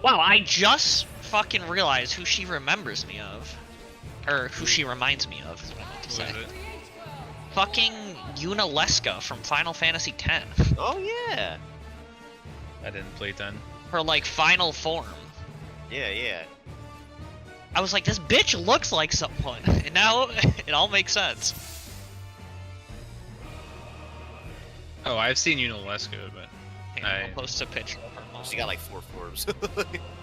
Wow, I just fucking realized who she remembers me of. Or who she reminds me of, is what I meant to Who say. is it? Fucking Yuna from Final Fantasy X. Oh yeah. I didn't play 10. Her, like, final form. Yeah, yeah. I was like, this bitch looks like someone. And now, it all makes sense. Oh, I've seen Unalesca, but Hang on, I'll post a picture of her mom. She got like 4 forms.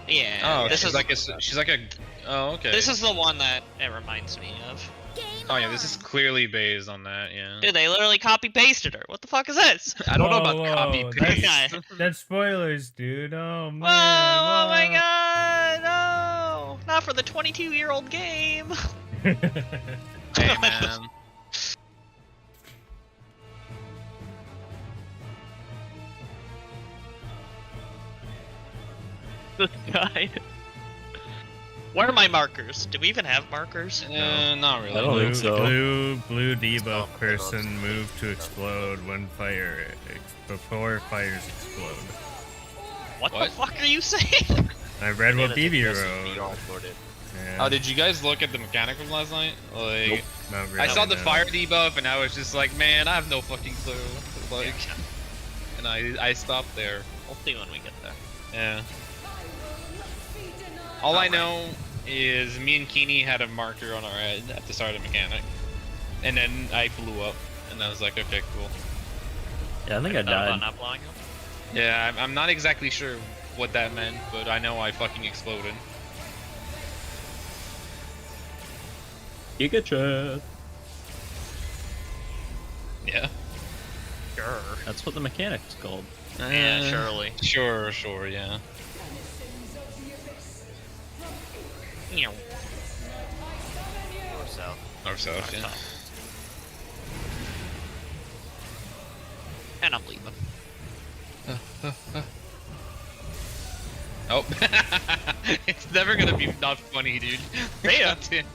Yeah, oh, this is she's like a. Oh, okay. this is the one that it reminds me of. Oh yeah, this is clearly based on that. Yeah. Dude, they literally copy pasted her. What the fuck is this? I don't know Whoa, about copy whoa, paste. That's spoilers, dude. Oh man. Whoa, oh my whoa. god, no! Not for the 22-year-old game. Hey man. This guy. Where are my markers? Do we even have markers? Not really. I don't think so. Blue debuff Oh, person move to explode when before fires explode. What the What? fuck are you saying? I read what BB You wrote. all ignored it. Yeah, Oh, did you guys look at the mechanic from last night? Like, not really, I saw the no. fire debuff, and I was just like, man, I have no fucking clue. Like, and I stopped there. We'll see when we get there. Yeah. All I know is me and Keeney had a marker on our head at the start of the mechanic, and then I blew up, and I was like, okay, cool. Yeah, I think I Thought about died. not blowing up. Yeah, I'm not exactly sure what that meant, but I know I fucking exploded. Giga chat. Yeah. Sure. That's what the mechanic's called. Yeah, surely. Sure, yeah. You know, North south. Or south, yeah. and I'm leaving. Oh. It's never gonna be not funny, dude. Yeah. Content.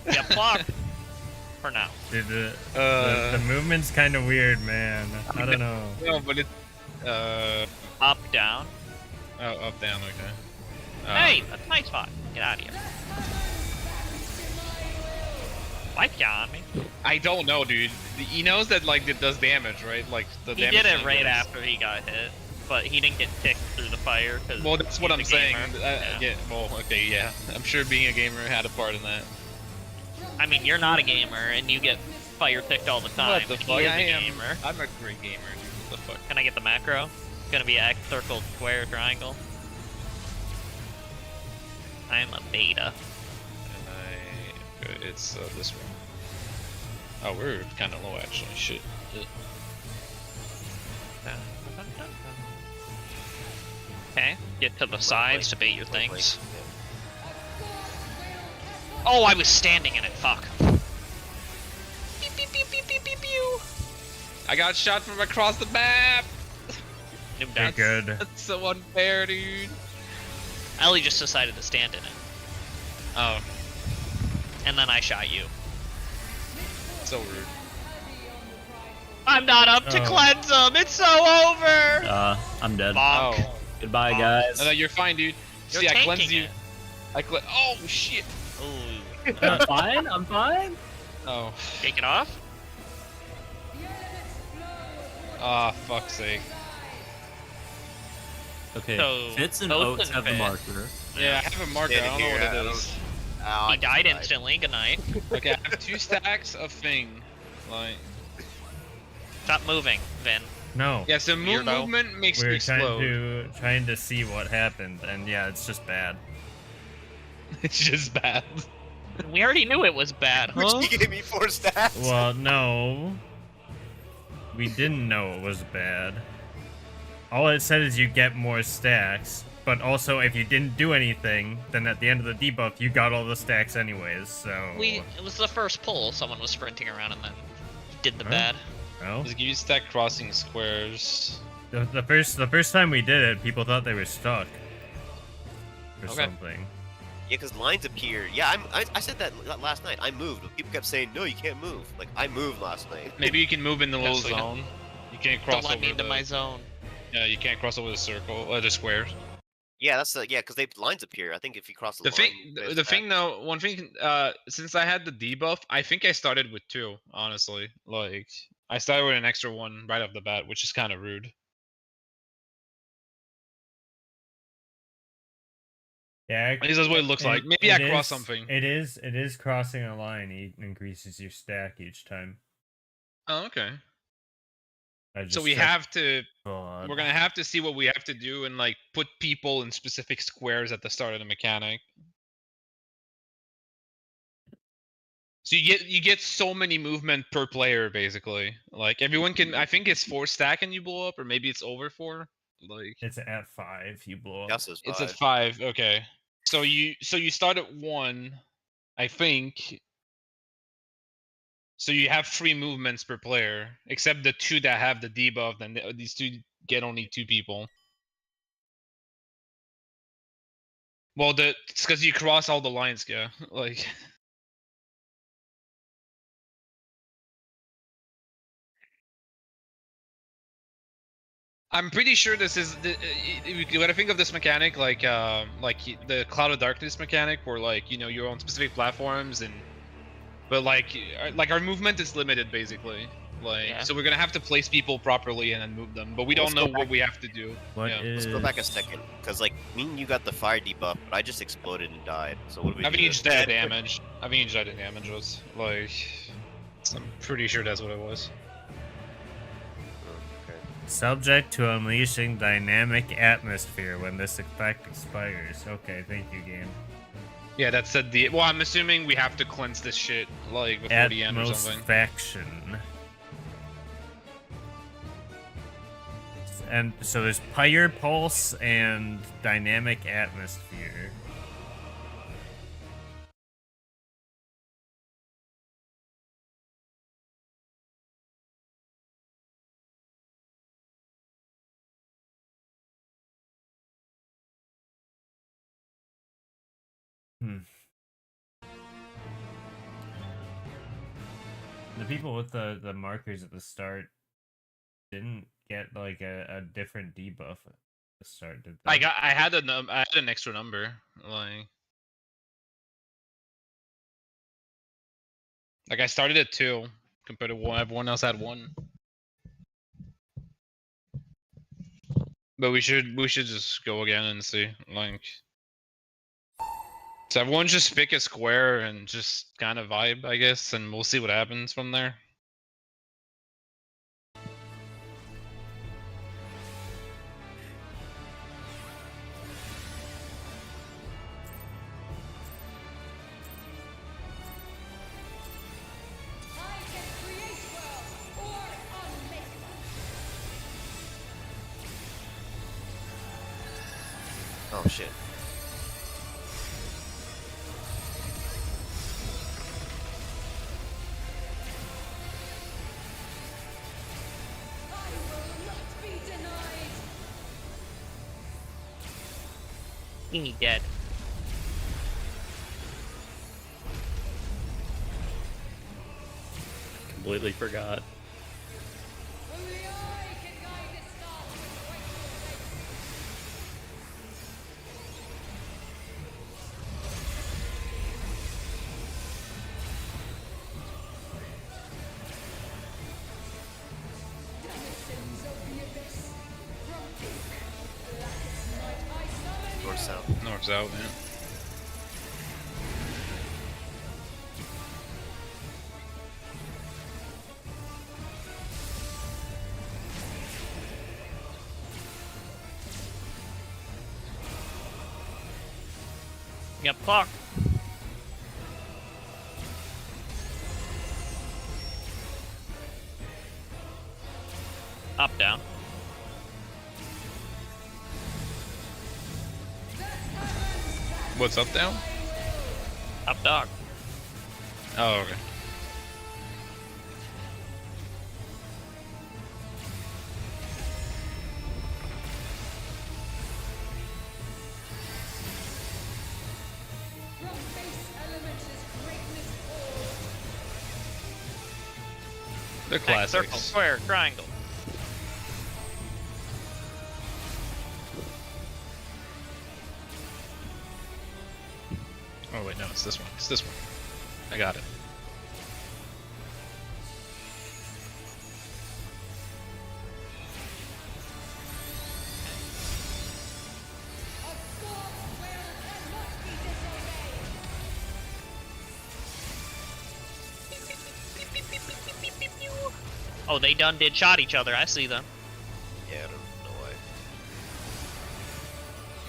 Yeah, block. For now. Dude, the movement's kind of weird, man. I don't know. No, but it's Up, down. oh, up, down, okay. Hey, that's my spot. Get out of here. Wipe you on me. I don't know, dude. He knows that like it does damage, right? Like the He damage. did it thing right does. after he got hit, but he didn't get ticked through the fire. Cause Well, that's what he's I'm a saying. gamer. Yeah. Well, okay, yeah. I'm sure being a gamer had a part in that. I mean, you're not a gamer, and you get fire ticked all the time. What the He fuck? is I a am. gamer. I'm a great gamer, dude. What the fuck? Can I get the macro? It's gonna be X, circle, square, triangle. I'm a beta. And it's this one. Oh, we're kind of low actually. Shit. Okay, get to the sides to bait your Wait, things. yeah. Oh, I was standing in it. Fuck. Beep, beep, beep, beep, beep, beep, pew. I got shot from across the map. Noob You're dots. good. That's so unfair, dude. Ellie just decided to stand in it, Oh, and then I shot you. so rude. I'm not up to Oh. cleanse them. It's so over. I'm dead. Bonk. Oh. Goodbye, Oh. guys. No, you're fine, dude. You're See, I tanking cleansed you. it. Oh shit. Ooh. I'm fine. I'm fine. Oh. Take it off. Ah, fuck's sake. Okay. So, Fitz and both Oats of have the it. marker. Yeah, I have a marker. I don't know what it is. Oh, He I died just instantly. Good night. Okay, I have 2 stacks of thing. Like, Stop moving, Vin. No. yeah. So Weirdo. movement makes me We're explode. trying to see what happened, and yeah, it's just bad. It's just bad. We already knew it was bad, huh? He gave me 4 stats. Well, no. We didn't know it was bad. All it said is you get more stacks, but also if you didn't do anything, then at the end of the debuff, you got all the stacks anyways, so... It was the first pull. Someone was sprinting around and then did the Huh? bad. No? Just give you stack crossing squares. The first time we did it, people thought they were stuck. Or Okay. something. Yeah, because lines appear. Yeah, I said that last night. I moved, but people kept saying, no, you can't move. Like, I moved last night. Maybe you can move in the little Yes, we can. zone. You can't cross Don't let over me into the... my zone. Yeah, you can't cross over the circle or the squares. Yeah, that's the because they lines appear. I think if you cross the, The line, thing, there's the that. thing though, one thing, since I had the debuff, I think I started with 2. Honestly, like I started with an extra 1 right off the bat, which is kind of rude. Yeah, At least that's what it looks like. Maybe I crossed something. It is crossing a line. It increases your stack each time. Oh, okay. I just So we checked have to. God. We're gonna have to see what we have to do and like put people in specific squares at the start of the mechanic. So you get so many movement per player basically. Like everyone can. I think it's 4 stack and you blow up, or maybe it's over 4. Like It's at 5. You blow up. Gus is it's at 5. 5. Okay. So you start at 1, I think. So you have 3 movements per player, except the 2 that have the debuff. Then these 2 get only 2 people. Well, it's because you cross all the lines, yeah. Like. I'm pretty sure this is when I think of this mechanic, like the Cloud of Darkness mechanic, where like you're on specific platforms but like our movement is limited basically. Like Yeah. so we're gonna have to place people properly and then move them, but we don't know what we have to do. What Yeah. is? Let's go back a second, because like me and you got the fire debuff, but I just exploded and died. So what do we I do? think you just did damage. I think you just did damage was like. I'm pretty sure that's what it was. Okay. Subject to unleashing dynamic atmosphere when this effect expires. Okay, thank you, game. Yeah, that said the. Well, I'm assuming we have to cleanse this shit like before the end or something. Atmosfaction. And so there's Pyre Pulse and Dynamic Atmosphere. The people with the markers at the start didn't get like a different debuff at the start, did they? I had an extra number like I started at 2 compared to 1. Everyone else had 1. But we should just go again and see like. So everyone just pick a square and just kind of vibe, I guess, and we'll see what happens from there. Oh shit. He dead. Completely forgot. North south. North out, man. Yep, clock. Up, down. What's up, down? Up, dog. Oh, okay. They're Okay, circle, classics. square, triangle. It's this one. It's this one. I got it. Oh, they done did shot each other. I see them. Yeah, I don't know why.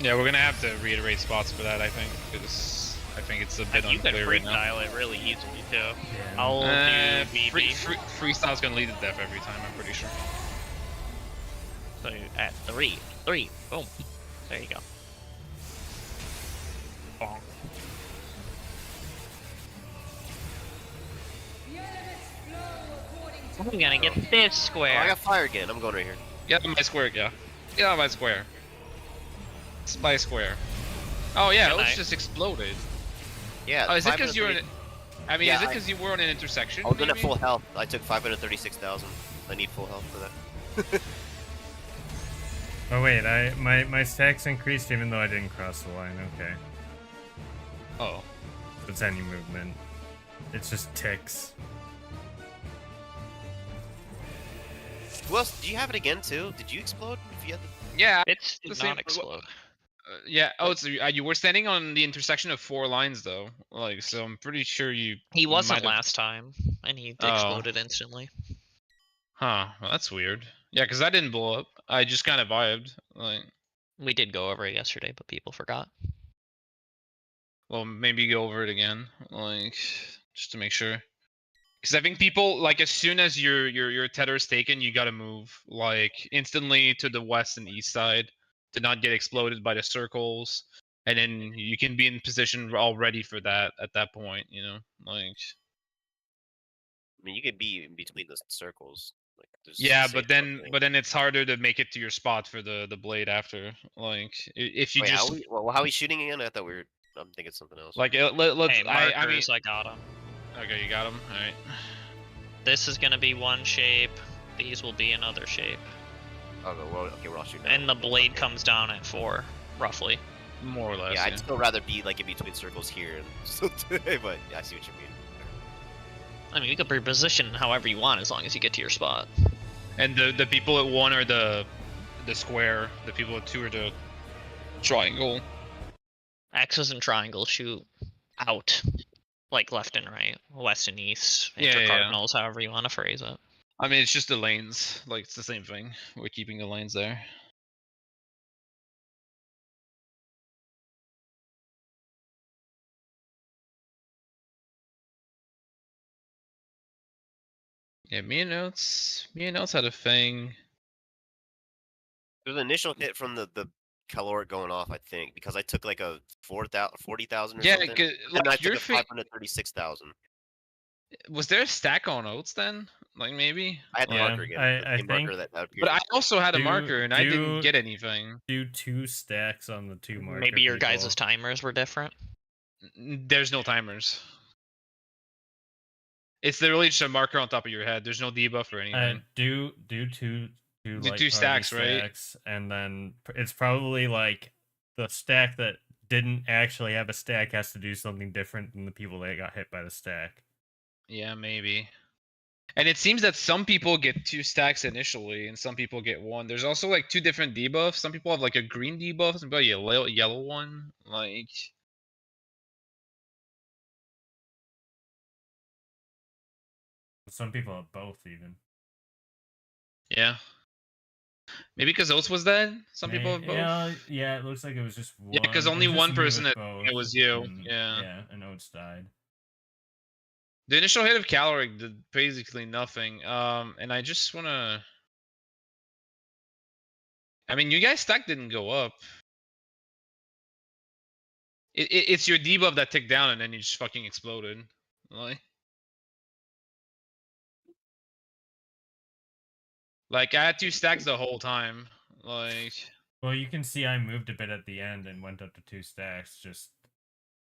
Yeah, we're gonna have to reiterate spots for that, I think, because I think it's a bit You could unclear right now. freestyle it really easily too. Yeah. I'll do BB. Freestyle's gonna lead to death every time, I'm pretty sure. So at three, boom. There you go. Bonk. I'm gonna get this Oh, square. I got fire again. I'm going right here. Get on my square, yeah. Get on my square. It's my square. Oh yeah, Good it was night. just exploded. Yeah. Oh, is it 530 because you're in? I mean, Yeah, is it because you were on an intersection? I was in at maybe? full health. I took 536,000. I need full health for that. Oh wait, my stacks increased even though I didn't cross the line. Okay, Oh. so it's any movement. It's just ticks. Who else? Do you have it again too? Did you explode? If you had the... Yeah. It's The did same- not explode. Yeah. Oh, so you were standing on the intersection of 4 lines though. Like, so I'm pretty sure you. He wasn't might have- last time, and he Oh. exploded instantly. Huh. Well, that's weird. Yeah, because I didn't blow up. I just kind of vibed. Like, We did go over it yesterday, but people forgot. well, maybe go over it again. Like, just to make sure. Because I think people, like, as soon as your tether is taken, you gotta move like instantly to the west and east side to not get exploded by the circles, and then you can be in position all ready for that at that point. You know, like. I mean, you could be in between the circles. Like, there's Yeah, safe but then thing. it's harder to make it to your spot for the blade after. Like, if you Wait, just how are we shooting again? I thought we were. I'm thinking something else. like let's. Hey, I mean, markers, I got him. okay, you got him. All right. This is gonna be one shape. These will be another shape. Okay, we're all shooting. And the now. blade Okay. comes down at 4, roughly. More or less. Yeah, I'd still rather be like in between circles here, and but yeah, I see what you mean. I mean, you could reposition however you want as long as you get to your spot. And the people at 1 are the square. The people at 2 are the triangle. Axes and triangles shoot out, like left and right, west and east, Yeah, yeah. intercardinals, however you want to phrase it. I mean, it's just the lanes. Like, it's the same thing. We're keeping the lanes there. Yeah, me and Oates had a thing. There's an initial hit from the caloric going off, I think, because I took like a 40,000 or Yeah, something. 'cause, And I like, took your a 536,000. was there a stack on Oates then? Like, maybe? I had the Yeah, marker again. I the marker think- that appeared. But I also had a Do- marker and I didn't do- get anything. Do 2 stacks on the 2 marker. Maybe your people. guys' timers were different. There's no timers. It's literally just a marker on top of your head. There's no debuff or anything. Do two Do like 2 party stacks, right? stacks, and then it's probably like the stack that didn't actually have a stack has to do something different than the people that got hit by the stack. Yeah, maybe. And it seems that some people get 2 stacks initially, and some people get 1. There's also like 2 different debuffs. Some people have like a green debuff, some people have a yellow one. Like, Some people have both even. yeah. Maybe because Oates was dead. Some people have both. Yeah, it looks like it was just one. Yeah, 'cause it only was just one me person with that- both, it was you, and- yeah. Yeah, and Oates died. The initial hit of caloric did basically nothing. And I just wanna. I mean, you guys' stack didn't go up. It's your debuff that ticked down, and then you just fucking exploded. Like I had 2 stacks the whole time. Like, Well, you can see I moved a bit at the end and went up to 2 stacks, just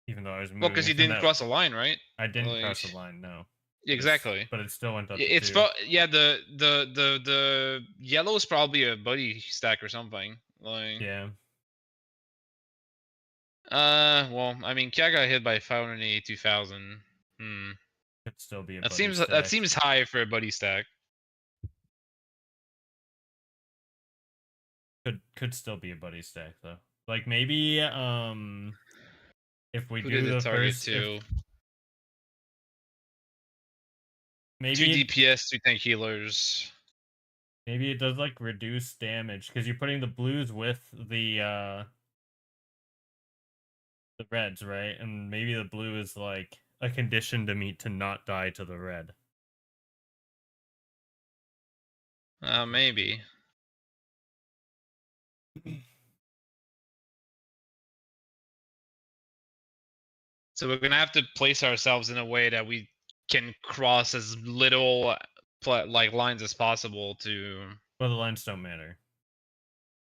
even though I was moving. well, because you from didn't that- cross a line, right? I didn't cross the like- line, no. Exactly. But it still went up. It's to 2. yeah. The yellow is probably a buddy stack or something. Like, Yeah. Well, I mean, Kia got hit by 582,000. Hmm. Could still be a That buddy seems stack. that seems high for a buddy stack. Could still be a buddy stack though. Like maybe if we Who do did the it target first to? maybe 2 DPS, 2 tank healers. maybe it does like reduce damage because you're putting the blues with the reds, right? And maybe the blue is like a condition to meet to not die to the red. Maybe. So we're gonna have to place ourselves in a way that we can cross as little like lines as possible to. Well, the lines don't matter.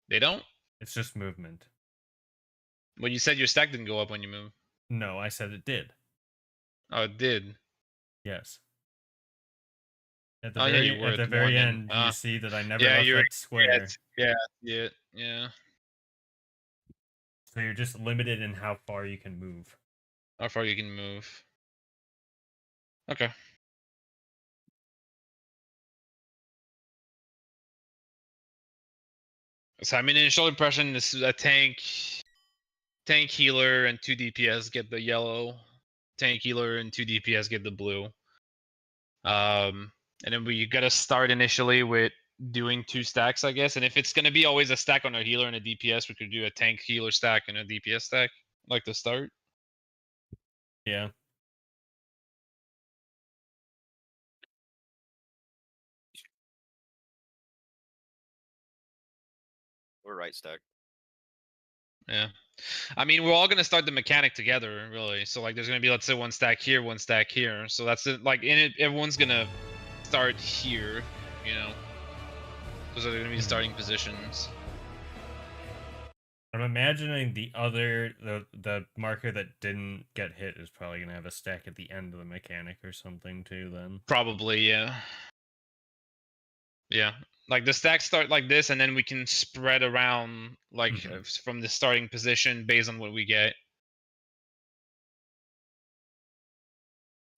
They don't. It's just movement. Well, you said your stack didn't go up when you move. No, I said it did. Oh, it did. Yes. At the Oh, yeah, very, you were at the at very one end, and, you see that I never yeah, left you're that square. Yeah. So you're just limited in how far you can move. How far you can move. Okay. So I mean, initial impression is a tank healer and 2 DPS get the yellow. Tank healer and 2 DPS get the blue. And then we gotta start initially with doing 2 stacks, I guess. And if it's gonna be always a stack on a healer and a DPS, we could do a tank healer stack and a DPS stack, like to start. Yeah. We're right stack. Yeah. I mean, we're all gonna start the mechanic together, really. So like, there's gonna be, let's say, 1 stack here, 1 stack here. So that's it. Like, in it, everyone's gonna start here. You know, those are gonna be starting positions. I'm imagining the marker that didn't get hit is probably gonna have a stack at the end of the mechanic or something too. Then Probably, yeah. Yeah, like the stacks start like this, and then we can spread around like from the starting position based on what we get.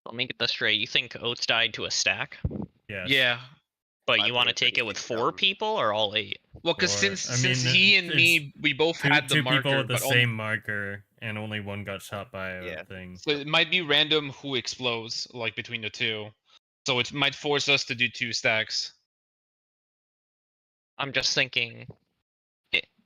Let me get this straight. You think Oates died to a stack? yes. Yeah. But you want to take it with 4 people or all 8? Well, because Or- since I mean, he and it's me, we both had the two marker, people with the but same marker, and only one got shot by a Yeah. thing. so it might be random who explodes, like between the two. So it might force us to do 2 stacks. I'm just thinking,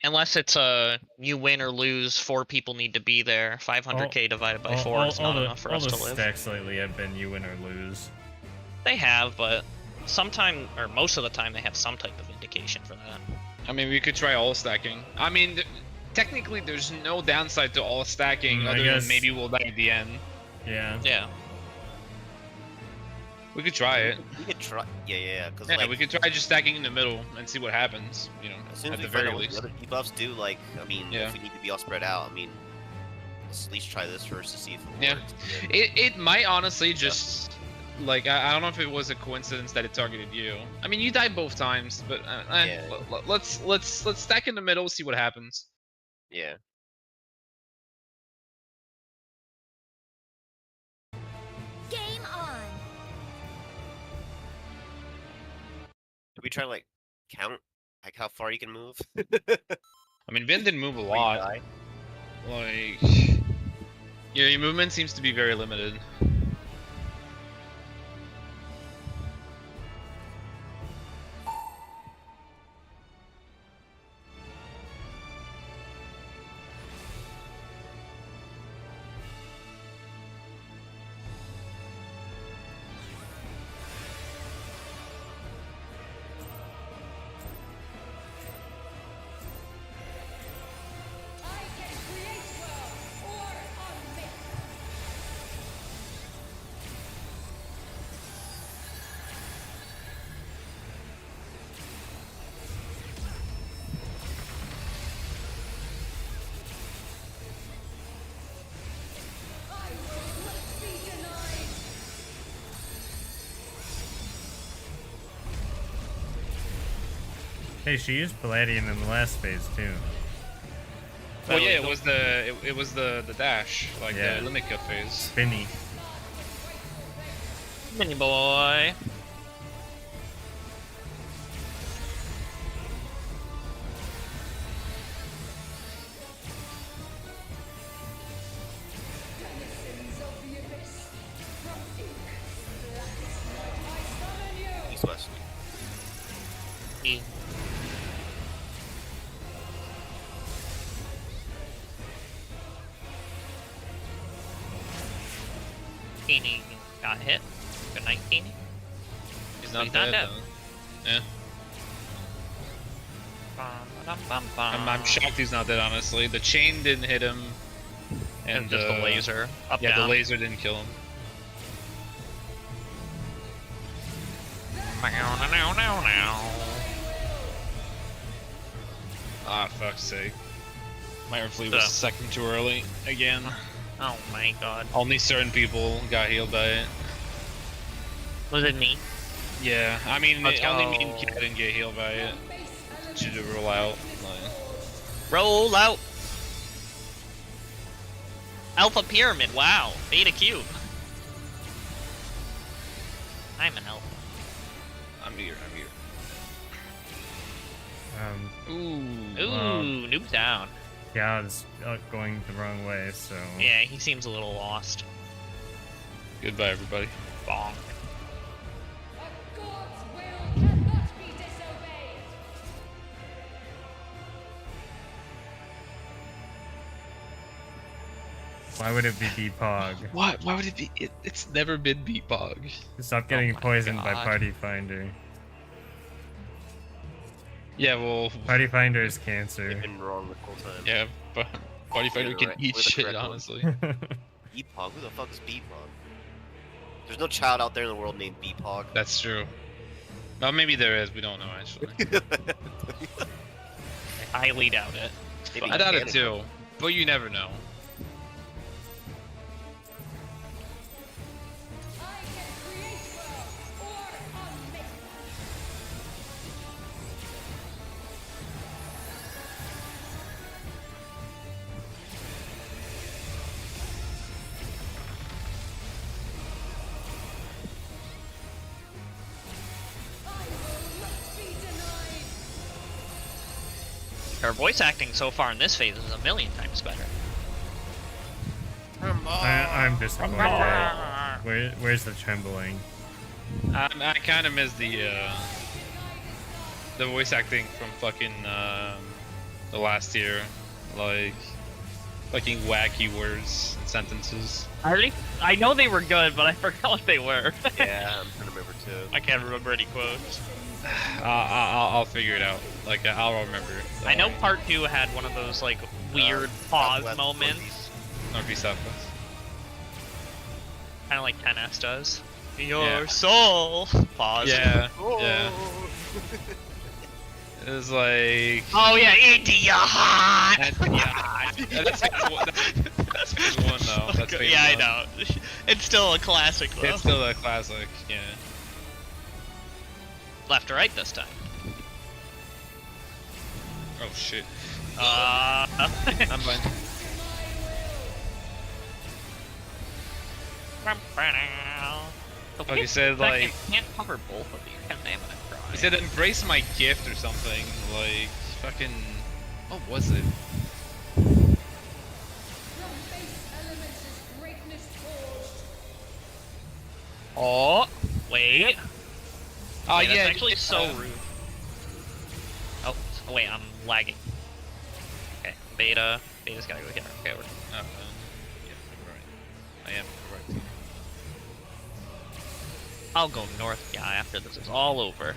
unless it's a you win or lose, 4 people need to be there. 500k divided by 4 is not enough for us to all the live. stacks lately have been you win or lose. They have, but sometime or most of the time they have some type of indication for that. I mean, we could try all stacking. I mean, technically, there's no downside to all stacking, I other guess- than maybe we'll die at the end. Yeah. Yeah. We could try it. We could try. Yeah. Because Yeah, like, we could try just stacking in the middle and see what happens. You know, as soon as at we the find very out what least. the other debuffs do, like, I mean, Yeah. if we need to be all spread out, I mean, let's at least try this first to see if it Yeah. works. It might honestly just like I don't know if it was a coincidence that it targeted you. I mean, you died both times, but Yeah. let's stack in the middle, see what happens. Yeah. Game on. Did we try to, like, count, like, how far you can move? I mean, Vin didn't move a Before you lot. die? Like, yeah, your movement seems to be very limited. Hey, she used Palladium in the last phase too. Well, yeah, it was the dash, like Yeah. the limit cut phase. Spinny. Mini boy. East West. E. Keeney got hit. Good night, Keeney. He's not He's not dead, dead. though. Yeah. I'm shocked he's not dead, honestly. The chain didn't hit him. And just the laser. Up, Yeah, down. the laser didn't kill him. Ah, fuck's sake. My airfleet was So. second too early again. Oh my god. Only certain people got healed by it. Was it me? Yeah, I mean, Let's only go. me and Kid didn't get healed by it. Should roll out. Roll out. Alpha Pyramid, wow. Beta Cube. I'm an alpha. I'm here. Um, Ooh, Wow. noob down. yeah, it's going the wrong way, so... Yeah, he seems a little lost. Goodbye, everybody. Bong. Why would it be Depog? Why would it be? It's never been Beatbog. Stop getting my poisoned by God. Party Finder. Yeah, well, Party Finder is They've cancer. been wrong the whole time. yeah, but Party Fighter You're can right. eat We're the shit, correct one. honestly. Beepog? Who the fuck is Beepog? There's no child out there in the world named Beepog. That's true. Well, maybe there is. We don't know, actually. I highly doubt it. Maybe I doubt it Canada. too, but you never know. Her voice acting so far in this phase is a million times better. I'm disappointed. Where's the trembling? I kind of miss the voice acting from fucking the last year, like fucking wacky words and sentences. I know they were good, but I forgot what they were. Yeah, I'm trying to remember too. I can't remember any quotes. I'll figure it out. Like I'll remember. I know part 2 had one of those like weird pause Southwest, moments, Northeast Southwest. kind of like 10S does. Your Yeah. soul. Pause. Yeah, Oh. yeah. It was like. Oh yeah, into your heart. That's phase one though. That's phase Yeah, I one. know. It's still a classic though. It's still a classic. Yeah. Left to right this time. Oh shit. I'm fine. The Oh, you said, fact like- you can't cover both of these. God damn it, I'm crying. He said embrace my gift or something. Like fucking. What was it? Oh, wait. Oh Wait, that's yeah. actually so rude. Oh, wait, I'm lagging. Okay, Beta's gotta go here. Okay, we're... Oh, yeah, you're right. I am right. I'll go north, yeah, after this is all over.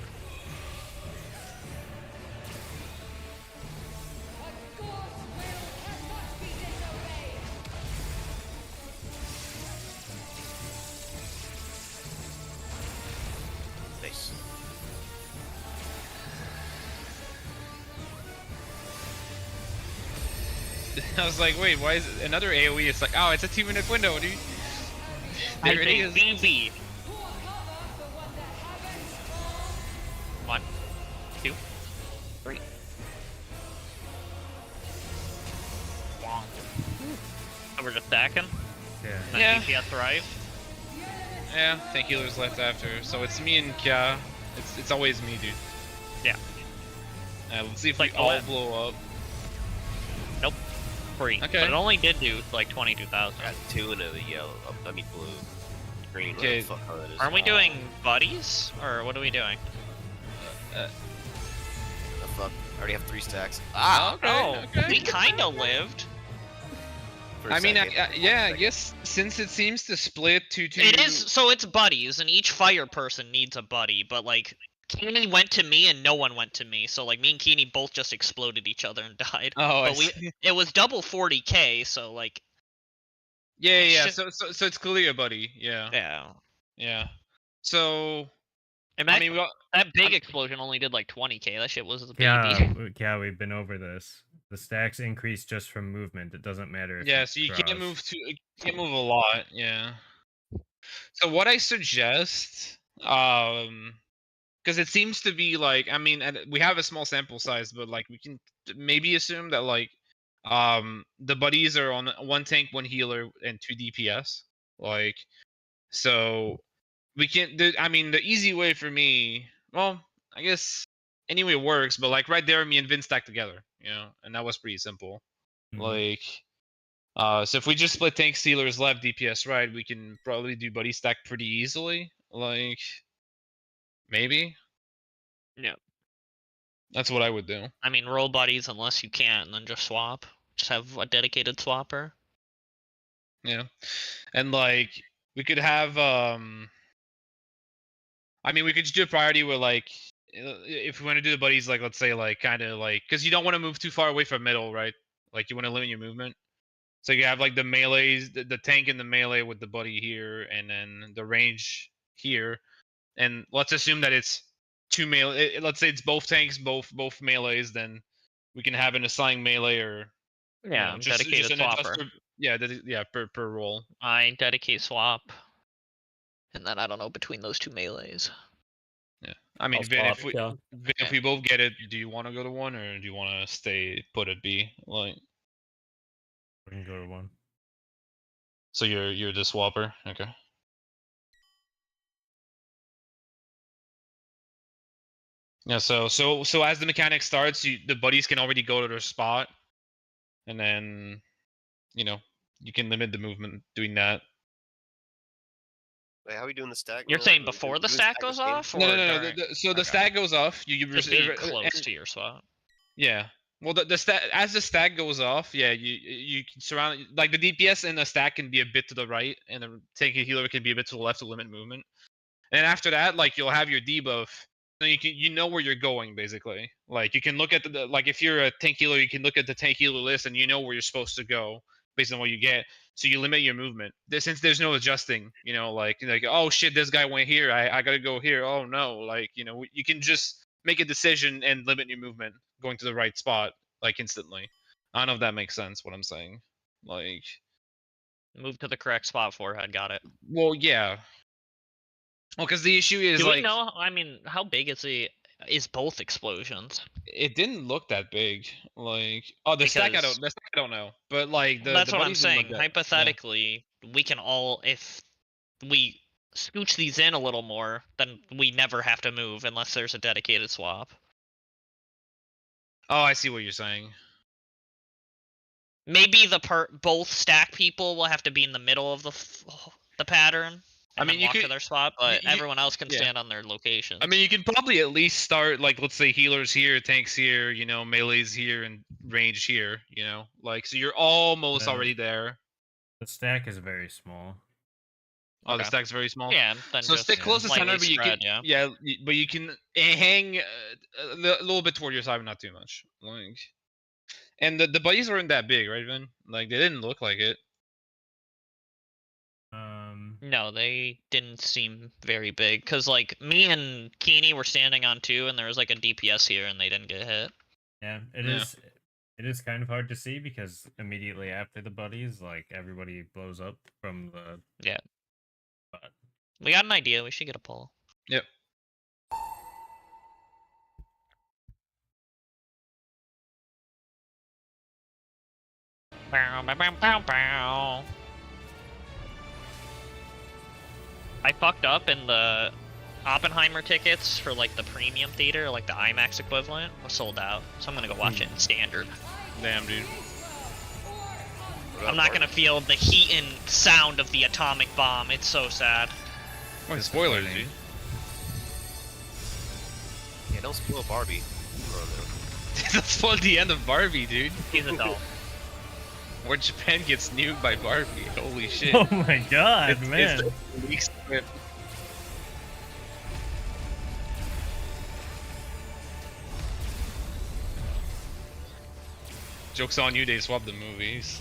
Nice. I was like, wait, why is it another AoE? It's like, oh, it's a 2-minute window, dude. I There it say is. BB. 1, 2, 3. then Yeah. DPS right. Yeah, tank healers left after. So it's me and Kya. It's always me, dude. Yeah. Let's see if Like we all what? blow up. Nope. Free. Okay. But it only did do like 22,000. Got 2 in a yellow. I mean blue. Green. Okay. What the fuck color that is. Aren't we doing buddies? Or what are we doing? The fuck? I already have 3 stacks. Ah! Okay, Oh, okay. we kinda lived. For a I mean, second. yeah, I guess since it seems to split to It is, so it's buddies, and each fire person needs a buddy, but like, Keeney went to me and no one went to me, so like me and Keeney both just exploded each other and died. Oh, I But see. it was double 40k, so like, Yeah. Shit. So it's clear, buddy. Yeah. yeah. So And I that, mean, that big explosion only did like 20k, that shit was a baby. Yeah, we've been over this. The stacks increase just from movement. It doesn't matter if yeah. you So you cross. can't move a lot. Yeah. So what I suggest, because it seems to be like, I mean, and we have a small sample size, but like we can maybe assume that like, the buddies are on 1 tank, 1 healer, and 2 DPS. Like, so we can. I mean, the easy way for me, well, I guess anyway works, but like right there, me and Vince stacked together, and that was pretty simple. Mhm. Like, so if we just split tank healers left, DPS right, we can probably do buddy stack pretty easily. Like, maybe. Yeah. That's what I would do. I mean, roll buddies unless you can't, and then just swap. Just have a dedicated swapper. Yeah, and like we could have, I mean, we could just do a priority where like, if we want to do the buddies, like let's say like kind of like, because you don't want to move too far away from middle, right? Like you want to limit your movement. So you have like the melees, the tank and the melee with the buddy here, and then the range here. And let's assume that it's 2 melee. Let's say it's both tanks, both melees. Then we can have an assigned melee or Yeah, dedicated an swapper. adjuster. Yeah, per roll. I dedicate swap. And then I don't know, between those 2 melees. Yeah, I mean, I'll Vin, swap, yeah. If we both get it, do you want to go to 1 or do you want to stay put at B? Like, We can go to 1. so you're the swapper, okay? Yeah. So as the mechanic starts, the buddies can already go to their spot, and then you can limit the movement doing that. Wait, how are we doing the stack? You're now? saying Do we before do the the stack stack goes this game? off? Or No. during? So the Okay. stack goes off. You Just be close to your swap. Yeah. Well, the stack, as the stack goes off, yeah, you can surround, like the DPS in the stack can be a bit to the right, and the tank and healer can be a bit to the left to limit movement. And after that, like you'll have your debuff, so you know where you're going basically. Like you can look at the like if you're a tank healer, you can look at the tank healer list and you know where you're supposed to go based on what you get. So you limit your movement. Since there's no adjusting, like oh shit, this guy went here, I gotta go here. Oh no, like you can just make a decision and limit your movement going to the right spot like instantly. I don't know if that makes sense what I'm saying. Like, Move to the correct spot, forehead, got it. well, yeah. Well, because the issue is Do like, we know, I mean, how big is both explosions? it didn't look that big. Like, oh, the stack I don't know. But like That's the what I'm buddies didn't saying. look that- Hypothetically, we can all, if we scooch these in a little more, then we never have to move unless there's a dedicated swap. Oh, I see what you're saying. Maybe both stack people will have to be in the middle of the pattern. I And mean, then you walk to could- their spot, but you- everyone else can yeah. stand on their location. I mean, you can probably at least start like, let's say healers here, tanks here, melees here, and range here. Like so you're almost Yeah. already there. The stack is very small. Oh, the Okay. stack's very small. Yeah, then So just stick close to center, lightly but you spread, can yeah. but you can hang a little bit toward your side, but not too much. Like, and the buddies weren't that big, right, Vin? Like they didn't look like it. No, they didn't seem very big. Because, like, me and Keeney were standing on 2, and there was, like, a DPS here, and they didn't get hit. Yeah, Yeah. It is kind of hard to see because immediately after the buddies, like everybody blows up from the. Yeah. But We got an idea. We should get a poll. Yep. Bow, bow, bow, bow, bow. I fucked up in the Oppenheimer tickets for like the premium theater, like the IMAX equivalent, was sold out. So I'm gonna go watch it in standard. Damn, dude. I'm not gonna feel the heat and sound of the atomic bomb. It's so sad. What spoilers, dude? Yeah, don't spoil Barbie. That's spoiled the end of Barbie, dude. He's a doll. Where Japan gets nuked by Barbie. Holy shit. Oh my god, man. It's the leaks script. Joke's on you, they swapped the movies.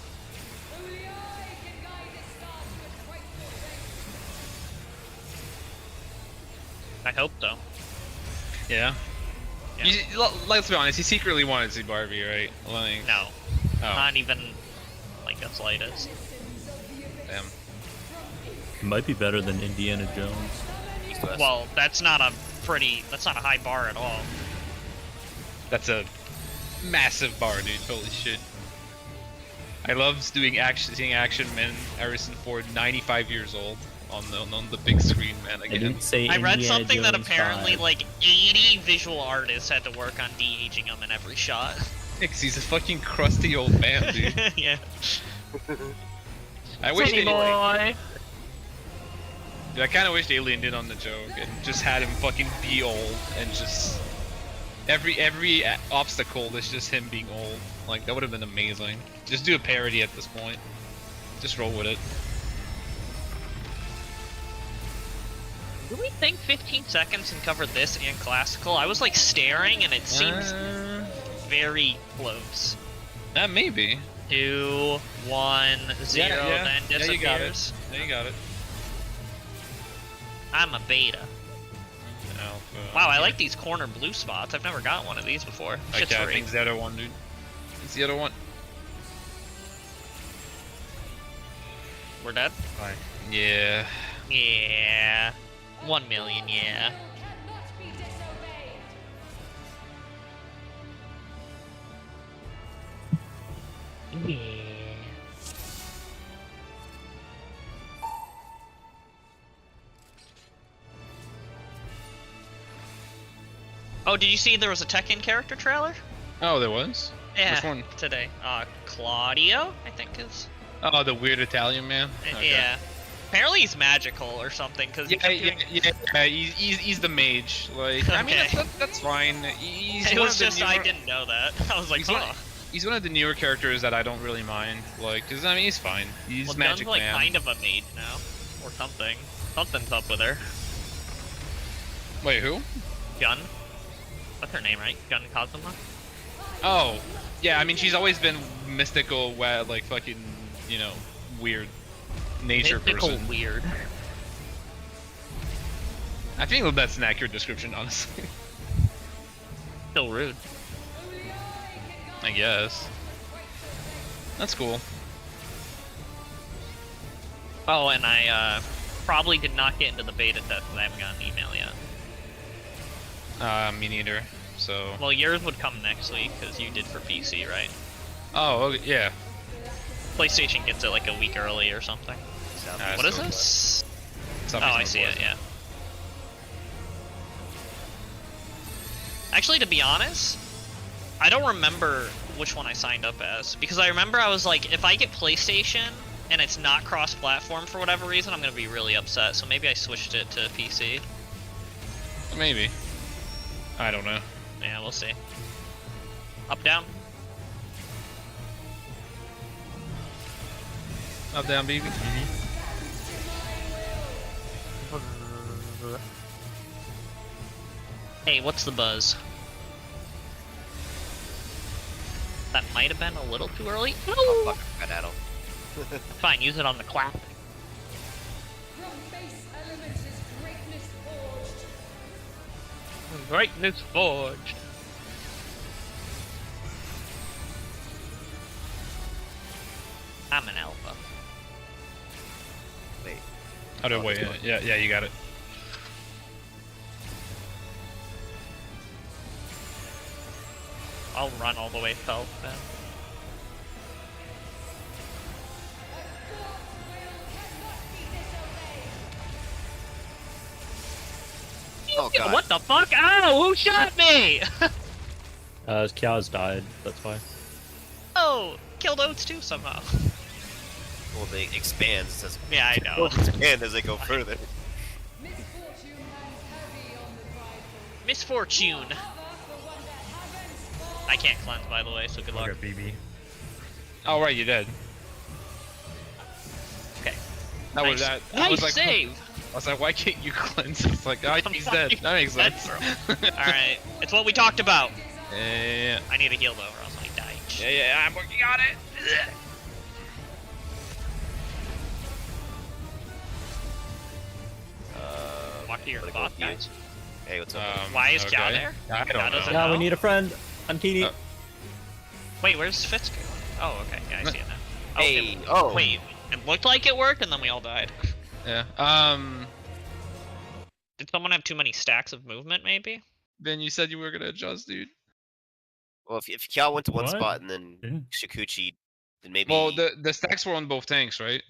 I hope so. Yeah. Yeah. Let's be honest, he secretly wanted to see Barbie, right? Like, No, oh, not even like the slightest. damn. Might be better than Indiana Jones. East-West. Well, that's not a high bar at all. That's a massive bar, dude. Holy shit. I love seeing action men Harrison Ford 95 years old on the big screen, man. I Again. didn't say I read Indiana something that Jones apparently 5. like 80 visual artists had to work on de-aging him in every shot. Because he's a fucking crusty old man, dude. Yeah. I wish Sunny they, boy. dude, I kind of wish Alien did on the joke and just had him fucking be old and just every obstacle is just him being old. Like that would have been amazing. Just do a parody at this point. Just roll with it. Do we think 15 seconds can cover this and classical? I was like staring and it seems very close. Maybe. 2, 1, 0, then disappears. Yeah, you got it. Yeah, you got it. I'm a beta. Alpha. Wow, I like these corner blue spots. I've never got one of these before. Shit's Okay, I free. think it's the other one, dude. It's the other one. We're dead? Fine. Yeah. Yeah. 1 million, yeah. Yeah. Oh, did you see there was a Tekken character trailer? Oh, there was? Yeah, Which one? today. Claudio, I think is. Oh, the weird Italian man? Okay. Yeah. Apparently he's magical or something, because Yeah, he's the mage. Like, I mean, Okay. that's fine. He's it one was of the just, I newer- didn't know that. I was like, He's one, huh. he's one of the newer characters that I don't really mind. Like, cause I mean, he's fine. He's Well, Magic Gun's like Man. kind of a mage now. Or something. Something's up with her. Wait, who? Gun? What's her name, right? Gun Kazuma? Oh, yeah. I mean, she's always been mystical, like fucking, you know, weird nature Mystical person. weird. I think that's an accurate description, honestly. Still rude. I guess. That's cool. Oh, and I probably did not get into the beta test because I haven't gotten an email yet. Me neither. So. Well, yours would come next week because you did for PC, right? Oh, okay, yeah. PlayStation gets it like a week early or something. Southeast What is Northwest. this? Oh, I see it, yeah. Actually, to be honest, I don't remember which one I signed up as. Because I remember I was like, if I get PlayStation and it's not cross-platform for whatever reason, I'm going to be really upset. So maybe I switched it to PC. Maybe. I don't know. Yeah, we'll see. Up, down? Up, down, baby. Hey, what's the buzz? That might have been a little too early. Oh, fuck, I got Adam. Fine, use it on the clap. Greatness forged. I'm an alpha. Wait. How do I wait? Yeah, you got it. I'll run all the way south then. Oh god. What the fuck? Ow! Who shot me? Kia's died, that's why. Oh, killed Oats too somehow. Well, they expand. It says Yeah, I know. expand as they go further. Misfortune. I can't cleanse, by the way, so good luck. Look at BB. Oh right, you did. Okay. That was Nice. that. I Nice was like, save. I was like, why can't you cleanse? It's like, oh, he's dead. That makes Dead, sense. bro. Alright, it's what we talked about. Yeah, I need a heal though, or else I die. yeah, I'm working on it. Walk to your Gotta go thought, with you. guys. Hey, what's up? Why is Kia okay. there? I Kia don't doesn't know. Yeah, we know? need a friend. I'm Kini. Wait, where's Fitz going? Oh, okay, yeah, I see it now. Oh, Hey, it- oh. Wait, it looked like it worked, and then we all died. Yeah. Did someone have too many stacks of movement, maybe? Then you said you were gonna adjust, dude. Well, if Kiao went to one What? spot and then Didn't Shikuchi, then maybe. Well, the stacks were on both tanks, right?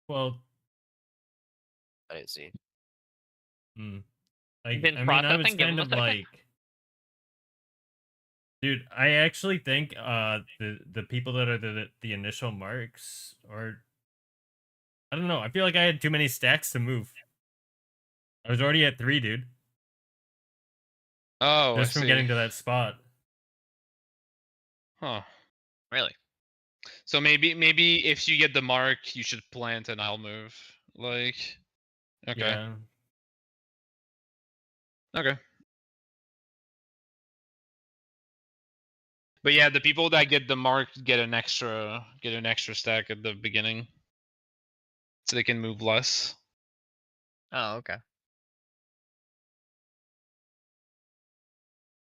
well. I didn't see. Like, Been I mean, I was processing? Give kind him of a second. like, dude. I actually think the people that are the initial marks are, I don't know. I feel like I had too many stacks to move. I was already at 3, dude. Oh, Just I from see. getting to that spot. Huh. Really? So maybe if you get the mark, you should plant and I'll move. Like, okay, Yeah. okay. But yeah, the people that get the mark get an extra stack at the beginning, so they can move less. Oh, okay.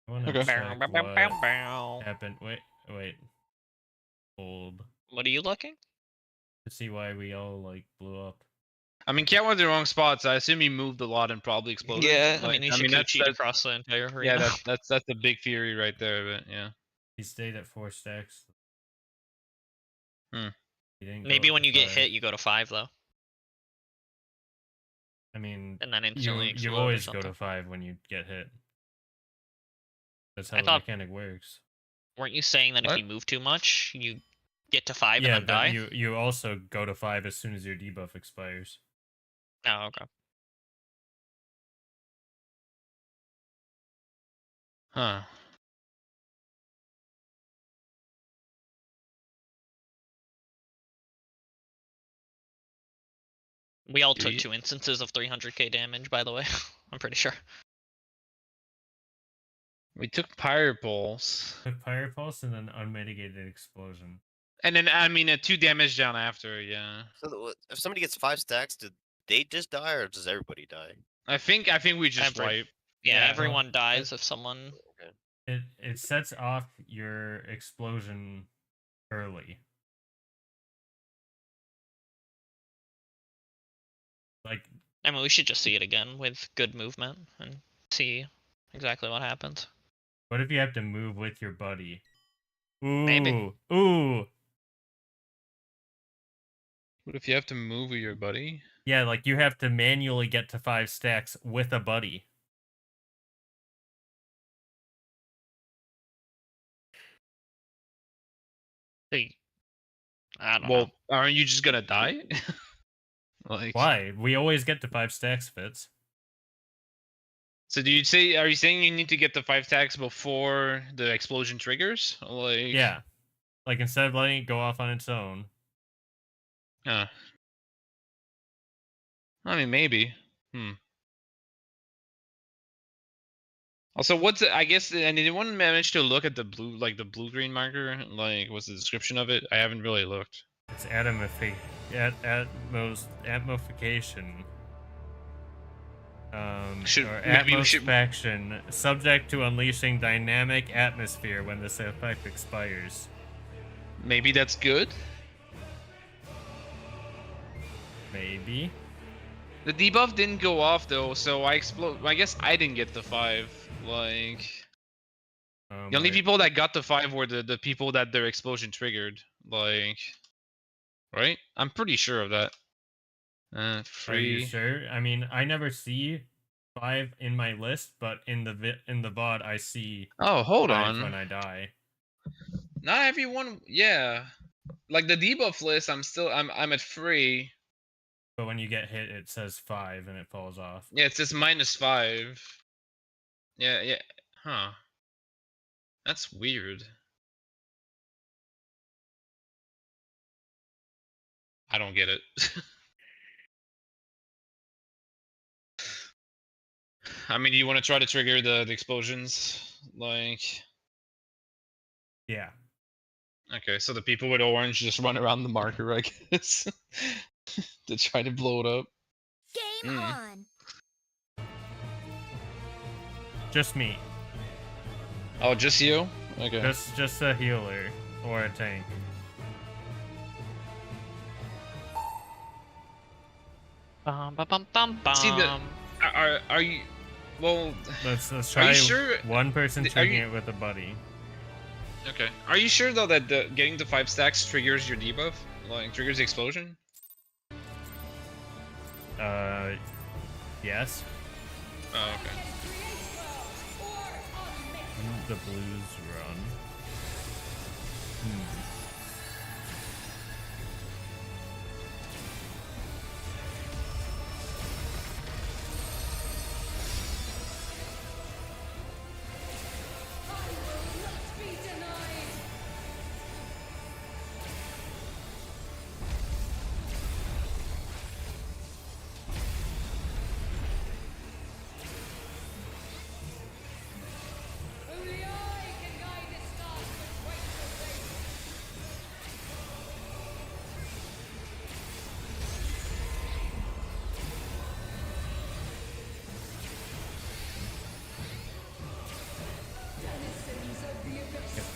I want to Okay. check what happened. Wait. Hold What are you looking? to see why we all like blew up. I mean, Cat went to the wrong spots. I assume he moved a lot and probably exploded. Yeah, Like, I mean, that's across the entire arena. yeah, that's a big theory right there. But yeah, He stayed at 4 stacks. Hmm. He didn't go Maybe up when to you get 5. hit, you go to 5 though, I mean, and then you instantly explode or always go something. to 5 when you get hit. That's how I the thought- mechanic works. Weren't you saying that What? if you move too much, you get to 5 Yeah, and but then die? you also go to 5 as soon as your debuff expires. Oh, okay. huh? We all took Ye- 2 instances of 300k damage, by the way. I'm pretty sure. We took Pyre Pulse, Took Fire Pulse and then Unmitigated Explosion. and then I mean 2 damage down after. Yeah, So if somebody gets 5 stacks, did they just die or does everybody die? I think we just Every- wipe. Yeah, Yeah. everyone dies if someone. Okay. It sets off your explosion early. Like, I mean, we should just see it again with good movement and see exactly what happens. what if you have to move with your buddy? Ooh, Maybe. ooh. What if you have to move with your buddy? Yeah, like you have to manually get to 5 stacks with a buddy. Hey, I don't Well, know. aren't you just gonna die? Like, Why? We always get to 5 stacks, Fitz. so do you say? Are you saying you need to get the 5 stacks before the explosion triggers? Like, Yeah. Like, instead of letting it go off on its own. I mean, maybe. Also, what's I guess? And anyone managed to look at the blue-green marker? Like, what's the description of it? I haven't really looked. It's atmosification. Or Maybe we should- atmosfaction, subject to unleashing dynamic atmosphere when this effect expires. Maybe that's good. Maybe. The debuff didn't go off though, so I explode. I guess I didn't get the 5. Like, the only Wait. people that got the 5 were the people that their explosion triggered. Like, right? I'm pretty sure of that. Are you Free. sure? I mean, I never see 5 in my list, but in the VOD I see Oh, hold 5 on. when I die. Not everyone. Yeah, like the debuff list. I'm at free. But when you get hit, it says 5 and it falls off. Yeah, it says -5. Yeah, yeah. Huh. That's weird. I don't get it. I mean, do you want to try to trigger the explosions? Like, Yeah. okay, so the people with orange just run around the marker, I guess, to try to blow it up. Game on. Just me. Oh, just you? Okay. Just a healer or a tank. Bum, ba, bum, bum, bum. See are you? Well, Let's are try you sure? one person Are triggering you- it with a buddy. Okay. Are you sure though that getting to 5 stacks triggers your debuff? Like triggers the explosion? Yes. Oh, okay. When did the blues run?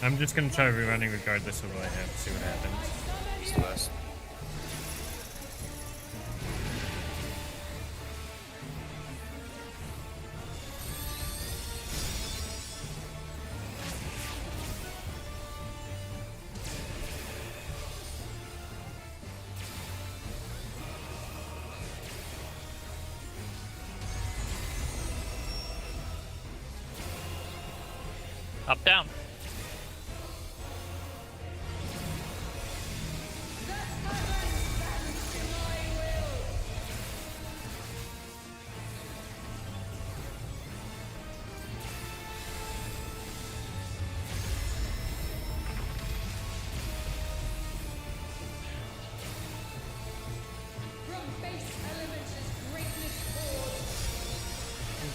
I'm just gonna try rerunning regardless of what I have, see what happens. East west. Up, down.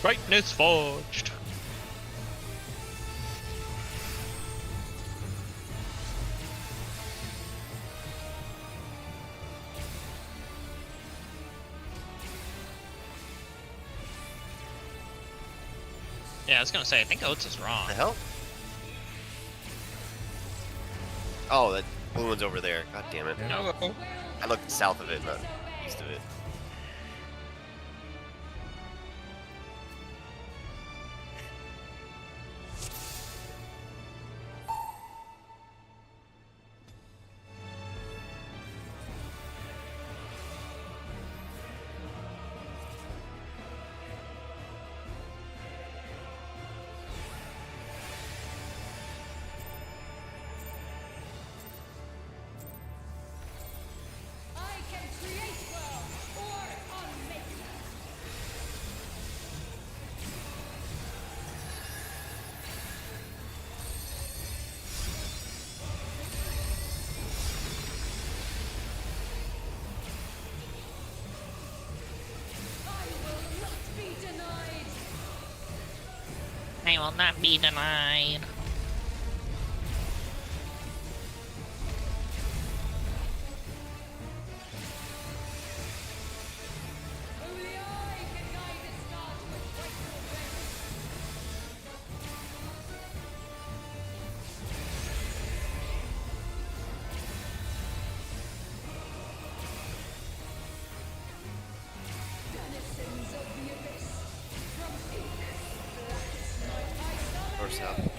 Greatness forged. Yeah, I was gonna say, I think Oates is wrong. The hell? Oh, that blue one's over there. God damn it. Yeah. Hello. I looked south of it, not east of it. I will not be denied. Or south.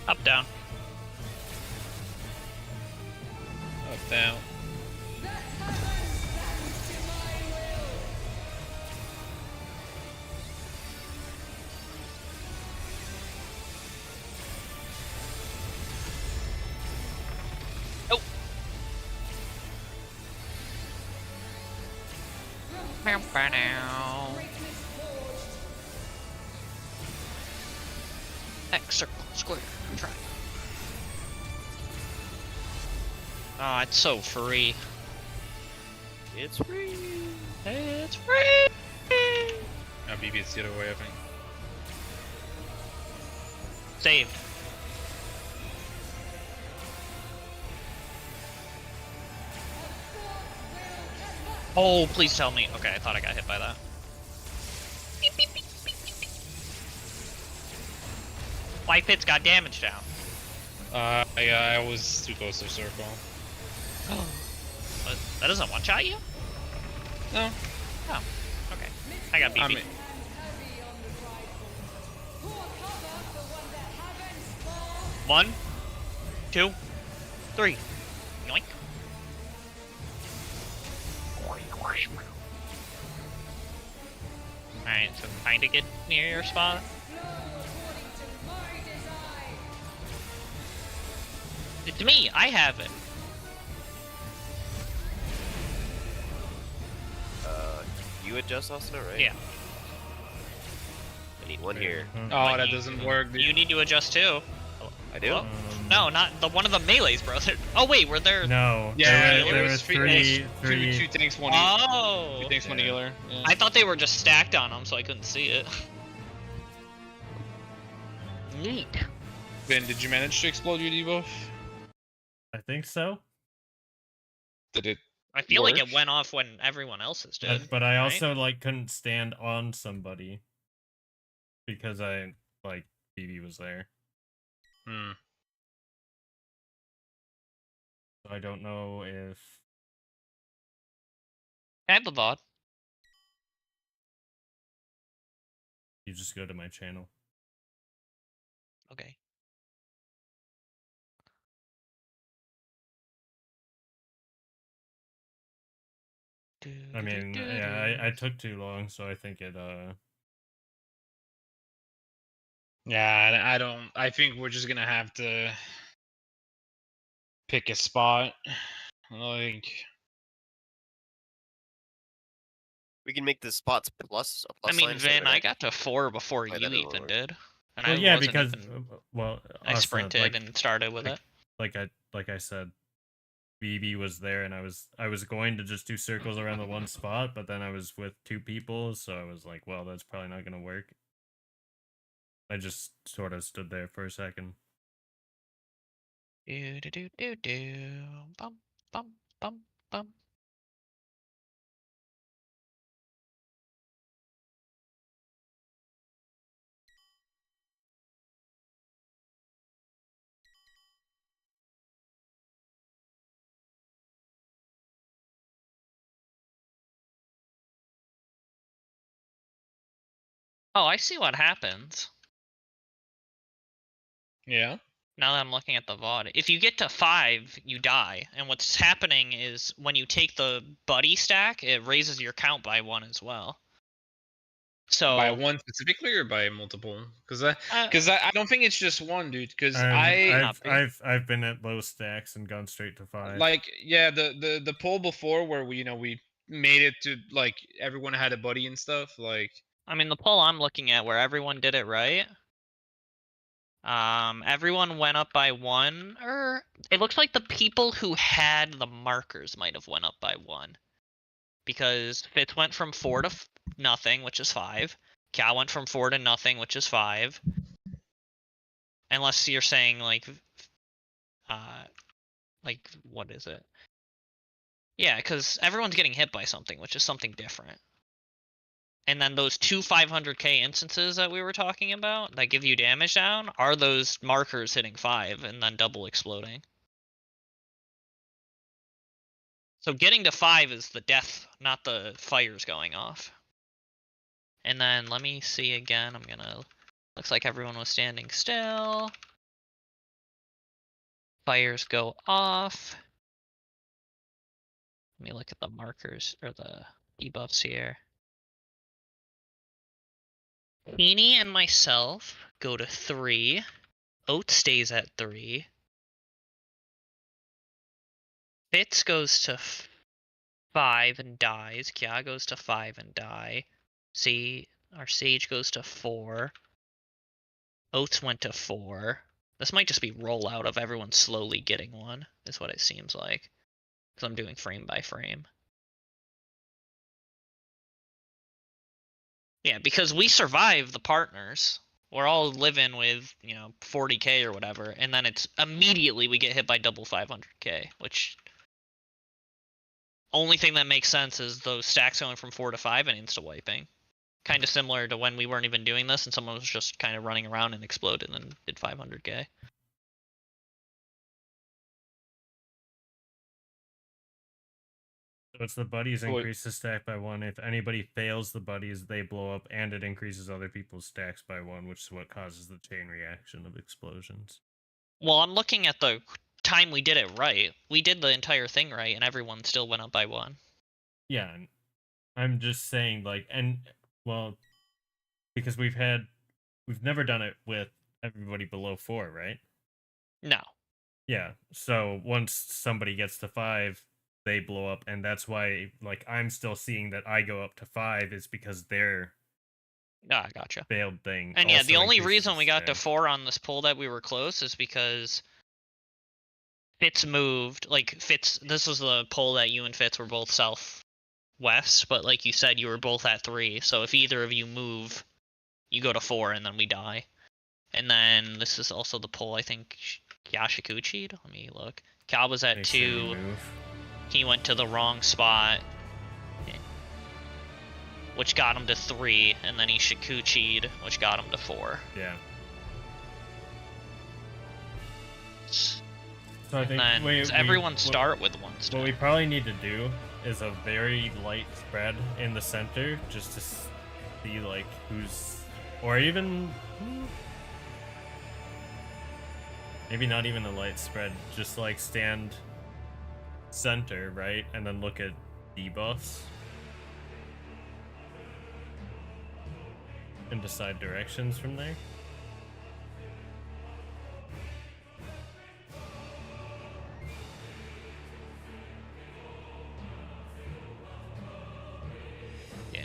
Up, down. Up, down. Oh. X, circle, square, try. Oh, it's so free. It's free. It's free. No, BB, it's the other way, I think. Saved. Oh, please tell me. Okay, I thought I got hit by that. Life hits got damage down. I was too close to circle. But that doesn't one-shot you? No. Oh, okay. I got BB. I mean, 1, 2, 3. Yoink. Alright, so kinda get near your spot. It's me, I have it. You adjust also, right? Yeah. I need one here. oh, But that you- doesn't work. Dude. You need to adjust too. I do. Well, no, not the one of the melees, bro. Oh wait, were there? No. Yeah, there were two three. tanks, one Oh. two tanks, one Yeah. healer. Yeah. I thought they were just stacked on them, so I couldn't see it. Neat. Ben, did you manage to explode your debuff? I think so. Did it? I feel like it Work. went off when everyone else's did. But I right? also like couldn't stand on somebody because I like BB was there. Hmm. So I don't know if I have the VOD. you just go to my channel. Okay. I mean, yeah, I took too long, so I think it Yeah, I don't. I think we're just gonna have to pick a spot. Like, We can make the spots plus. A plus I mean, sign, so Vin, they're I not- got to 4 before Why you that doesn't even work. did. And well, I yeah, wasn't because even- well, I also, sprinted and started with it. like I said, BB was there, and I was going to just do circles around the one spot, but then I was with two people, so I was like, well, that's probably not gonna work. I just sort of stood there for a second. Do do do do do. Bum bum bum bum. Oh, I see what happens. yeah. Now that I'm looking at the VOD. If you get to 5, you die. And what's happening is when you take the buddy stack, it raises your count by 1 as well. So By one specifically or by multiple? Because I don't think it's just one, dude. Because Not big. I've been at low stacks and gone straight to 5. like, yeah, the poll before where we we made it to like everyone had a buddy and stuff. Like, I mean, the poll I'm looking at where everyone did it right. Everyone went up by 1, or it looks like the people who had the markers might have went up by 1, because Fitz went from 4 to nothing, which is 5. Cal went from 4 to nothing, which is 5. Unless you're saying like what is it? Yeah, because everyone's getting hit by something, which is something different. And then those 2 500k instances that we were talking about that give you damage down are those markers hitting 5 and then double exploding. So getting to 5 is the death, not the fires going off. And then let me see again. I'm gonna. Looks like everyone was standing still. Fires go off. Let me look at the markers or the debuffs here. Heaney and myself go to 3. Oat stays at 3. Fitz goes to 5 and dies. Kya goes to 5 and die. See, our Sage goes to 4. Oats went to 4. This might just be rollout of everyone slowly getting one, is what it seems like. Because I'm doing frame by frame. Yeah, because we survive the partners. We're all living with, 40k or whatever, and then it's immediately we get hit by double 500k, which only thing that makes sense is those stacks going from 4 to 5 and insta-wiping. Kind of similar to when we weren't even doing this and someone was just kind of running around and exploded and did 500k. So it's the buddies Wait. increase the stack by 1. If anybody fails the buddies, they blow up, and it increases other people's stacks by 1, which is what causes the chain reaction of explosions. Well, I'm looking at the time we did it right. We did the entire thing right, and everyone still went up by 1. Yeah, I'm just saying, because we've never done it with everybody below 4, right? No. Yeah, so once somebody gets to 5, they blow up, and that's why, I'm still seeing that I go up to 5 is because their Ah, gotcha. failed thing. And yeah, the also only increases reason we got to stack. 4 on this pull that we were close is because Fitz moved. This was the pull that you and Fitz were both southwest, but like you said, you were both at 3. So if either of you move, you go to 4, and then we die. And then this is also the pull, I think, Yashikuchi'd? Let me look. Cal was at Make sure you 2. move. He went to the wrong spot, which got him to 3, and then he Shikuchi'd, which got him to 4. Yeah. So So I think then everyone start with 1 stack. what we probably need to do is a very light spread in the center, just to see who's, or even maybe not even a light spread, just stand center, right, and then look at debuffs and decide directions from there. Yeah.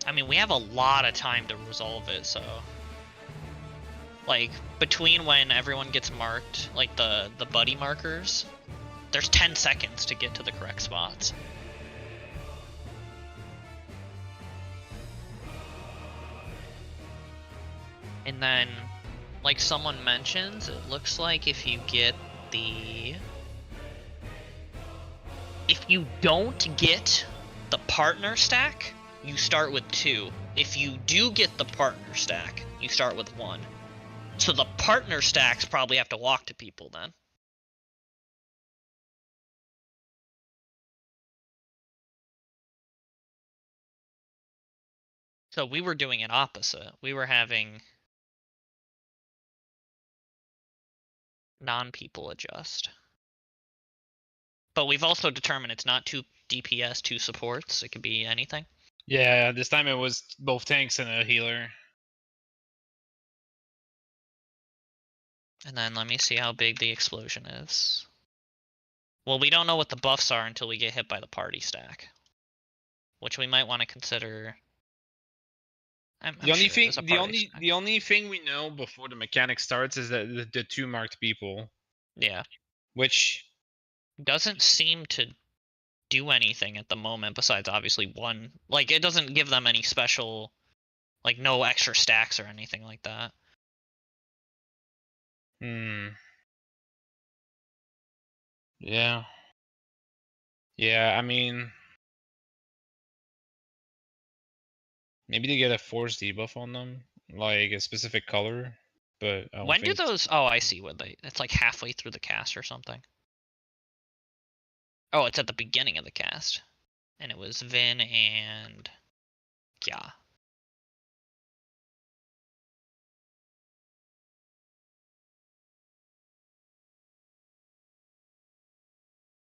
I mean, we have a lot of time to resolve it, so between when everyone gets marked, the buddy markers, there's 10 seconds to get to the correct spots. And then, like someone mentions, it looks like if you don't get the partner stack, you start with 2. If you do get the partner stack, you start with 1. So the partner stacks probably have to walk to people then. So we were doing it opposite. We were having non-people adjust. But we've also determined it's not 2 DPS, 2 supports. It could be anything. Yeah, this time it was both tanks and a healer. And then let me see how big the explosion is. Well, we don't know what the buffs are until we get hit by the party stack, which we might want to consider. The only thing we know before the mechanic starts is that the 2 marked people. Yeah. Which doesn't seem to do anything at the moment besides obviously 1. It doesn't give them any special, no extra stacks or anything like that. Yeah. Yeah, I mean, Maybe they get a force debuff on them, like a specific color. But I don't When do think those? Oh, I see. What they? It's like halfway through the cast or something. Oh, it's at the beginning of the cast, and it was Vin and yeah.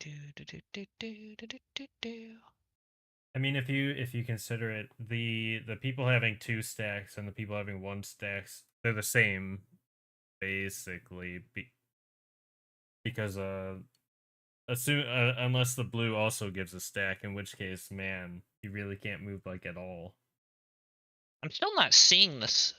Do, do, do, do, do, do, do, do, do. I mean, if you consider it, the people having 2 stacks and the people having 1 stacks, they're the same, basically. Because unless the blue also gives a stack, in which case, man, you really can't move like at all. I'm still not seeing this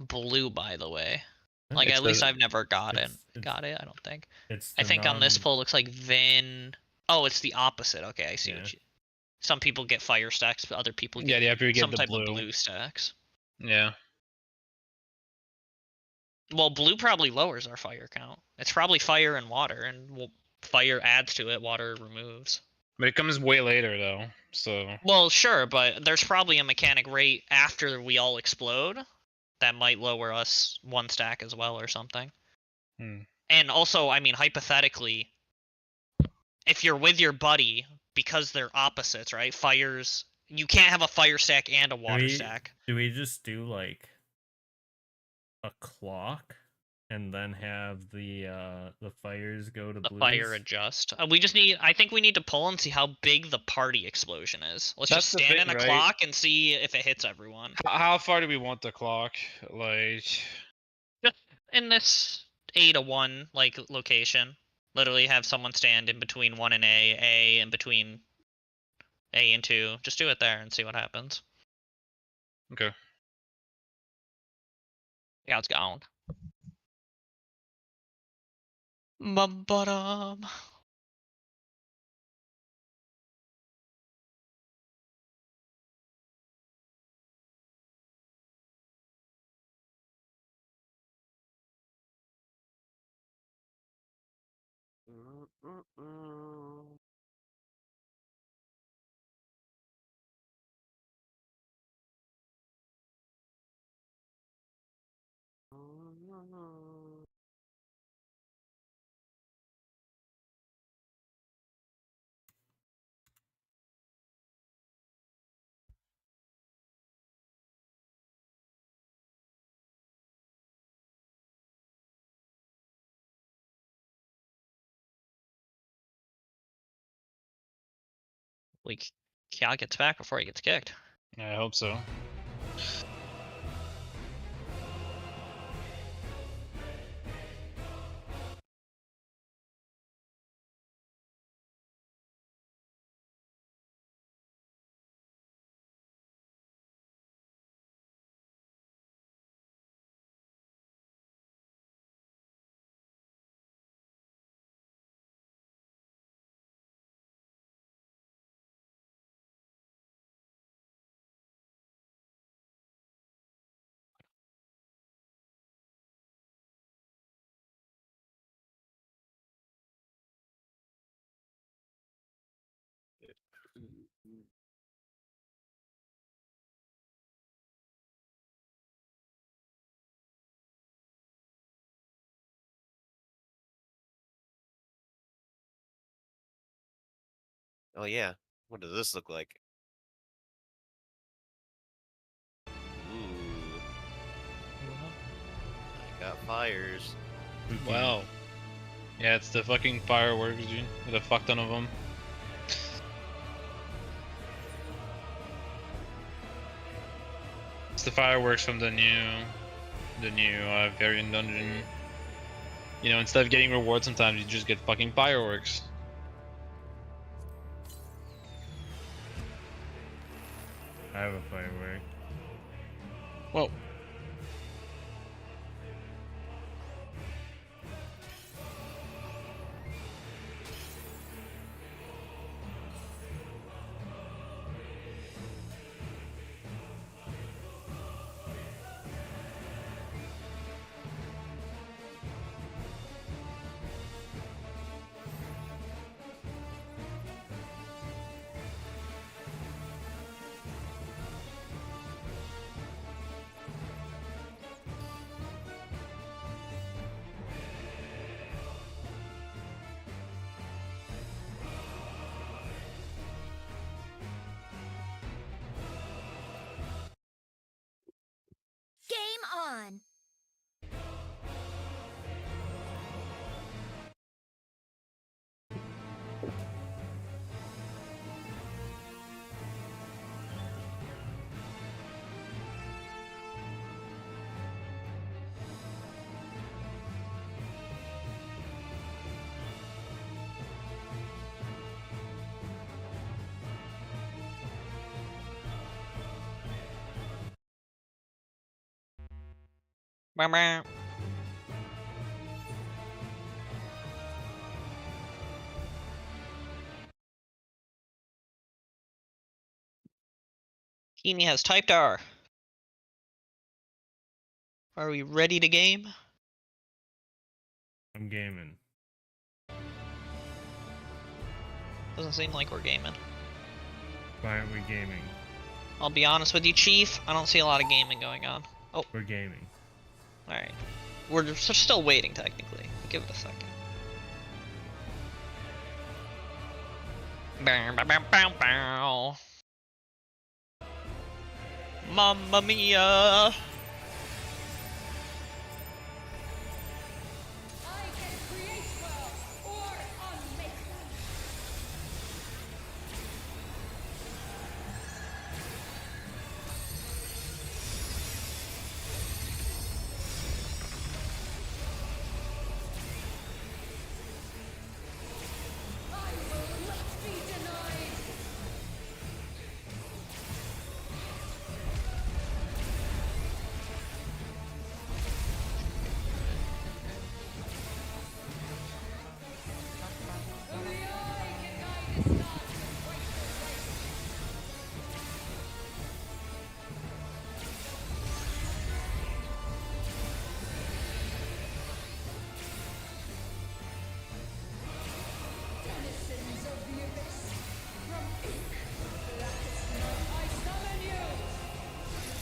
blue, by the way. Like It's at least the- I've never got it. it's- Got it? I don't think. It's I the think on this non- poll looks like Vin. Oh, it's the opposite. Okay, I see Yeah. what you. Some people get fire stacks, but other people yeah, get yeah, you get some the type blue. of blue stacks. Yeah. Well, blue probably lowers our fire count. It's probably fire and water, and fire adds to it, water removes. But it comes way later though, so Well, sure, but there's probably a mechanic right after we all explode that might lower us 1 stack as well or something. And also, I mean, hypothetically, if you're with your buddy, because they're opposites, right? Fires, you can't have a fire stack and a water stack. Do we just do like a clock and then have the fires go to The blues? fire adjust. We just need. I think we need to pull and see how big the party explosion is. Let's That's just the stand in thing, a right? clock and see if it hits everyone. how far do we want the clock? Like, Just in this A to 1 like location, literally have someone stand in between 1 and A in between A and 2. Just do it there and see what happens. okay. Yeah, it's gone. Bum-ba-dum. Kya gets back before he gets kicked. I hope so. Oh yeah. What does this look like? Ooh. I got fires. Spooky. Wow. Yeah, it's the fucking fireworks, dude. With a fuck ton of them. It's the fireworks from the new variant dungeon. You know, instead of getting rewards, sometimes you just get fucking fireworks. I have a firework. Well, Bow, bow. Kimi has typed R. Are we ready to game? I'm gaming. Doesn't seem like we're gaming. Why aren't we gaming? I'll be honest with you, Chief. I don't see a lot of gaming going on. Oh, We're gaming. alright. We're just still waiting, technically. Give it a second. Bow, bow, bow, bow, bow. Mamma mia!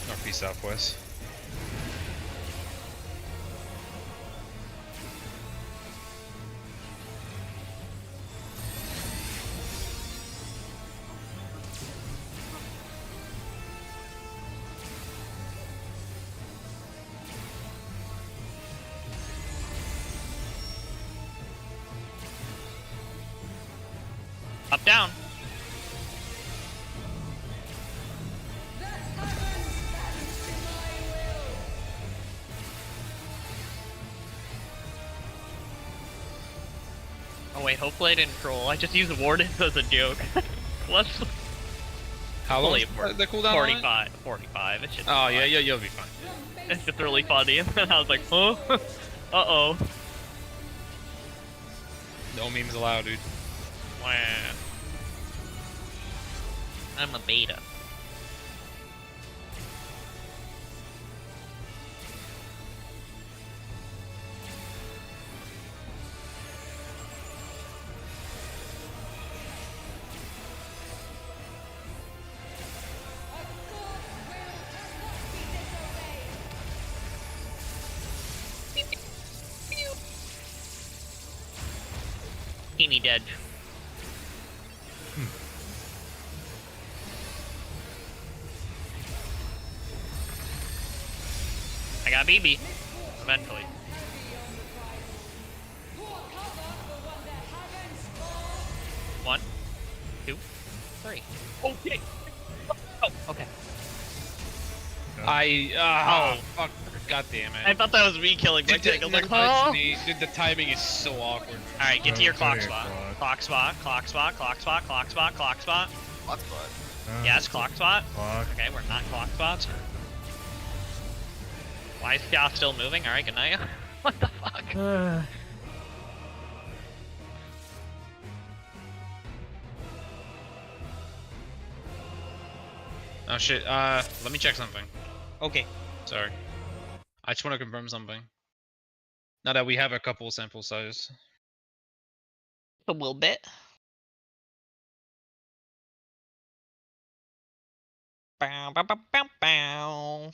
Northeast, southwest. Up, down. Oh wait, hopefully I didn't troll. I just used Wardens as a joke. Let's How long Fully is abort. the cooldown on it? 45. 45. It should be Oh, fine. yeah, you'll be fine. It's just really funny. And then I was like, huh? Uh-oh. No memes allowed, dude. Wow. I'm a beta. Teeny dead. I got BB. Eventually. One, two, three. Oh, shit. Oh, okay. Oh, fuck. God damn it. I thought that was me killing my Dude, tank. I was like, no, it's huh? me. Dude, the timing is so awkward. Alright, get to your Go clock to your spot. clock. Clock spot, clock spot, clock spot, clock spot, clock spot. Hotspot. Yes, clock spot. Clock. Okay, we're not clock spots. Why is Kya still moving? Alright, good night. What the fuck? Oh shit, let me check something. Okay. Sorry. I just want to confirm something. Now that we have a couple sample size. A little bit. Bow, bow, bow, bow, bow.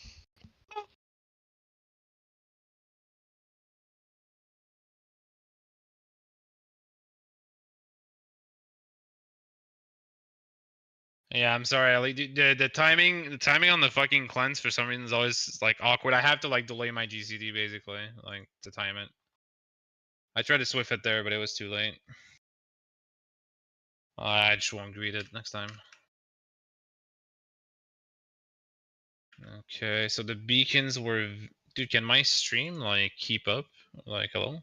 Yeah, I'm sorry, Ali. The timing on the fucking cleanse for some reason is always like awkward. I have to like delay my GCD basically, like to time it. I tried to swift it there, but it was too late. I just won't greet it next time. Okay, so the beacons were. Dude, can my stream like keep up? Like, hello? It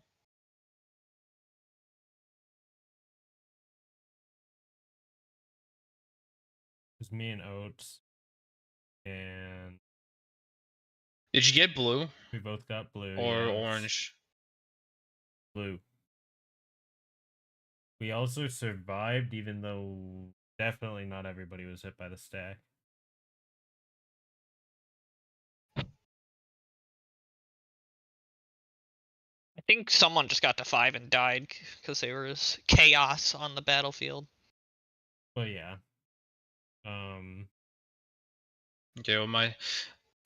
was me and Oats. And. Did you get blue We both got blue. or yes. orange? Blue. We also survived, even though definitely not everybody was hit by the stack. I think someone just got to 5 and died because there was chaos on the battlefield. But yeah. Okay, well my,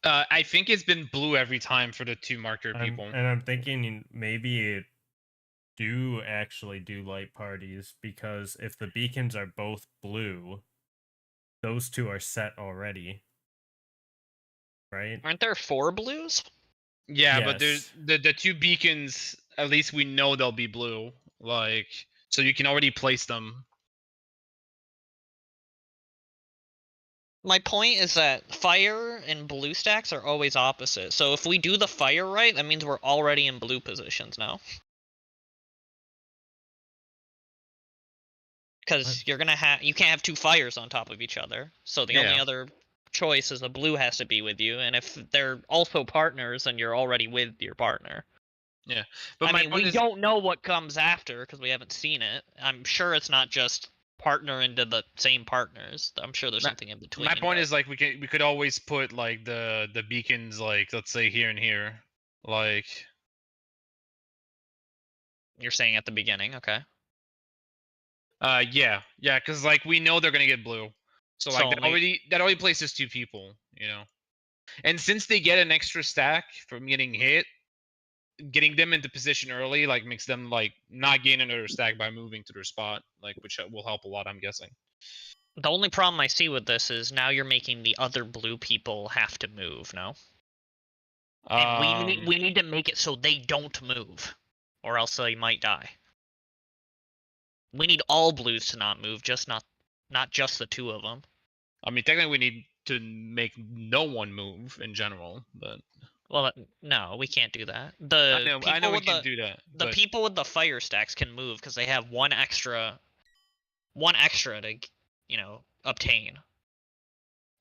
I think it's been blue every time for the 2 marker people. And I'm thinking maybe do actually do light parties, because if the beacons are both blue, those 2 are set already. Right? Aren't there 4 blues? Yeah, but there's Yes. the 2 beacons. At least we know they'll be blue. Like, so you can already place them. My point is that fire and blue stacks are always opposite. So if we do the fire right, that means we're already in blue positions now. Because you're gonna have you can't have 2 fires on top of each other. So the only Yeah. other choice is the blue has to be with you, and if they're also partners, then you're already with your partner. Yeah, but I my mean, point we is, don't know what comes after because we haven't seen it. I'm sure it's not just partner into the same partners. I'm sure there's something in between. my point but is like we could always put like the beacons, like let's say here and here, like you're saying at the beginning, okay? yeah, because like we know they're gonna get blue, so like So that already places 2 people, you know. And since they get an extra stack from getting hit, getting them into position early like makes them like not gain another stack by moving to their spot, like which will help a lot, I'm guessing. The only problem I see with this is now you're making the other blue people have to move, no? And we need to make it so they don't move, or else they might die. We need all blues to not move, not just the 2 of them. I mean, technically we need to make no one move in general, but Well, no, we can't do that. I know we can do that. The but people with the fire stacks can move because they have one extra to, obtain.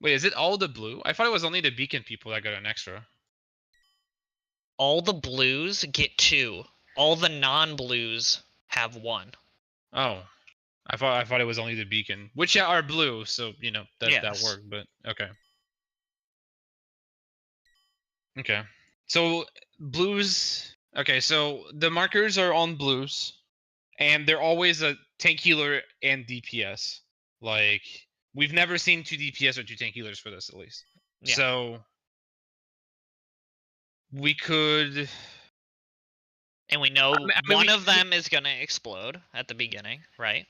wait, is it all the blue? I thought it was only the beacon people that got an extra. All the blues get 2. All the non-blues have 1. Oh, I thought it was only the beacon, which are blue, so you know that Yes. worked. But okay, okay. So blues. Okay, so the markers are on blues, and they're always a tank healer and DPS. Like we've never seen 2 DPS or 2 tank healers for this, at least. Yeah. So we could. And we know I mean, one of them is gonna explode at the beginning, right?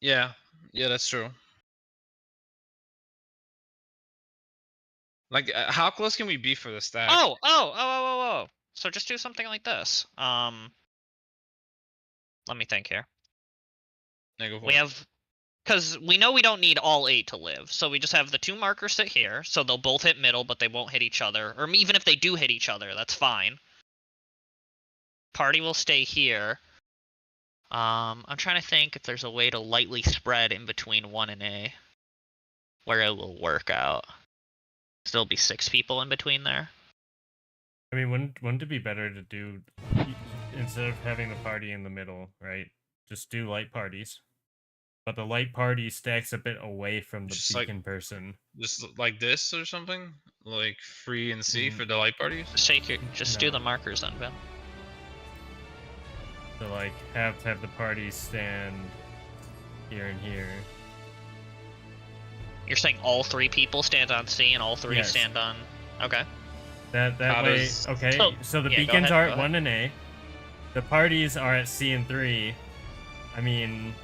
Yeah, that's true. Like, how close can we be for the stack? Oh. So just do something like this. Let me think here. Yeah, go for We it. have, because we know we don't need all 8 to live, so we just have the 2 markers sit here, so they'll both hit middle, but they won't hit each other. Or even if they do hit each other, that's fine. Party will stay here. I'm trying to think if there's a way to lightly spread in between 1 and A, where it will work out. Still be 6 people in between there. I mean, wouldn't it be better to do, instead of having the party in the middle, right? Just do light parties. But the light party stacks a bit away from the Just like- beacon person. Just like this or something? Like free and C for the light parties? Just do No. the markers then, Ben. So like have to have the party stand here and here. You're saying all 3 people stand on C and all 3 Yes. stand on... Okay. That How way, does- okay. So the yeah, go beacons ahead, are go at ahead. 1 and A. The parties are at C and 3. I mean,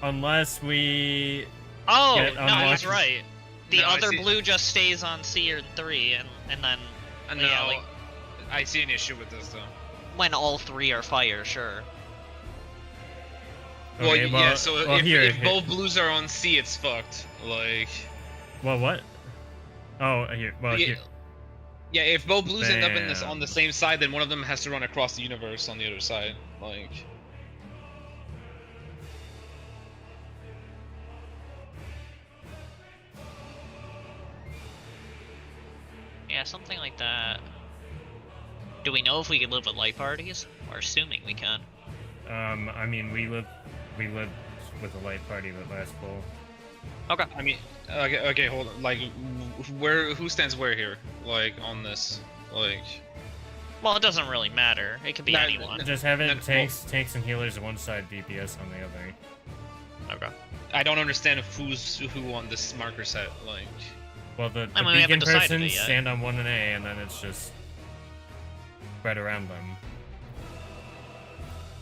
unless we Oh, Get no, he's unlucky. right. The No, I other see- blue just stays on C or 3, and then No, yeah, like- I see an issue with this though. when all 3 are fire, sure. Well, okay, yeah. So well, if both blues are on C, it's fucked. Like, well, what? Oh, here. Well, yeah, here. yeah, if both blues end up in this Bam. on the same side, then one of them has to run across the universe on the other side. Like, Yeah, something like that. Do we know if we can live with light parties? We're assuming we can. I mean, we lived with a light party that last pull. Okay. I mean, okay, hold on. Like, who stands where here? Like, on this? Like... Well, it doesn't really matter. It could be anyone. Just have it Well- tanks and healers on one side, DPS on the other. Okay. I don't understand who's who on this marker set. Like, Well, the I mean, we beacon haven't decided persons it yet. stand on 1 and A, and then it's just spread around them.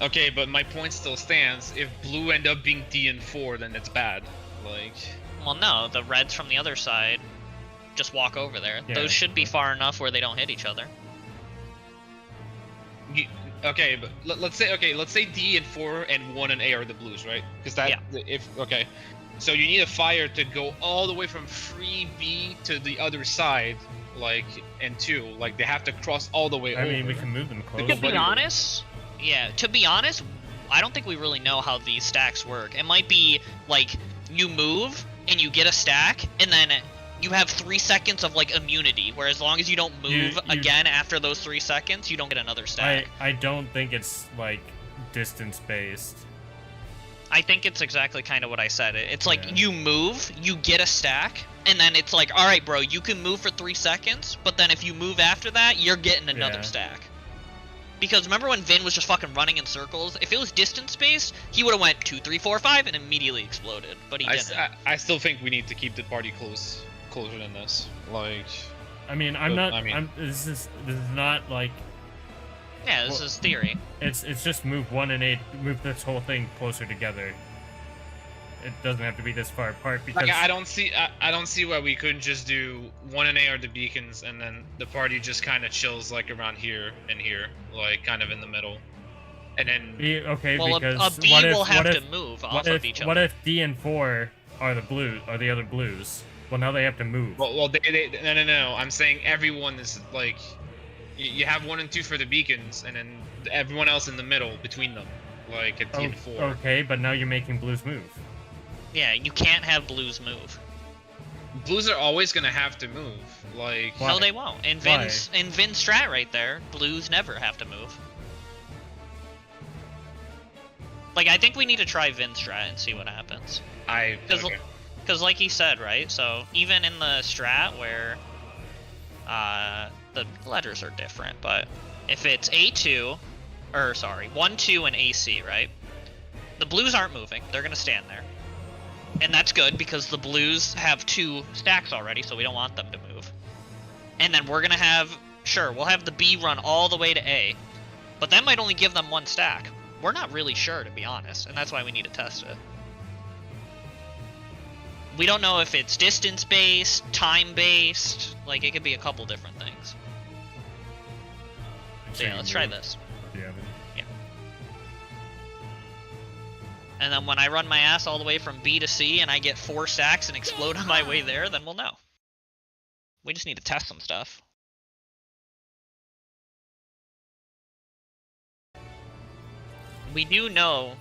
okay, but my point still stands. If blue end up being D and 4, then it's bad. Like, Well, no, the reds from the other side just walk over there. Yeah. Those should be far enough where they don't hit each other. okay, but let's say D and 4 and 1 and A are the blues, right? Because that Yeah. so you need a fire to go all the way from free B to the other side, like, and 2, like they have to cross all the way I over. mean, we can move them closer. To be honest, I don't think we really know how these stacks work. It might be like you move and you get a stack, and then you have 3 seconds of like immunity, where as long as you don't move again after those 3 seconds, you don't get another stack. I don't think it's like distance based. I think it's exactly kind of what I said. It's like Yeah. you move, you get a stack, and then it's like, all right, bro, you can move for 3 seconds, but then if you move after that, you're getting another Yeah. stack. Because remember when Vin was just fucking running in circles? If it was distance based, he would have went 2, 3, 4, 5 and immediately exploded. But he didn't. I still think we need to keep the party closer than this. Like, I mean, this is not like Yeah, this is theory. it's just move 1 and 8, move this whole thing closer together. It doesn't have to be this far apart because like I don't see why we couldn't just do 1 and A are the beacons, and then the party just kind of chills like around here and here, like kind of in the middle, and then okay, Well, because a B what if, will have what to if, move off what of if, each what other. if D and 4 are the other blues? Well, now they have to move. well no, I'm saying everyone is like, you have 1 and 2 for the beacons, and then everyone else in the middle between them, like at D and 4. Okay, but now you're making blues move. Yeah, you can't have blues move. Blues are always gonna have to move, like. Why? No, they won't. In Vin's strat right there, blues never have to move. Like, I think we need to try Vin's strat and see what happens. Because like he said, right? So even in the strat where the letters are different, but if it's A2, or sorry, 1, 2, and AC, right? The blues aren't moving. They're gonna stand there. And that's good because the blues have 2 stacks already, so we don't want them to move. And then we're gonna have, we'll have the B run all the way to A, but that might only give them 1 stack. We're not really sure, to be honest, and that's why we need to test it. We don't know if it's distance-based, time-based, like it could be a couple different things. So yeah, let's try this. Yeah. And then when I run my ass all the way from B to C and I get 4 stacks and explode on my way there, then we'll know. We just need to test some stuff. We do know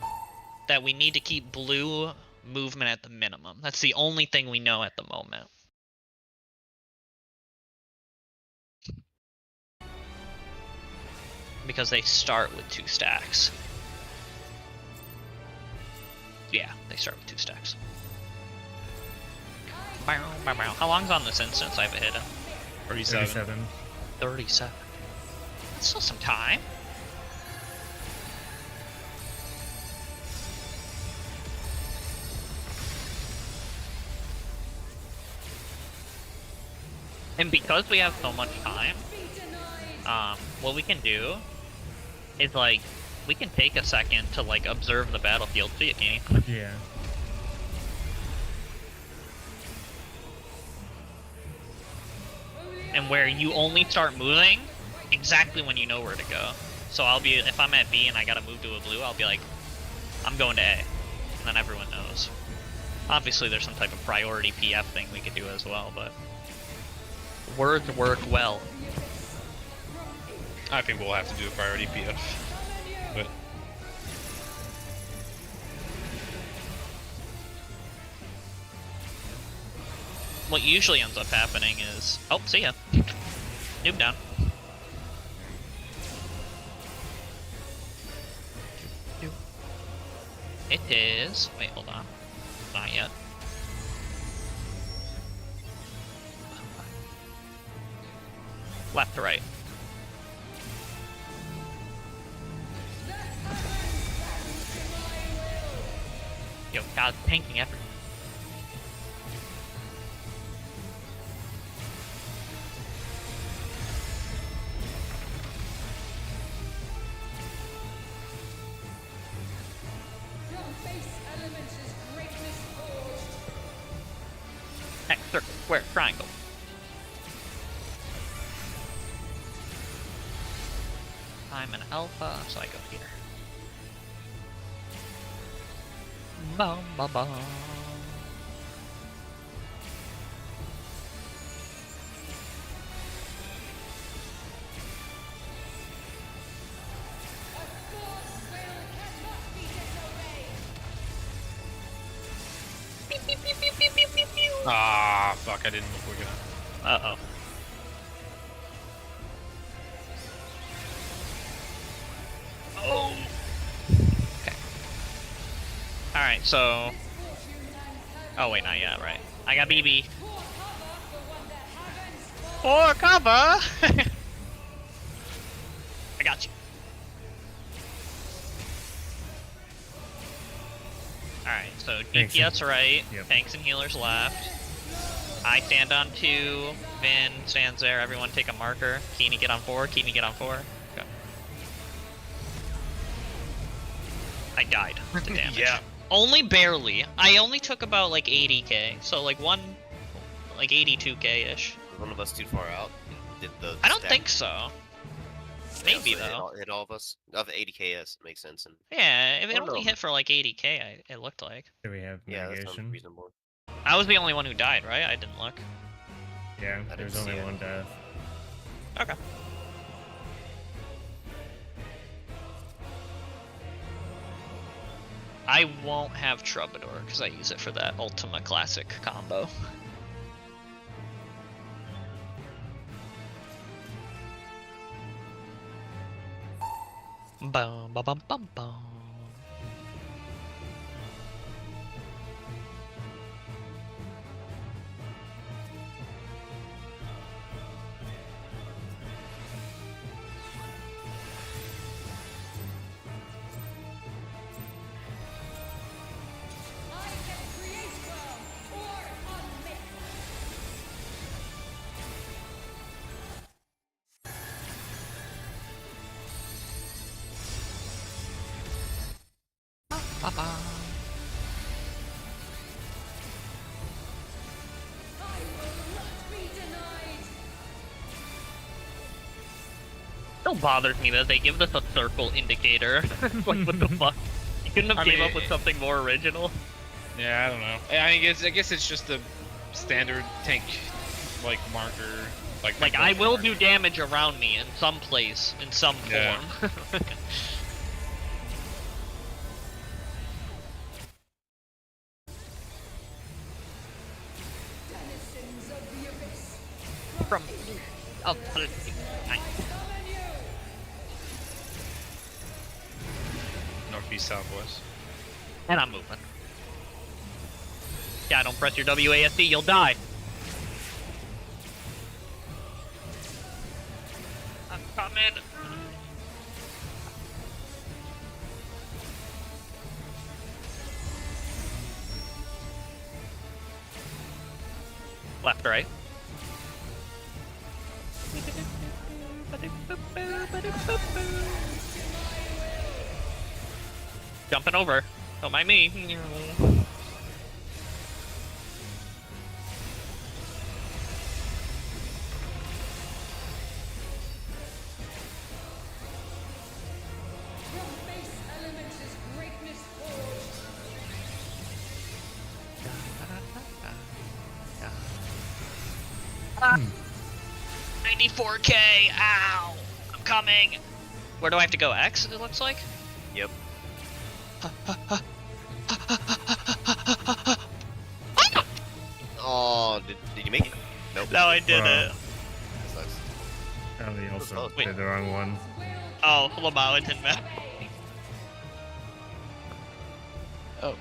that we need to keep blue movement at the minimum. That's the only thing we know at the moment. Because they start with 2 stacks. Yeah, they start with 2 stacks. How long's on this instance? I have it hidden. 37. 37. That's still some time. And because we have so much time, what we can do is like, we can take a second to like observe the battlefield. See it, Kenny. Yeah. And where you only start moving exactly when you know where to go. So I'll be, if I'm at B and I gotta move to a blue, I'll be like, I'm going to A. And then everyone knows. Obviously there's some type of priority PF thing we could do as well, but words work well. I think we'll have to do a priority PF. But What usually ends up happening is, oh, see ya. Noob down. It is. Wait, hold on. Not yet. Left to right. Yo, God, tanking everything. X, circle, square, triangle. I'm an alpha, so I go here. Bum, bum, bum. Ah, fuck! I didn't look quick enough. Uh-oh. Oh! Okay. Alright, so... Oh, wait, not yet, right. I got BB. For cover! I got you. Alright, so Thanks. DPS right, Yep. tanks and healers left. I stand on 2, Vin stands there, everyone take a marker. Keeney get on 4, Keeney get on 4. Go. I died to damage. Yeah. Only barely. I only took about like 80k, so like 82k-ish. Was one of us too far out? Did the I don't stack- think so. Maybe so it though. hit all of us. Of 80ks makes sense. And Yeah, if it I don't only know. hit for like 80k, it looked like. Do we have yeah, that sounds mitigation? reasonable. I was the only one who died, right? I didn't look. Yeah, I there's didn't only see it. one death. Okay. I won't have Troubadour because I use it for that Ultima Classic combo. Bum bum bum bum bum. Ba-ba. Still bothers me that they give us a circle indicator. Like, what the fuck? You couldn't have I came mean, up with something more original. Yeah, I don't know. I guess it's just the standard tank like marker. Like, I will do damage around me in some place, in some Yeah. form. From... Oh, nice. Northeast, southwest. And I'm moving. Yeah, don't press your WASD, you'll die. I'm coming. Left, right. Jumping over. Don't mind me. Ah. 94k! Ow! I'm coming! Where do I have to go? X, it looks like? Yep. Oh, did you make it? Nope. No, I did Wow. it. Sucks. Probably also Wait. did the wrong one. Oh, Lamau, it didn't matter. Oh.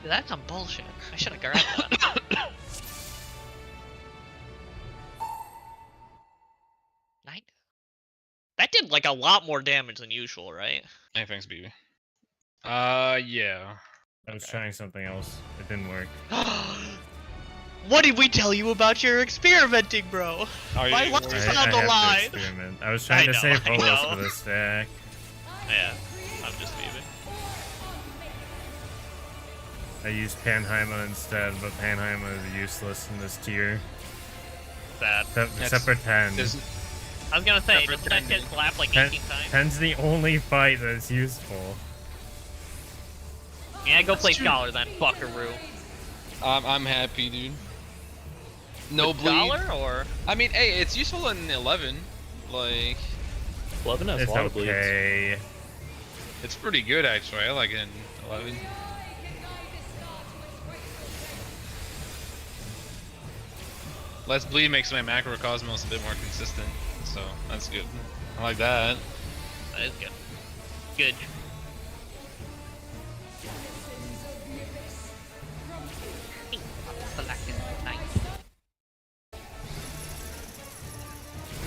Dude, that's some bullshit. I should have grabbed that. Nine. That did like a lot more damage than usual, right? Hey, thanks, BB. Yeah. I was trying something else. It didn't work. What did we tell you about your experimenting, bro? Oh, My yeah, life's you I, were- on I the have to line. experiment. I was trying to know, save I Holos know. for the stack. Yeah, I'm just leaving. I used Panheimer instead, but Panheimer is useless in this tier. Sad. Except for 10. There's- I was gonna say, Separate doesn't that thing. hit slap like 10 18 times? 10's the only fight that's useful. Yeah, go play true. Scholar then, fuckaroo. I'm happy, dude. No bleed. Scholar or? I mean, hey, it's useful in 11. Like, 11 has It's a lot of bleeds. okay. it's pretty good actually. I like it in 11. Less bleed makes my macrocosmos a bit more consistent, so that's good. I like that. That is good. Good.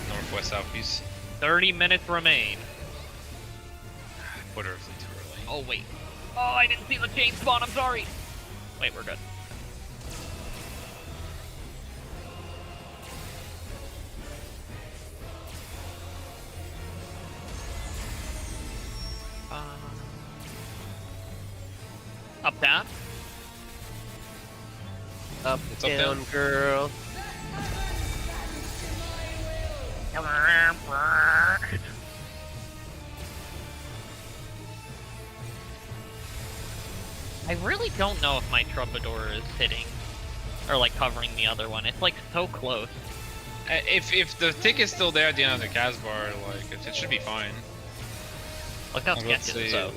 Northwest, southeast. 30 minutes remain. Put her too early. Oh, wait. Oh, I didn't see the chain spawn, I'm sorry. Wait, we're good. Up, down? Up, It's up, down, down. girl. I really don't know if my Troubadour is hitting, or like covering the other one. It's like so close. If the tick is still there at the end of the Casbar, like it should be fine. Look how Let's sketchy see. this out.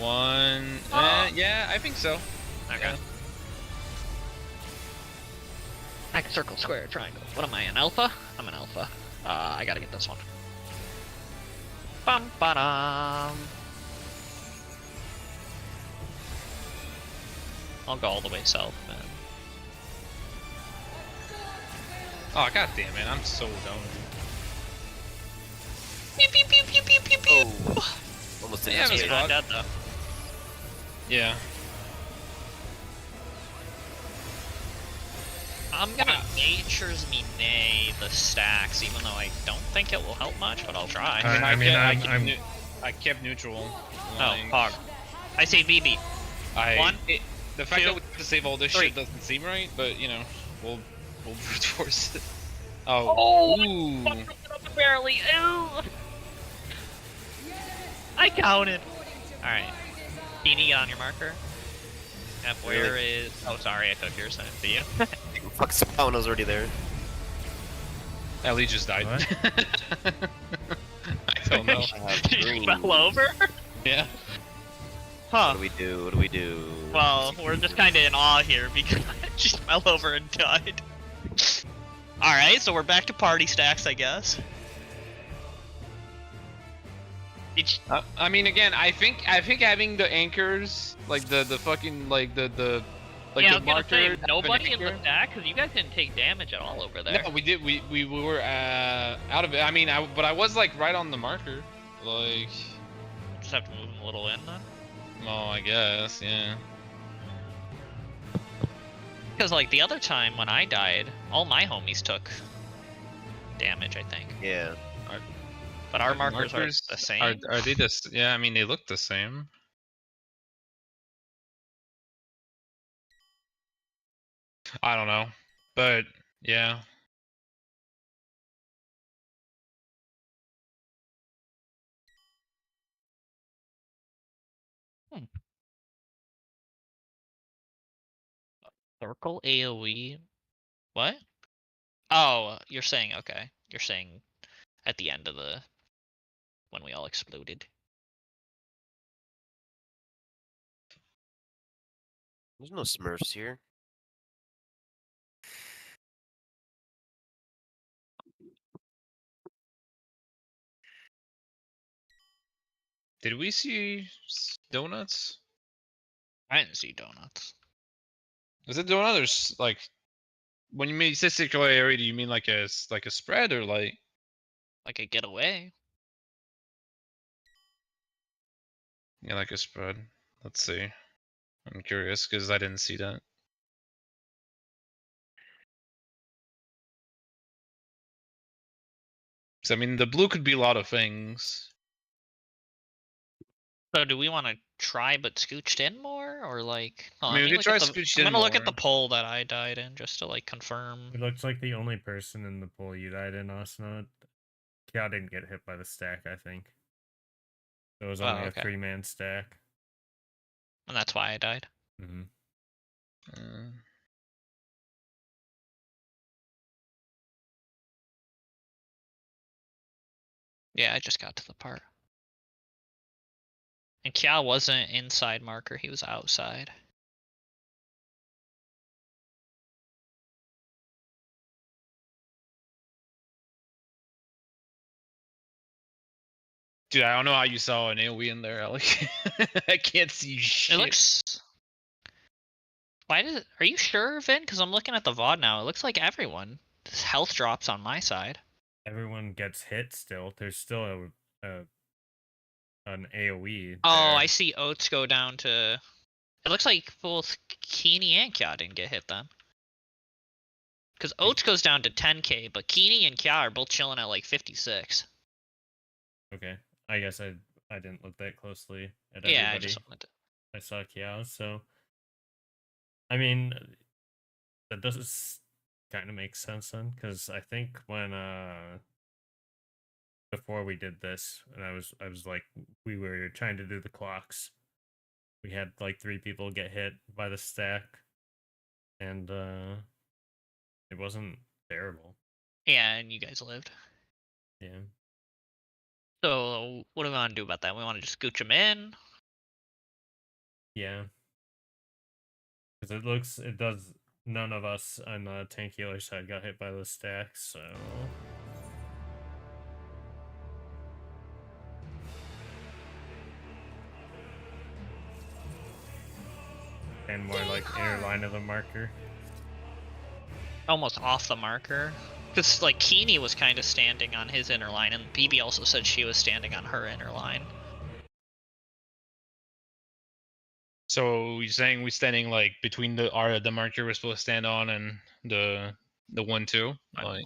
One. Yeah, I think so. Okay. Yeah. X, circle, square, triangle. What am I, an alpha? I'm an alpha. I gotta get this one. Bum ba dum. I'll go all the way south, man. Oh god damn it! I'm so dumb. Pew pew pew pew pew pew pew. Oh. Almost didn't Yeah, escape. You're not dead though. Yeah. I'm gonna Nature's Me Nay the stacks, even though I don't think it will help much, but I'll try. I kept neutral. Oh, Like, Pog. I say BB. One, the fact two, that we have to save all this three. shit doesn't seem right, but you know, we'll brute force it. Oh, ooh. Fucked it up barely. Ew. I counted. Alright. Beanie, get on your marker. Yep, where Really? is... Oh, sorry, I took yours. I didn't see you. Fuck, spawn was already there. Ellie just died. What? I don't know. I have She green. fell over? Yeah. Huh. What do we do? What do we do? Well, we're just kind of in awe here because she fell over and died. Alright, so we're back to party stacks, I guess. Did you... I mean, again, I think having the anchors, like the fucking like the like yeah, I the was gonna say, marker. nobody in the anchor. stack? Because you guys didn't take damage at all over there. No, we did. We were out of it. I mean, but I was like right on the marker. Like, Just have to move them a little in then. well, I guess, yeah. Because, like, the other time when I died, all my homies took damage, I think. Yeah. But our markers are the same. Are they just? Yeah, I mean, they look the same. I don't know, but yeah. Circle AoE. What? Oh, you're saying, okay. You're saying at the end of the... when we all exploded. There's no Smurfs here. Did we see donuts? I didn't see donuts. Is it donut or like when you mean statistical area? Do you mean like a spread or like? Like a getaway. Yeah, like a spread. Let's see. I'm curious because I didn't see that. So I mean, the blue could be a lot of things. So do we want to try but scooched in more, or like? I mean, we could try scooched I'm in gonna look at more. the poll that I died in just to like confirm. It looks like the only person in the pool you died in, Asuna. Kya didn't get hit by the stack, I think. It was only okay. a 3-man stack. And that's why I died. Mm-hmm. Yeah, I just got to the part. And Kya wasn't inside marker, he was outside. Dude, I don't know how you saw an AoE in there, Alec. I can't see shit. It looks. Why does it? Are you sure, Vin? Because I'm looking at the VOD now. It looks like everyone. This health drops on my side. Everyone gets hit still. There's still an AoE. Oh, there. I see Oats go down to. It looks like both Keeney and Kya didn't get hit then. Because Oats goes down to 10k, but Keeney and Kya are both chilling at like 56. Okay. I guess I didn't look that closely at Yeah, everybody. I just wanted to. I saw Kya, so I mean that does kind of make sense then, because I think when before we did this, and I was like, we were trying to do the clocks. We had like 3 people get hit by the stack, and it wasn't terrible. Yeah, and you guys lived. Yeah. So what do we want to do about that? We want to just scooch them in. Yeah. Because it does. None of us on the tank healer side got hit by the stack, so. And more like inner line of the marker. Almost off the marker. Because like Keeney was kind of standing on his inner line, and BB also said she was standing on her inner line. So you're saying we standing like between the marker we're supposed to stand on and the 1-2? Like,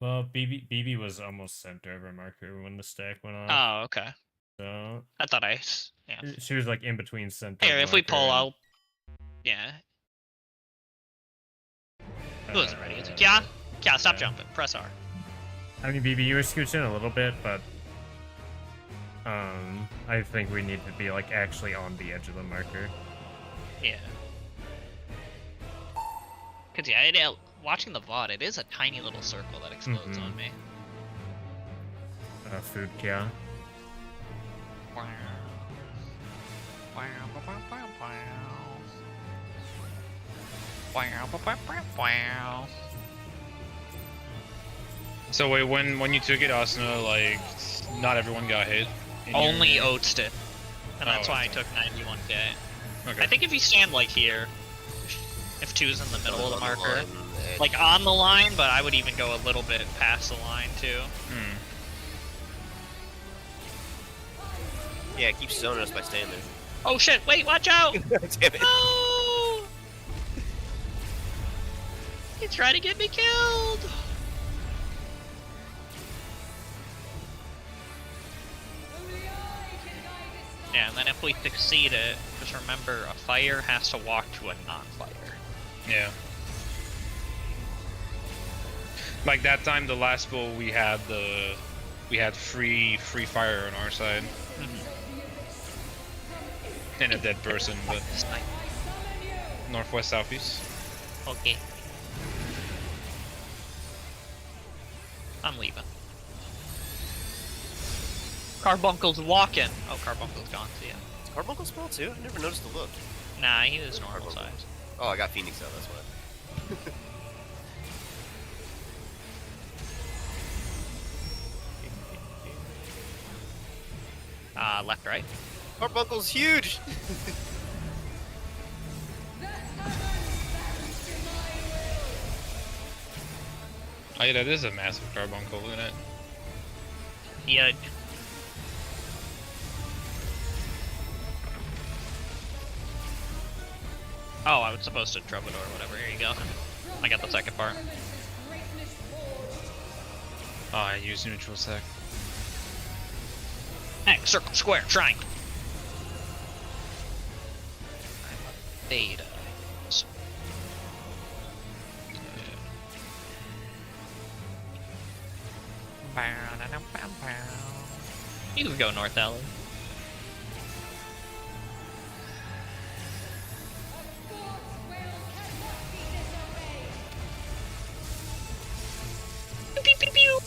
Well, BB was almost center of her marker when the stack went off. Oh, okay. So I thought yeah. she was like in between center. Here, if we marker pull and- out, yeah. Who wasn't ready? Yeah, stop jumping. Press R. I mean, BB, you were scooching a little bit, but I think we need to be like actually on the edge of the marker. Yeah. Cause yeah, watching the VOD, it is a tiny little circle that explodes on me. Food Kya. Wow. Wow, wow, wow, wow, wow. Wow, wow, wow, wow. so wait, when you took it, Asuna, like not everyone got hit. in Only your- Oats did. And that's Oh, why I okay. took 91k. Okay. I think if you stand like here, if 2's in the middle of the On marker, line, edge. like on the line, but I would even go a little bit past the line too. Hmm. Yeah, keep stoning us by staying there. Oh shit, wait, watch out! Damn it. No! He's trying to get me killed! Yeah, and then if we succeed it, just remember a fire has to walk to a non-fire. Yeah. Like that time, the last bull we had free fire on our side. And a dead person, but Snipe. northwest southeast. Okay. I'm leaving. Carbuncle's walking. Oh, Carbuncle's gone, so yeah. Is Carbuncle small too? I never noticed the look. Nah, he was normal Carbuncle. size. Oh, I got Phoenix out, that's why. Left, right. Carbuncle's huge. Oh yeah, that is a massive carbuncle, isn't it? Yeah. Oh, I was supposed to troubadour or whatever. Here you go. I got the second part. Oh, I used neutral sec. X, circle, square, triangle. Theta. You can go north, Ellie. Pew, pew, pew.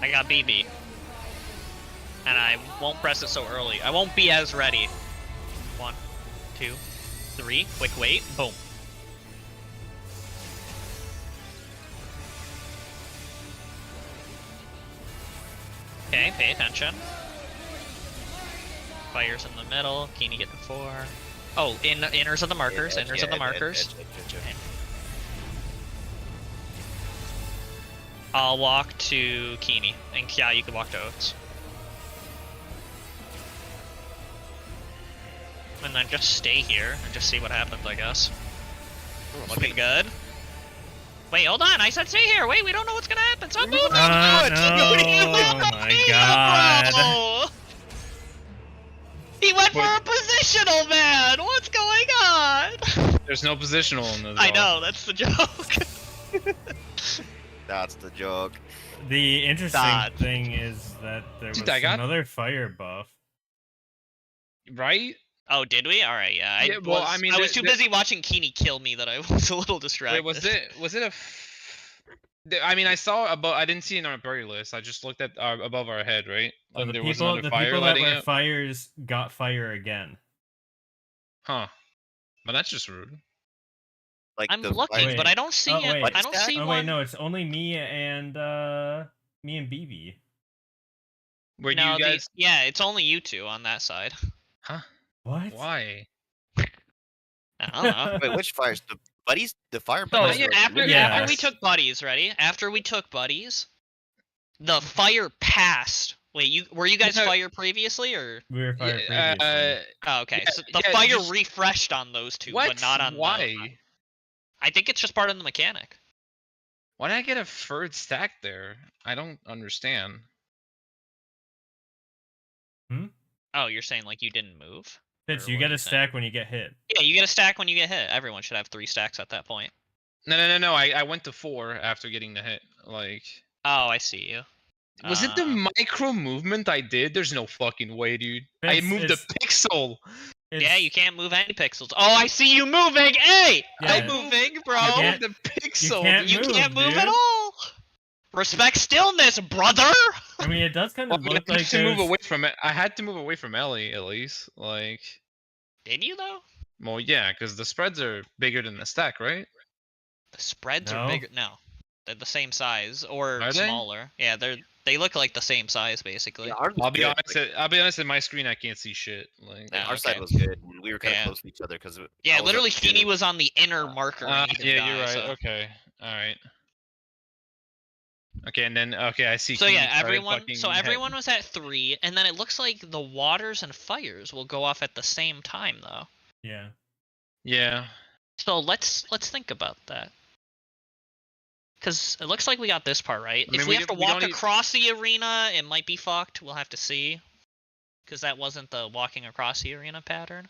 I got BB. And I won't press it so early. I won't be as ready. 1, 2, 3. Quick wait. Boom. Okay, pay attention. Fire's in the middle. Keeney get the 4. Oh, inners of the markers. Inners of the markers. I'll walk to Keeney. And Kia, you can walk to Oates. And then just stay here and just see what happens, I guess. Looking good. Wait, hold on. I said stay here. Wait, we don't know what's gonna happen. Stop moving. No, oh my god. Bro. He went for a positional, man. What's going on? There's no positional in this. I know. That's the joke. That's the joke. The interesting Dodge. thing is that there was Dude, I got- another fire buff. Right? Oh, did we? All right, yeah. Yeah, well, I mean, I was the- too busy watching Keeney kill me that I was a little distracted. Wait, was it a? I mean, I saw above. I didn't see it on our party list. I just looked at above our head, right? So Like the there was people, another the fire people that lighting were up. fires got fire again. Huh? But that's just rude. Like I'm the looking, Wait. but I don't see Oh, it. wait. I don't see Oh one. wait, no, it's only me and BB. Where no, you guys? yeah, it's only you two on that side. Huh? What? Why? I don't know. Wait, which fires? The buddies? The fire So buddies? yeah, or- after Yeah. we took buddies, ready? After we took buddies, the fire passed. Wait, were you guys No. fire previously, or? We were fire Yeah, previously. Oh, okay. Yeah, So the yeah, fire just- refreshed on those two, what? but not on Why? those. I think it's just part of the mechanic. Why did I get a third stack there? I don't understand. Oh, you're saying like you didn't move? Fitz, Or you what get are a saying? stack when you get hit. Yeah, you get a stack when you get hit. Everyone should have 3 stacks at that point. No. I went to 4 after getting the hit. Like, Oh, I see you. was it the micro movement I did? There's no fucking way, dude. I It's- moved a it's- pixel. It's, Yeah, you can't move any pixels. Oh, I see you moving. Hey, Yeah. I'm moving, bro. I can't- moved a pixel. can't dude. You can't move dude. at all. Respect stillness, brother. I mean, it does kind Well, of I mean, look I had like to move there's... away from it. I had to move away from Ellie at least. Like, Did you though? well, yeah, because the spreads are bigger than the stack, right? The spreads No. are bigger. No, they're the same size or Are they? smaller. Yeah, they look like the same size basically. Yeah, ours was I'll be good. honest. I'll be honest. In my screen, I can't see shit. Like, Yeah. Our okay. side was good, and we were kind of Yeah. close to each other because Yeah, literally, Keeney was on the inner marker. and he didn't yeah, you're die, right. so- Okay, all right. Okay, and then I see. So Keeney yeah, started everyone. fucking So head- everyone was at 3, and then it looks like the waters and fires will go off at the same time though. Yeah. Yeah. So let's think about that. Because it looks like we got this part right. I mean, If we we have to don't- we walk don't e- across the arena, it might be fucked. We'll have to see. Because that wasn't the walking across the arena pattern.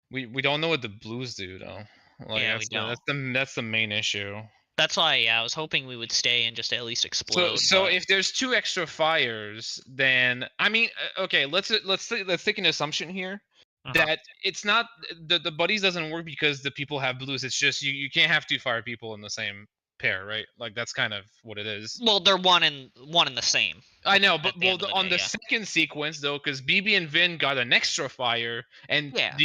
We don't know what the blues do though. Like, Yeah, we that's the main issue. That's why, yeah, I was hoping we would stay and just at least explode. So but- if there's 2 extra fires, then I mean, okay, let's take an assumption here Uh-huh. that it's not the buddies doesn't work because the people have blues. It's just you can't have 2 fire people in the same pair, right? Like that's kind of what it is. Well, they're one and the same. I know, at but the end of the on day, the yeah. second sequence though, because BB and Vin got an extra fire, and Yeah.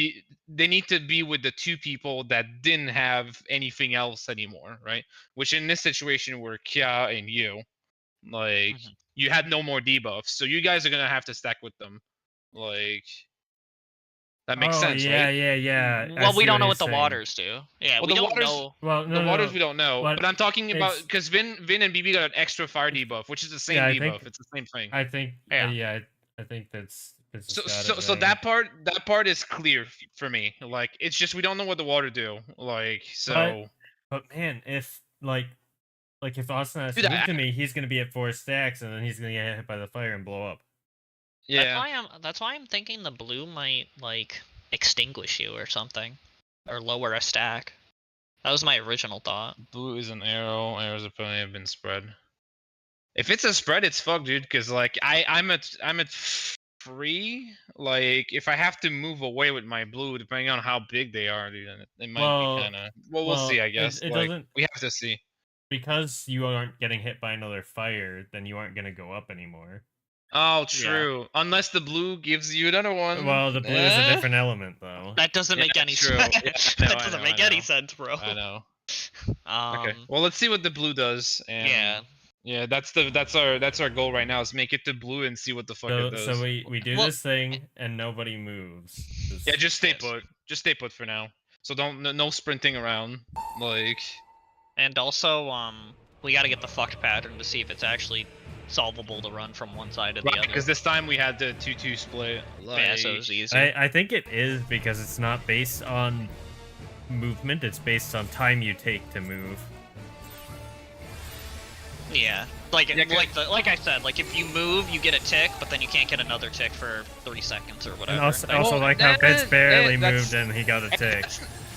they need to be with the two people that didn't have anything else anymore, right? Which in this situation were Kia and you. Like Mhm. you had no more debuffs, so you guys are gonna have to stack with them. Like that makes sense, yeah, right? yeah. I Well, we see don't know you're what the saying. waters do. Yeah, Well, we the don't waters- know. Well, no, The waters no. we don't know, But but I'm talking about it's- because Vin and BB got an extra fire debuff, which is the same Yeah, I debuff. think- It's the same thing. I think. Yeah. I think that's. So that part is clear for me. Like it's just we don't know what the water do. Like so. But man, if like if Austin has Dude, moved to me, he's gonna be at 4 stacks, and then he's gonna get hit by the fire and blow up. Yeah. That's why I'm thinking the blue might like extinguish you or something, or lower a stack. That was my original thought. Blue is an arrow. Arrows apparently have been spread. If it's a spread, it's fucked, dude. Because like I'm at 3. Like if I have to move away with my blue, depending on how big they are, dude, it might be kind of. Well, we'll see. I guess. It like, doesn't. we have to see. Because you aren't getting hit by another fire, then you aren't gonna go up anymore. Oh, true. Unless the blue gives you another one. Well, the blue is a different element, though. That doesn't make any true. sense. Yeah, I know, That doesn't I make know. any sense, bro. I know. Okay. Okay. Well, let's see what the blue does. And Yeah. Yeah, that's our goal right now is make it to blue and see what the fuck it does. So we do Well- this thing and nobody moves. Yeah, just stay Yes. put. Just stay put for now. So no sprinting around. Like And also, we gotta get the fucked pattern to see if it's actually solvable to run from one side to the other. because this time we had the 2-2 split. Like, Yeah, so it was easy. I think it is because it's not based on movement, it's based on time you take to move. Yeah, like Yeah, like I said, like if you move, you get a tick, but then you can't get another tick for 3 seconds or whatever. And also, Like, also Well, like how Pitts barely that's- moved and he got a tick.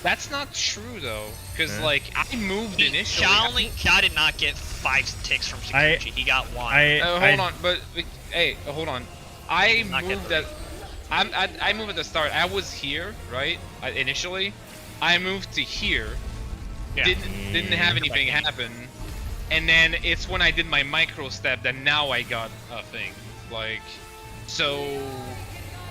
That's not true though, because Yeah. like I moved initially. Kya did not get 5 ticks from Shikuchi. He got 1. Hold on, but hey, hold on. I Not get moved at. I moved at the start. I was here, right? Initially, I moved to here. Yeah. Didn't have anything happen, and then it's when I did my micro step that now I got a thing. Like, so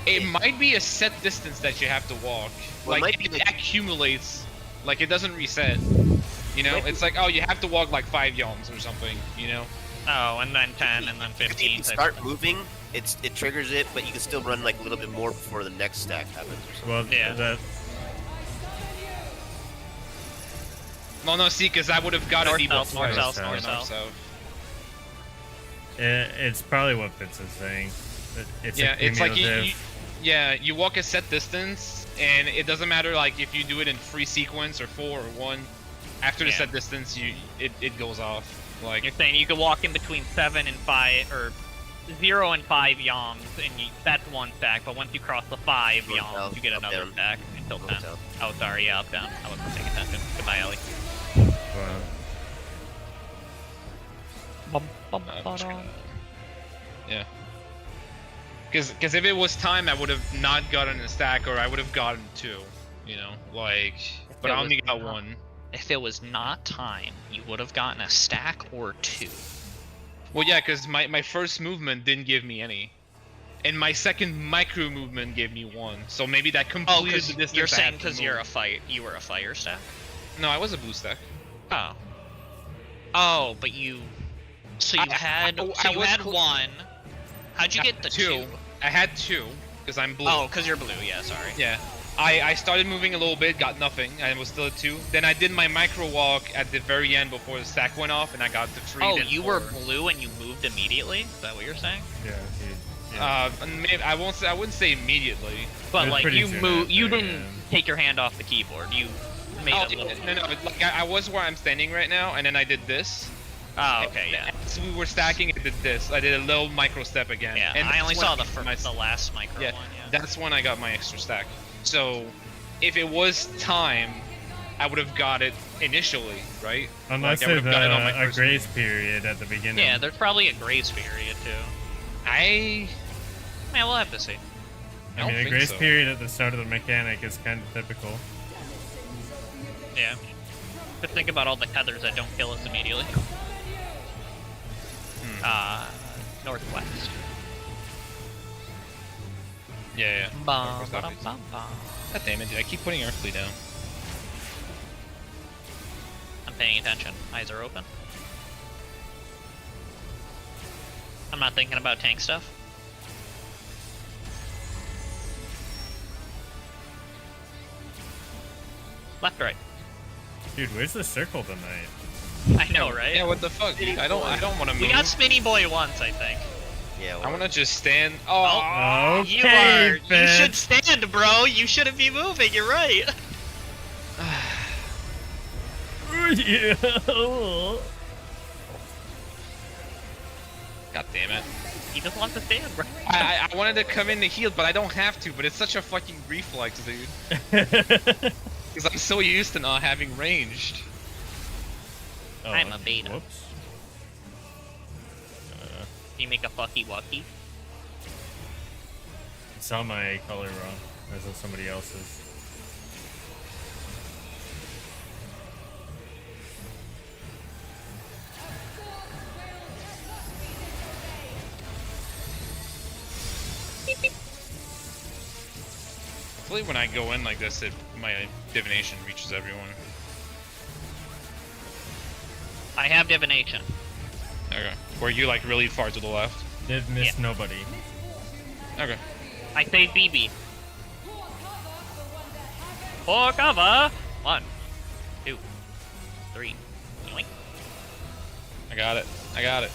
it might be a set distance that you have to walk. Well, it Like might be it like- accumulates. Like it doesn't reset. You know, Might be- it's like, oh, you have to walk like 5 yawns or something. You know. Oh, and then 10, and then If 15. you type start of- moving, it triggers it, but you can still run like a little bit more before the next stack happens or something. Well, Yeah. No, see, because I would have got North, a debuff. south, north, south, south, north, south. it's probably what Pitts is saying. It's Yeah, it's like accumulative. you walk a set distance, and it doesn't matter like if you do it in 3 sequence or 4 or 1. After the Yeah. set distance, it goes off. Like You're saying you could walk in between 7 and 5, or 0 and 5 yawns, and that's 1 stack, but once you cross the 5 North, yawns, south, you get up, another down. stack until North, 10. south. Oh, sorry, yeah, up, down. I wasn't paying attention. Goodbye, Ellie. Wow. yeah. Because if it was time, I would have not gotten a stack, or I would have gotten 2. You know, like. But it I only was got not- 1. If it was not time, you would have gotten a stack or 2. Well, yeah, because my first movement didn't give me any. And my second micro movement gave me 1. So maybe that Oh, completed because the distance. you're I saying had to because you're move. you were a fire stack? No, I was a blue stack. Oh. Oh, but you. So you I had. was So you had cl- 1. How'd you get the 2? I had 2 because I'm blue. Oh, because you're blue. Yeah, sorry. Yeah. I started moving a little bit, got nothing, and was still at 2. Then I did my micro walk at the very end before the stack went off, and I got to 3. Oh, then you 4. were blue and you moved immediately? Is that what you're saying? Yeah. And maybe, I wouldn't say immediately. But was like pretty you soon moved, you after, didn't yeah. take your hand off the keyboard. You made Oh, a little. no, but like I was where I'm standing right now, and then I did this. Oh, okay, yeah. As we were stacking, I did this. I did a little micro step again. Yeah, and I only that's saw when the I got first, my- the last micro Yeah, one. Yeah. that's when I got my extra stack. So, if it was time, I would have got it initially, right? Unless Like, I there's would've got it on my a first grace period at the beginning. Yeah, there's probably a grace period too. I Yeah, we'll have to see. I don't mean, a think grace so. period at the start of the mechanic is kind of typical. Yeah. Just think about all the tethers that don't kill us immediately. Northwest. Yeah. Bum, Northwest bum, obvious. bum, bum. God damn it, dude. I keep putting Earthly down. I'm paying attention. Eyes are open. I'm not thinking about tank stuff. Left, right. Dude, where's the circle tonight? I know, right? Yeah, what the fuck, dude? I don't want to move. We got Spinny Boy once, I think. Yeah. I want to just stand. Oh, Oh, you Okay, are. You bitch. should stand, bro. You shouldn't be moving. You're right. Yeah. God damn it. He just wants to stand, bro. I wanted to come in to heal, but I don't have to. But it's such a fucking reflex, dude. Because I'm so used to not having ranged. Oh, I'm a beta. Whoops. You make a fucky wucky. I saw my color wrong. As though somebody else's. Hopefully when I go in like this, my divination reaches everyone. I have divination. Okay. Were you like really far to the left? Did miss Yeah. nobody. Okay. I say BB. For cover. 1, 2, 3. Yoink. I got it. I got it.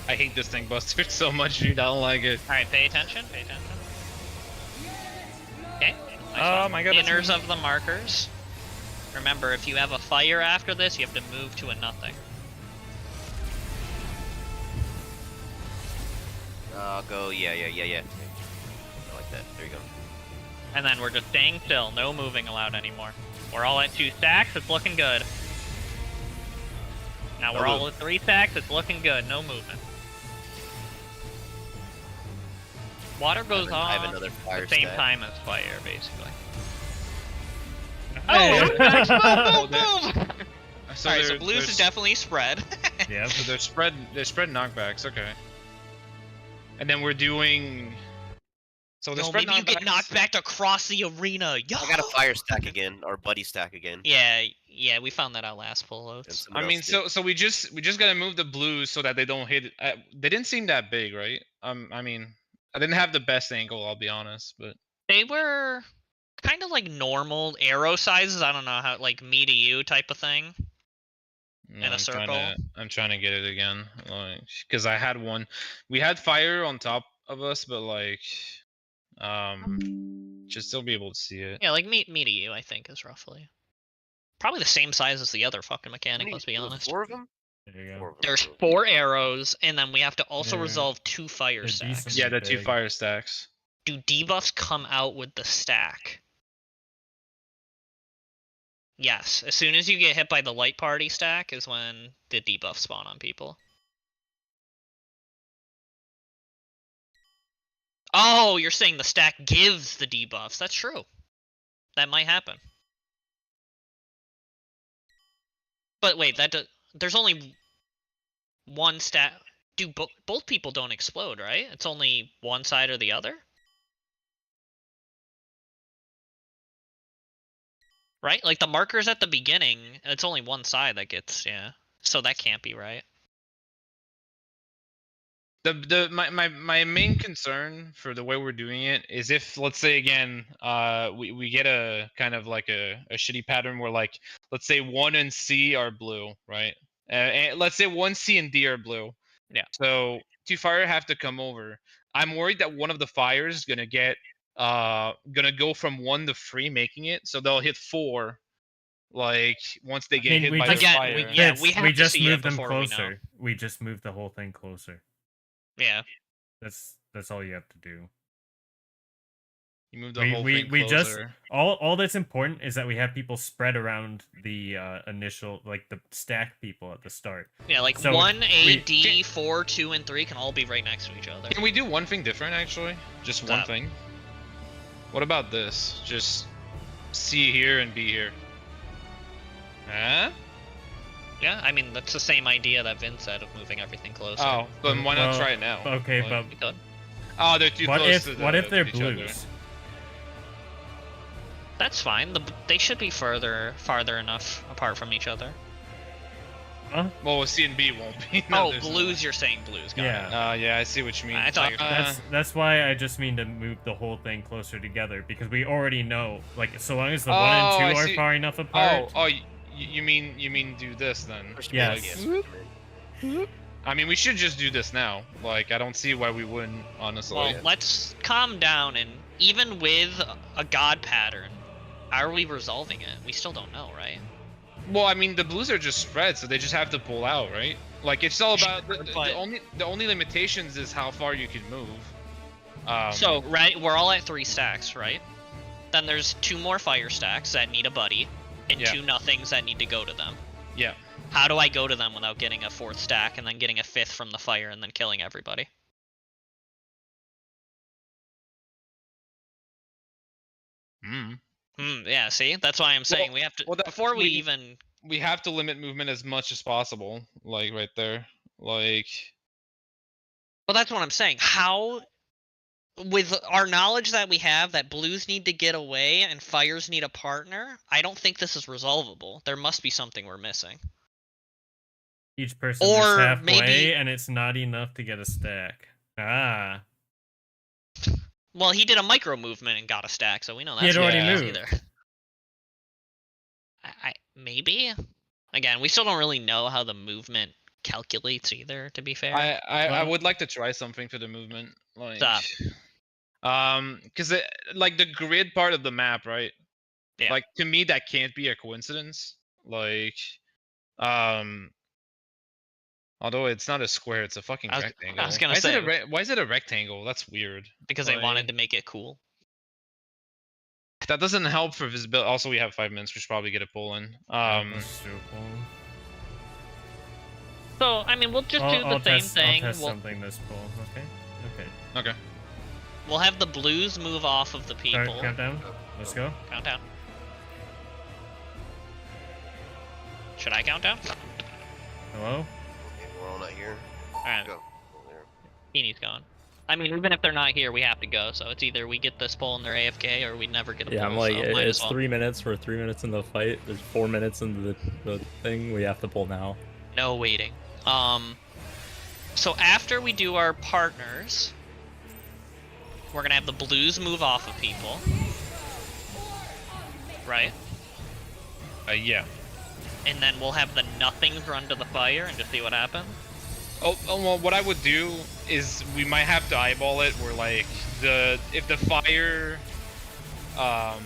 I hate this thing, Buster, so much, dude. I don't like it. All right, pay attention. Pay attention. Okay. Oh my god. that's Inners me. of the markers. Remember, if you have a fire after this, you have to move to a nothing. I'll go. Yeah. I like that. There you go. And then we're just staying still. No moving allowed anymore. We're all at 2 stacks. It's looking good. Now we're No all move. at 3 stacks. It's looking good. No movement. Water goes I have off another at fire the same stack. time as fire, basically. Hey. Oh, nice. Boom, boom, boom. So Alright, so there- blues there's- is definitely spread. Yeah. So they're spread knockbacks, okay. And then we're doing. So they're Yo, spread maybe you get knockbacks. knocked back across the arena. Yo! I got a fire stack again, or buddy stack again. Yeah, we found that out last pull and loads. someone I mean, else did. so we just gotta move the blues so that they don't hit. They didn't seem that big, right? I mean, I didn't have the best angle, I'll be honest, but They were kind of like normal arrow sizes. I don't know how, like me to you type of thing. no, In a circle. I'm trying to get it again, like, because I had one. We had fire on top of us, but like, should still be able to see it. Yeah, like me to you, I think is roughly probably the same size as the other fucking mechanic. Let's be There was honest. 4 of them. There you go. 4 of them. There's 4 arrows, and then we have to also Yeah. resolve 2 fire They're stacks. decent. Yeah, the 2 Big. fire stacks. Do debuffs come out with the stack? Yes. As soon as you get hit by the light party stack is when the debuffs spawn on people. Oh, you're saying the stack gives the debuffs. That's true. That might happen. But wait, there's only one stat. Both people don't explode, right? It's only one side or the other? Right? Like the markers at the beginning, it's only one side that gets, yeah. So that can't be right. My main concern for the way we're doing it is if, let's say again, we get a kind of like a shitty pattern where, like, let's say 1 and C are blue, right? And let's say 1 C and D are blue. Yeah. So 2 fire have to come over. I'm worried that one of the fires is gonna go from 1 to 3, making it, so they'll hit 4. Like once they get hit by the Again, fire. yeah, we have to just see it moved them before we know. closer. We just moved the whole thing closer. Yeah. That's all you have to do. You move the whole thing we just closer. all that's important is that we have people spread around the initial, like, the stack people at the start. Yeah, like So 1, A, we- D, 4, 2, and 3 can all be right next to each other. Can we do one thing different, actually? Just one up? thing? What about this? Just C here and B here. Huh? Yeah, I mean that's the same idea that Vin said of moving everything closer. Oh, then why not Well, try it now? Okay, Like- We could. Oh, they're too but close to the, what if they're to each other. blues? That's fine. They should be farther enough apart from each other. Huh? Well, C and B won't be. Oh, there's blues. You're saying blues. Got Yeah. it. Yeah, I see what you mean. I thought you were- That's why I just mean to move the whole thing closer together, because we already know, like, so long as the 1 Oh, and I 2 are see. far enough apart. You mean do this then? Push Yes. back, I mean, we should just do this now. Like, I don't see why we wouldn't, honestly. Well, let's calm down, and even with a god pattern, how are we resolving it? We still don't know, right? Well, I mean, the blues are just spread, so they just have to pull out, right? Like, it's all about Sure, the but- only limitations is how far you can move. So, right, we're all at 3 stacks, right? Then there's 2 more fire stacks that need a buddy, and Yeah. 2 nothings that need to go to them. Yeah. How do I go to them without getting a 4th stack and then getting a 5th from the fire and then killing everybody? Hmm. Yeah, see? That's why I'm saying we have to, well, that- before we we- even... We have to limit movement as much as possible. Like right there. Like. Well, that's what I'm saying. How, with our knowledge that we have, that blues need to get away and fires need a partner, I don't think this is resolvable. There must be something we're missing. Each person Or is halfway, maybe- and it's not enough to get a stack. Ah. Well, he did a micro movement and got a stack, so we know He that's had already not moved. either. Maybe? Again, we still don't really know how the movement calculates either, to be fair. I Well- would like to try something for the movement. Like. Stop. Because like the grid part of the map, right? Yeah. Like to me, that can't be a coincidence. Like, although it's not a square, it's a fucking I was rectangle. gonna why say- is it why is it a rectangle? That's weird. Because they wanted like- to make it cool. That doesn't help for visibility. Also, we have 5 minutes. We should probably get a pull in. That's super cool. So, I mean, we'll just do the same thing. I'll test We'll, something this pull. Okay. Okay. Okay. we'll have the blues move off of the Start people. countdown. Let's go. Countdown. Should I count down? Hello. Okay, we're all not here. Alright, Go. There. Heaney's gone. I mean, even if they're not here, we have to go. So it's either we get this pull and they're AFK, or we never get a Yeah, pull. I'm like, so might it's as well. 3 minutes. We're 3 minutes into the fight. There's 4 minutes into the thing. We have to pull now. No waiting. So after we do our partners, we're gonna have the blues move off of people. Right? Yeah. And then we'll have the nothings run to the fire and just see what happens. Oh, well, what I would do is we might have to eyeball it. Where like if the fire, well,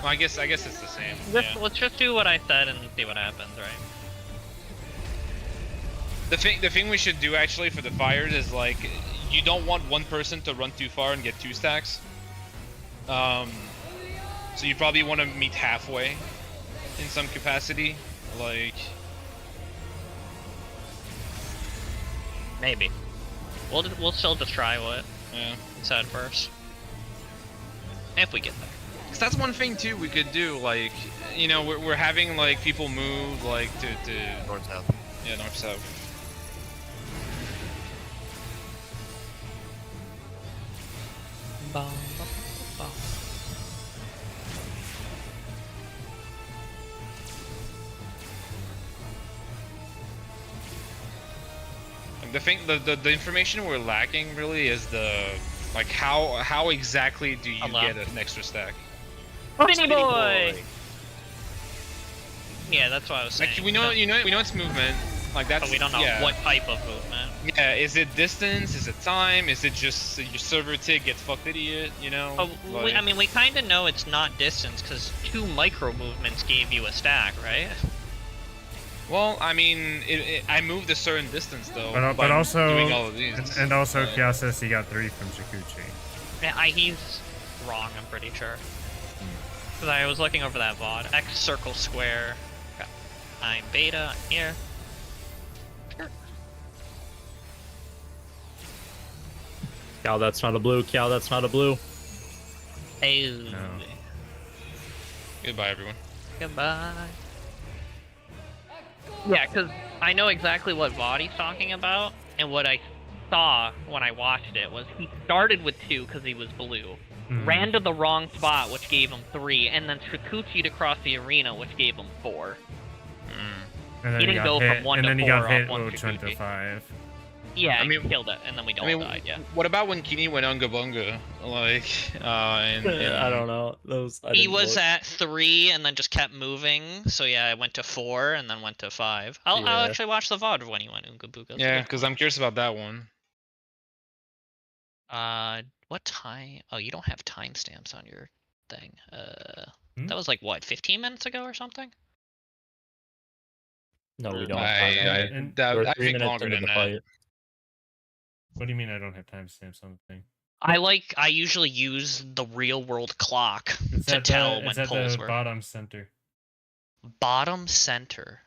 I guess it's the same. Yeah. Let's just do what I said and see what happens, right? The thing we should do actually for the fires is like you don't want one person to run too far and get 2 stacks. So you probably want to meet halfway in some capacity, like. Maybe. We'll still just try what Yeah. we said first. If we get there. Cause that's one thing too we could do, like, you know, we're having like people move like to North south. yeah, north south. Like, the information we're lacking really is the like how exactly do you Hello. get an extra stack? Finny boy! Yeah, that's what I was saying. Like we know it's movement. Like that's but we don't know yeah. what type of movement. Yeah, is it distance? Is it time? Is it just your server tick gets fucked idiot? You know? Oh, Like- I mean, we kind of know it's not distance because 2 micro movements gave you a stack, right? Well, I mean, I moved a certain distance though. But by also, doing all of these. and also, But- Kya says he got 3 from Shikuchi. Yeah, he's wrong, I'm pretty sure. Because I was looking over that VOD. X circle square. Okay. I'm beta, I'm here. Cow, that's not a blue. Cow, that's not a blue. Hey. No. Goodbye, everyone. Goodbye. Yeah, because I know exactly what Vadi's talking about, and what I saw when I watched it was he started with 2 because he was blue, ran to the wrong spot, which gave him 3, and then Shikuchi'd across the arena, which gave him 4. And then He he didn't got go hit, from 1 and to then he 4 got off hit one with 20 to Shikuchi. 5. Yeah, I and mean- he killed it, and then we all died, yeah. What about when Kini went Unga Bunga? Like, and I don't know. Those I He didn't was look. at 3 and then just kept moving, so yeah, I went to 4 and then went to 5. I'll Yeah. actually watch the VOD of when he went Oonga Booga. That's a Yeah, good because point. I'm curious about that one. What time? Oh, you don't have timestamps on your thing. Hmm? That was like what, 15 minutes ago or something? No, we don't. And- We're I 3 think minutes longer into than the that. fight. What do you mean I don't have timestamps on the thing? I usually use the real world clock It's to at tell the, when it's at polls the were. bottom center. Bottom center.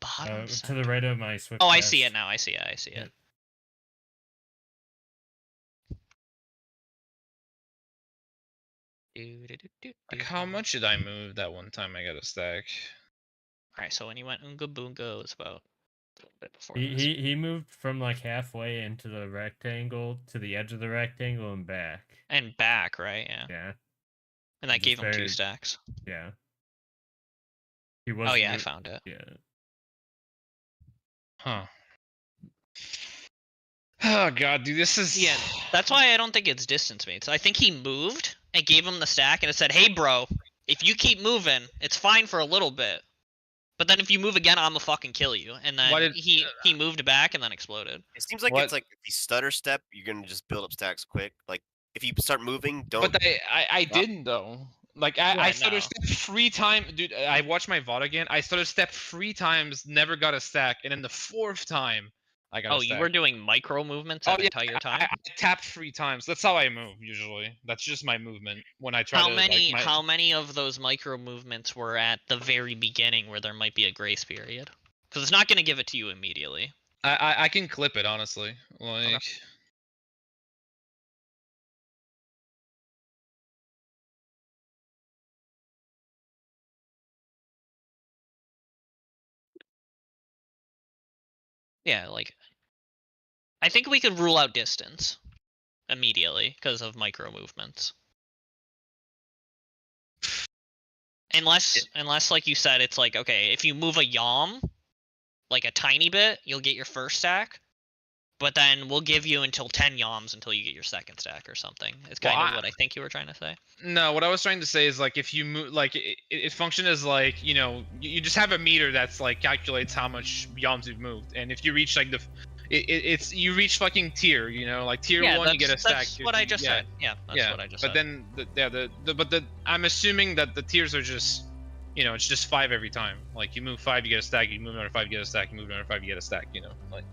Bottom To center. the right of my Swift. Oh, I see Pass. it now. I see it. I see it. Like, how much did I move that one time I got a stack? Alright, so when he went Oonga Boonga, it was about a little bit before He, this. he moved from like halfway into the rectangle to the edge of the rectangle and back. And back, right? Yeah. Yeah. And that Just gave him 2 very- stacks. Yeah. He was. Oh yeah, I found it. Yeah. Huh. Oh god, dude, this is Yeah, that's why I don't think it's distance mates. I think he moved and gave him the stack and it said, "Hey, bro, if you keep moving, it's fine for a little bit, but then if you move again, I'ma fucking kill you." And then Why did- he moved back and then exploded. It seems like What- it's like if you stutter step, you're gonna just build up stacks quick. Like if you start moving, don't. But I Stop. didn't though. Like I Right, started no. step 3 times, dude. I watched my VOD again. I started step 3 times, never got a stack, and then the 4th time I got a Oh, stack. you were doing micro movements that entire time? I tapped 3 times. That's how I move usually. That's just my movement when I try How to. many Like, how many of those micro movements were at the very beginning where there might be a grace period? Because it's not gonna give it to you immediately. I can clip it honestly. Like. Yeah, like I think we could rule out distance immediately because of micro movements. Unless like you said, it's like, okay, if you move a yom like a tiny bit, you'll get your first stack. But then we'll give you until 10 yoms until you get your second stack or something. It's kind Well, of what I think you were trying to say. No, what I was trying to say is like if you move, like it functions as like you just have a meter that's like calculates how much yoms you've moved, and if you reach like it's you reach fucking tier, like tier Yeah, 1 you get a stack. that's what I just said. Yeah, that's what I just but said. then I'm assuming that the tiers are just it's just 5 every time. Like you move 5 you get a stack, you move another 5 you get a stack, you move another 5 you get a stack. Like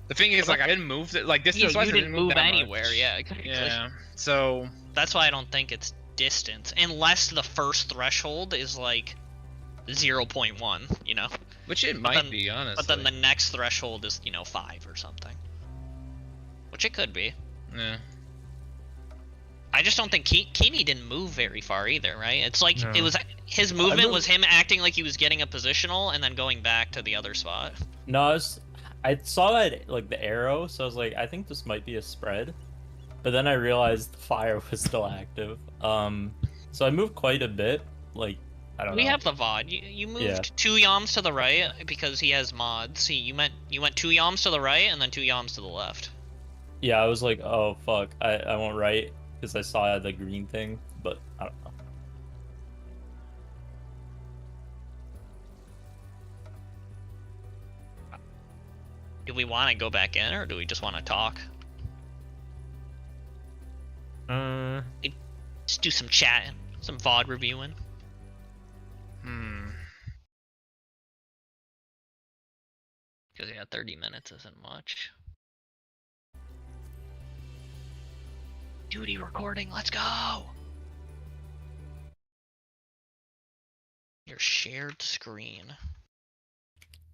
the thing is, like I didn't move it like distance wise. You didn't move that anywhere. much. Yeah, exactly. Yeah. So that's why I don't think it's distance, unless the first threshold is like 0.1. Which it might be, honestly. But then the next threshold is 5 or something. Which it could be. Yeah. I just don't think Kini didn't move very far either, right? It's like No. it was his movement was him acting like he was getting a positional and then going back to the other spot. No, I saw that like the arrow, so I was like, I think this might be a spread. But then I realized the fire was still active. So I moved quite a bit. Like I don't know. We have the VOD. You moved 2 yoms to the right because he has mods. You went 2 yoms to the right and then 2 yoms to the left. Yeah, I was like, oh fuck, I went right because I saw the green thing, but I don't know. Do we want to go back in or do we just want to talk? Just do some chatting, some VOD reviewing. Because yeah, 30 minutes isn't much. Duty recording, let's go! Your shared screen.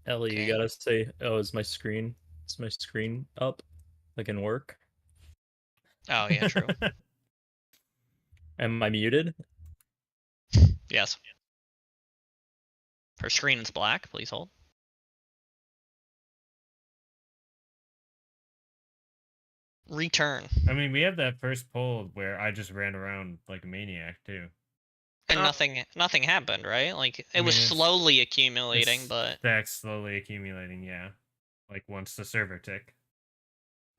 Ellie, Okay. you gotta say, oh, is my screen up? I can work. Oh yeah, true. Am I muted? Yes. Her screen is black. Please hold. Return. I mean, we have that first poll where I just ran around like a maniac too. And nothing happened, right? Like it was mean, it's- slowly accumulating, It's but stacks slowly accumulating, yeah. Like once the server tick.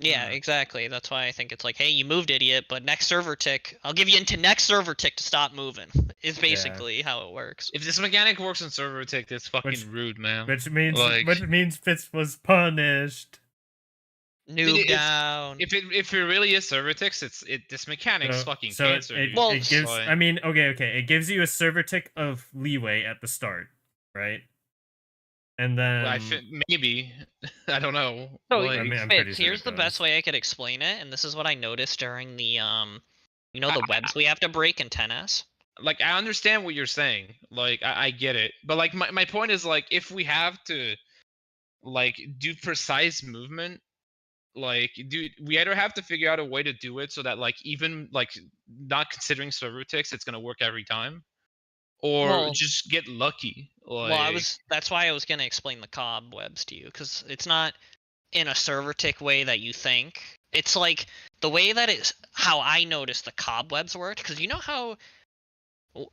yeah, exactly. That's why I think it's like, hey, you moved, idiot, but next server tick, I'll give you into next server tick to stop moving. Is basically how it works. If this mechanic works in server tick, that's fucking Which- rude, man. Which means Like- Fitz was punished. Noob It's- down. If it really is server ticks, this mechanic's fucking cancer. It, dude. Well, it gives. like- I mean, okay. It gives you a server tick of leeway at the start, right? And then maybe I don't know. So, Like, I mean, I'm pretty Fitz, sure here's it the best does. way I could explain it, and this is what I noticed during the you know, the I- webs we have to break in 10s. like I understand what you're saying. Like I get it, but like my point is like if we have to like do precise movement, like we either have to figure out a way to do it so that like even like not considering server ticks, it's gonna work every time, or Well- just get lucky. Like, Well, that's why I was gonna explain the cobwebs to you, because it's not in a server tick way that you think. It's like the way that it's how I noticed the cobwebs worked, because you know how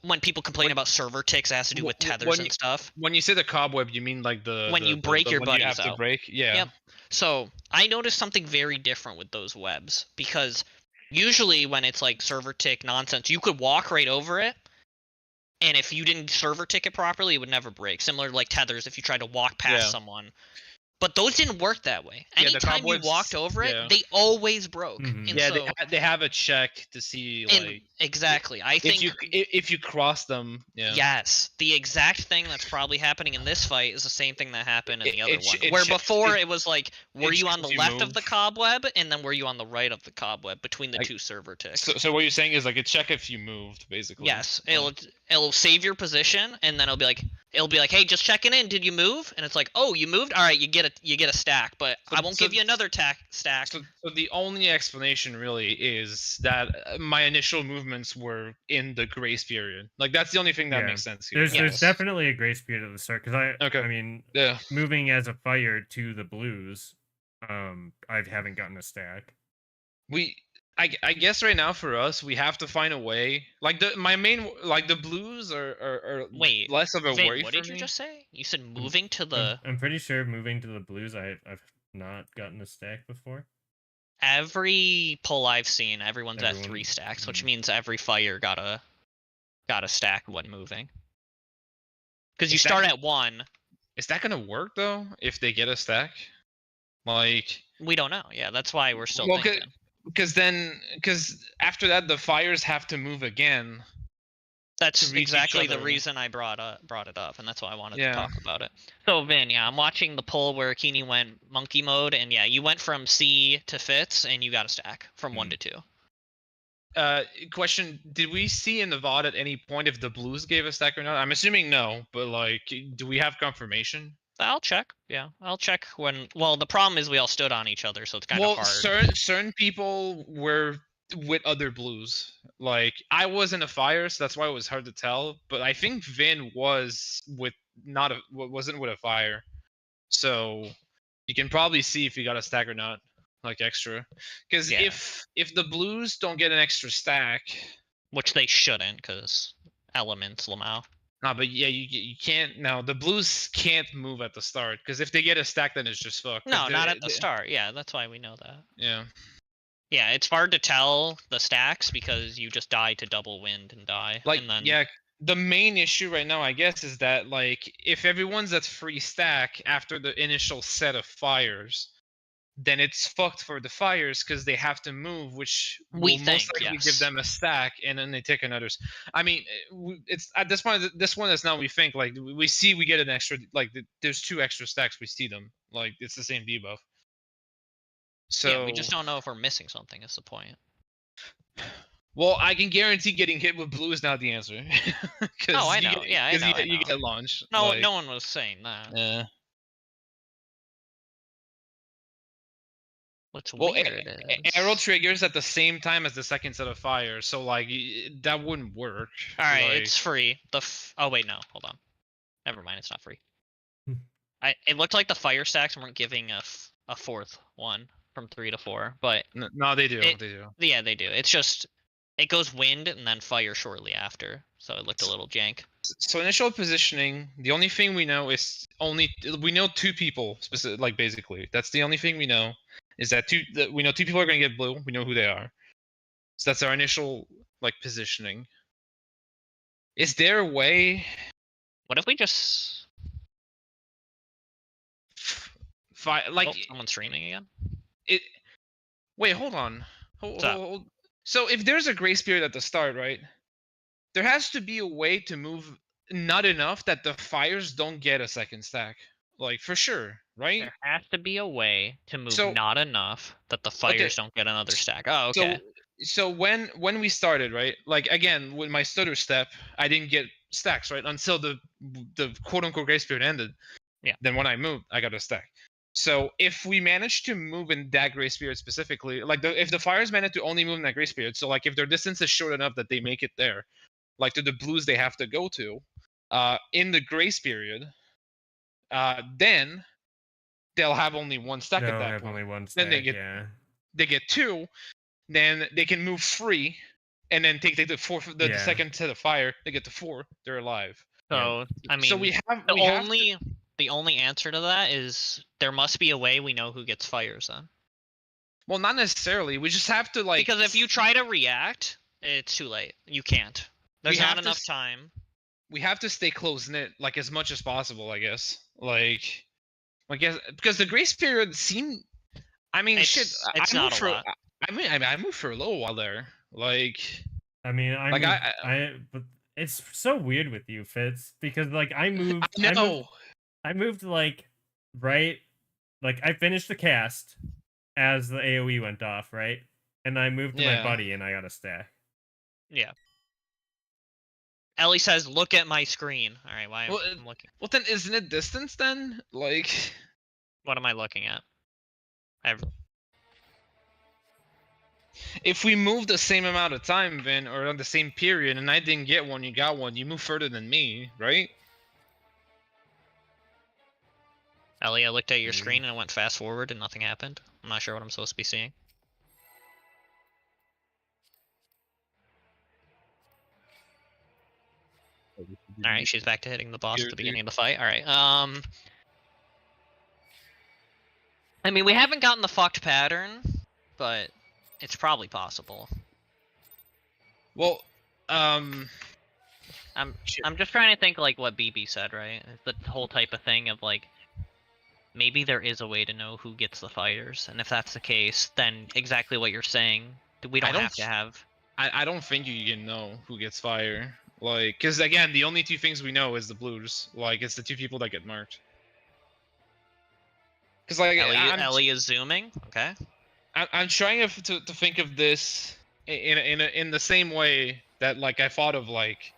when people complain about server ticks, it has to do with tethers and stuff. when you say the cobweb, you mean like When you break your one you have buddies to out. break? Yeah. Yep. So I noticed something very different with those webs, because usually when it's like server tick nonsense, you could walk right over it, and if you didn't server tick it properly, it would never break. Similar to like tethers, if you tried to walk past Yeah. someone. But those didn't work that way. Yeah, the Anytime you cobwebs- walked over it, yeah. they always broke. Mhm. And Yeah, so, they have a check to see and like exactly. I think if you cross them. Yeah. yes, the exact thing that's probably happening in this fight is the same thing that happened in It- the other it sh- one. it Where sh- before it- it was like, were it you on shows the you left of the move. cobweb, and then were you on the right of the cobweb between the Like, two server ticks? So what you're saying is like a check if you moved, basically. Yes, Like, it'll save your position, and then it'll be like, hey, just checking in. Did you move? And it's like, oh, you moved. All right, you get a stack, but I won't give you another stack. So the only explanation really is that my initial movements were in the grace period. Like that's the only thing that Yeah. makes sense here. There's Yes. definitely a grace period at the start because Okay. I mean, Yeah. moving as a fire to the blues, I haven't gotten a stack. I guess right now for us we have to find a way. Like the blues are Wait, less of a Vin, worry what for did me. you just say? You said moving to the I'm pretty sure moving to the blues, I've not gotten a stack before. every pull I've seen, everyone's at Everyone- 3 stacks, which Mhm. means every fire got a stack when moving. Because you Is that- start at 1. Is that gonna work though? If they get a stack, like We don't know. Yeah, that's why we're still Well, thinking. because after that the fires have to move again. That's to reach each exactly the other. reason I brought it up, and that's why I wanted Yeah. to talk about it. So Vin, yeah, I'm watching the poll where Keeney went monkey mode, and yeah, you went from C to Fitz, and you got a stack from 1 to 2. Question: did we see in the VOD at any point if the blues gave a stack or not? I'm assuming no, but like, do we have confirmation? I'll check. Yeah, I'll check when. Well, the problem is we all stood on each other, so it's kind of Well, hard. certain people were with other blues. Like I was in a fire, so that's why it was hard to tell. But I think Vin was with wasn't with a fire, so you can probably see if he got a stack or not, like extra. Because Yeah. if the blues don't get an extra stack, Which they shouldn't, because elements, Lamau. nah, but yeah, you can't. No, the blues can't move at the start because if they get a stack, then it's just fucked. 'cause No, not they- at the start. Yeah, that's why we know that. Yeah. Yeah, it's hard to tell the stacks because you just die to double wind and die. Like and then, yeah, the main issue right now I guess is that like if everyone's at free stack after the initial set of fires, then it's fucked for the fires because they have to move, which We will most think, likely yes. give them a stack, and then they take another's. I mean, it's at this point. This one is now we think like we see we get an extra like there's 2 extra stacks. We see them like it's the same debuff. So yeah, we just don't know if we're missing something. Is the point? Well, I can guarantee getting hit with blue is not the answer. Oh, I know. Yeah, I know, I You know. get launched. No, like, no one was saying that. Yeah. What's Well, weird is... arrow triggers at the same time as the second set of fire, so like that wouldn't work. All right, like- it's free. Oh wait, no, hold on. Never mind, it's not free. Hmm. It looked like the fire stacks weren't giving a fourth one from 3 to 4, but No, they do. It- They do. yeah, they do. It's just it goes wind and then fire shortly after, so it looked a little jank. So initial positioning, the only thing we know is we know 2 people specific, like basically. That's the only thing we know is that we know 2 people are going to get blue. We know who they are. So that's our initial like positioning. Is there a way What if we just like someone's streaming again? it Wait, hold on. What's up? Hold. So if there's a grace period at the start, right? There has to be a way to move not enough that the fires don't get a second stack. Like for sure, right? There has to be a way to move So- not enough that the fires don't get another stack. Oh, okay. So when we started, right? Like again, with my stutter step, I didn't get stacks, right? Until the quote unquote grace period ended. Yeah. Then when I moved, I got a stack. So if we manage to move in that grace period specifically, like if the fires manage to only move in that grace period, so like if their distance is short enough that they make it there, like to the blues they have to go to, in the grace period, then they'll have only 1 stack They'll at that have point. only one Then stack, they get yeah. they get 2, then they can move free, and then take the fourth, the Yeah. second set of fire. They get to 4. They're alive. So I mean, so we have the only answer to that is there must be a way we know who gets fires then. well, not necessarily. We just have to like Because if you try to react, it's too late. You can't. There's have not to enough time. we have to stay close knit like as much as possible. I guess because the grace period seemed. I mean, It's, shit. it's I not moved a for. lot. I moved for a little while there. Like I mean, Like, but it's so weird with you, Fitz, because like I moved, no. I moved like right, like I finished the cast as the AOE went off, right, and I moved to my Yeah. buddy and I got a stack. Yeah. Ellie says, "Look at my screen." All right, why Well, I'm looking? Well, then isn't it distance then? Like. What am I looking at? If we move the same amount of time, Vin, or on the same period, and I didn't get one, you got one, you move further than me, right? Ellie, I looked at your screen and it went fast forward and nothing happened. I'm not sure what I'm supposed to be seeing. All right, she's back to hitting the boss at the beginning of the fight. All right. I mean, we haven't gotten the fucked pattern, but it's probably possible. Well, I'm just trying to think like what BB said, right? It's the whole type of thing of like maybe there is a way to know who gets the fighters, and if that's the case, then exactly what you're saying, we don't have to have. I don't think you can know who gets fire. Like, because again, the only 2 things we know is the blues. Like, it's the 2 people that get marked. Because like Ellie is zooming. Okay. I'm trying to think of this in the same way that like I thought of like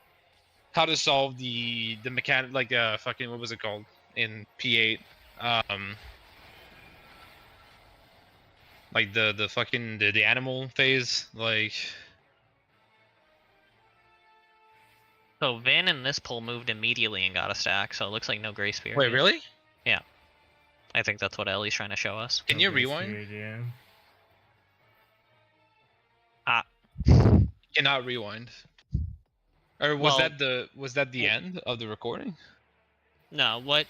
how to solve the mechanic, like fucking what was it called in P8, like the fucking the animal phase, like. So Vin in this pull moved immediately and got a stack, so it looks like no grace period. Wait, really? Yeah. I think that's what Ellie's trying to show us. Can you rewind? Weird, yeah. Cannot rewind. Or was that the end of the recording? No, let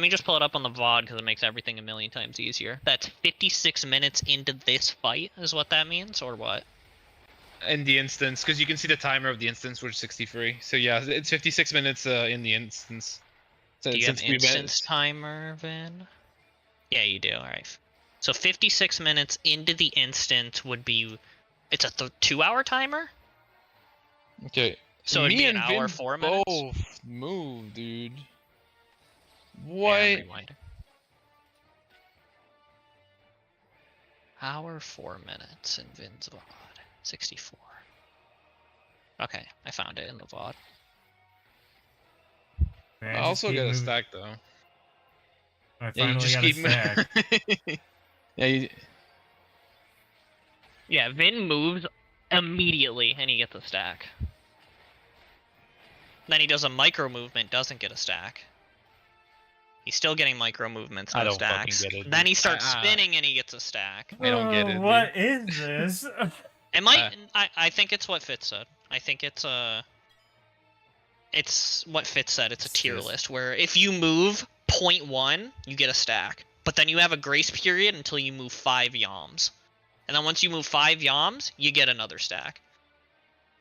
me just pull it up on the VOD because it makes everything a million times easier. That's 56 minutes into this fight is what that means, or what? In the instance, because you can see the timer of the instance, which is 63. So yeah, it's 56 minutes in the instance. So Do you have instance timer, Vin? Yeah, you do. All right. So 56 minutes into the instance would be. It's a 2-hour timer. Okay. So it'd Me be an and hour, Vin 4 minutes. both move, dude. Yeah, What? rewind. Hour 4 minutes in Vin's VOD. 64. Okay, I found it in the VOD. Man, I just also keep got a moving. stack though. I Yeah, you finally just got keep. a stack. Yeah. Yeah, Vin moves immediately and he gets a stack. Then he does a micro movement, doesn't get a stack. He's still getting micro movements, no I don't fucking stacks. get it, Then dude. he starts I- spinning and he gets a stack. I don't get it, What is this? It might. I think it's what Fitz said. I think it's It's what Fitz said. It's a tier list where if you move 0.1, you get a stack. But then you have a grace period until you move 5 yoms. And then once you move 5 yoms, you get another stack.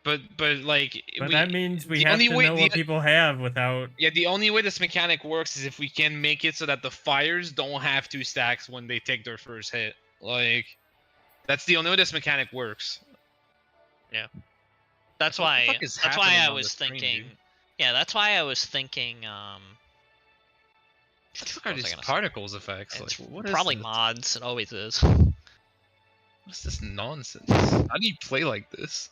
But like. But that means we the have only to way- know what people have without. Yeah, the only way this mechanic works is if we can make it so that the fires don't have 2 stacks when they take their first hit. Like, that's the only way this mechanic works. That's What the why. fuck is That's why happening I on was the screen, thinking. dude? Yeah, that's why I was thinking. What the fuck what are was I these gonna say? particles effects? It's Like, what is probably this? mods. It always is. What's this nonsense? How do you play like this?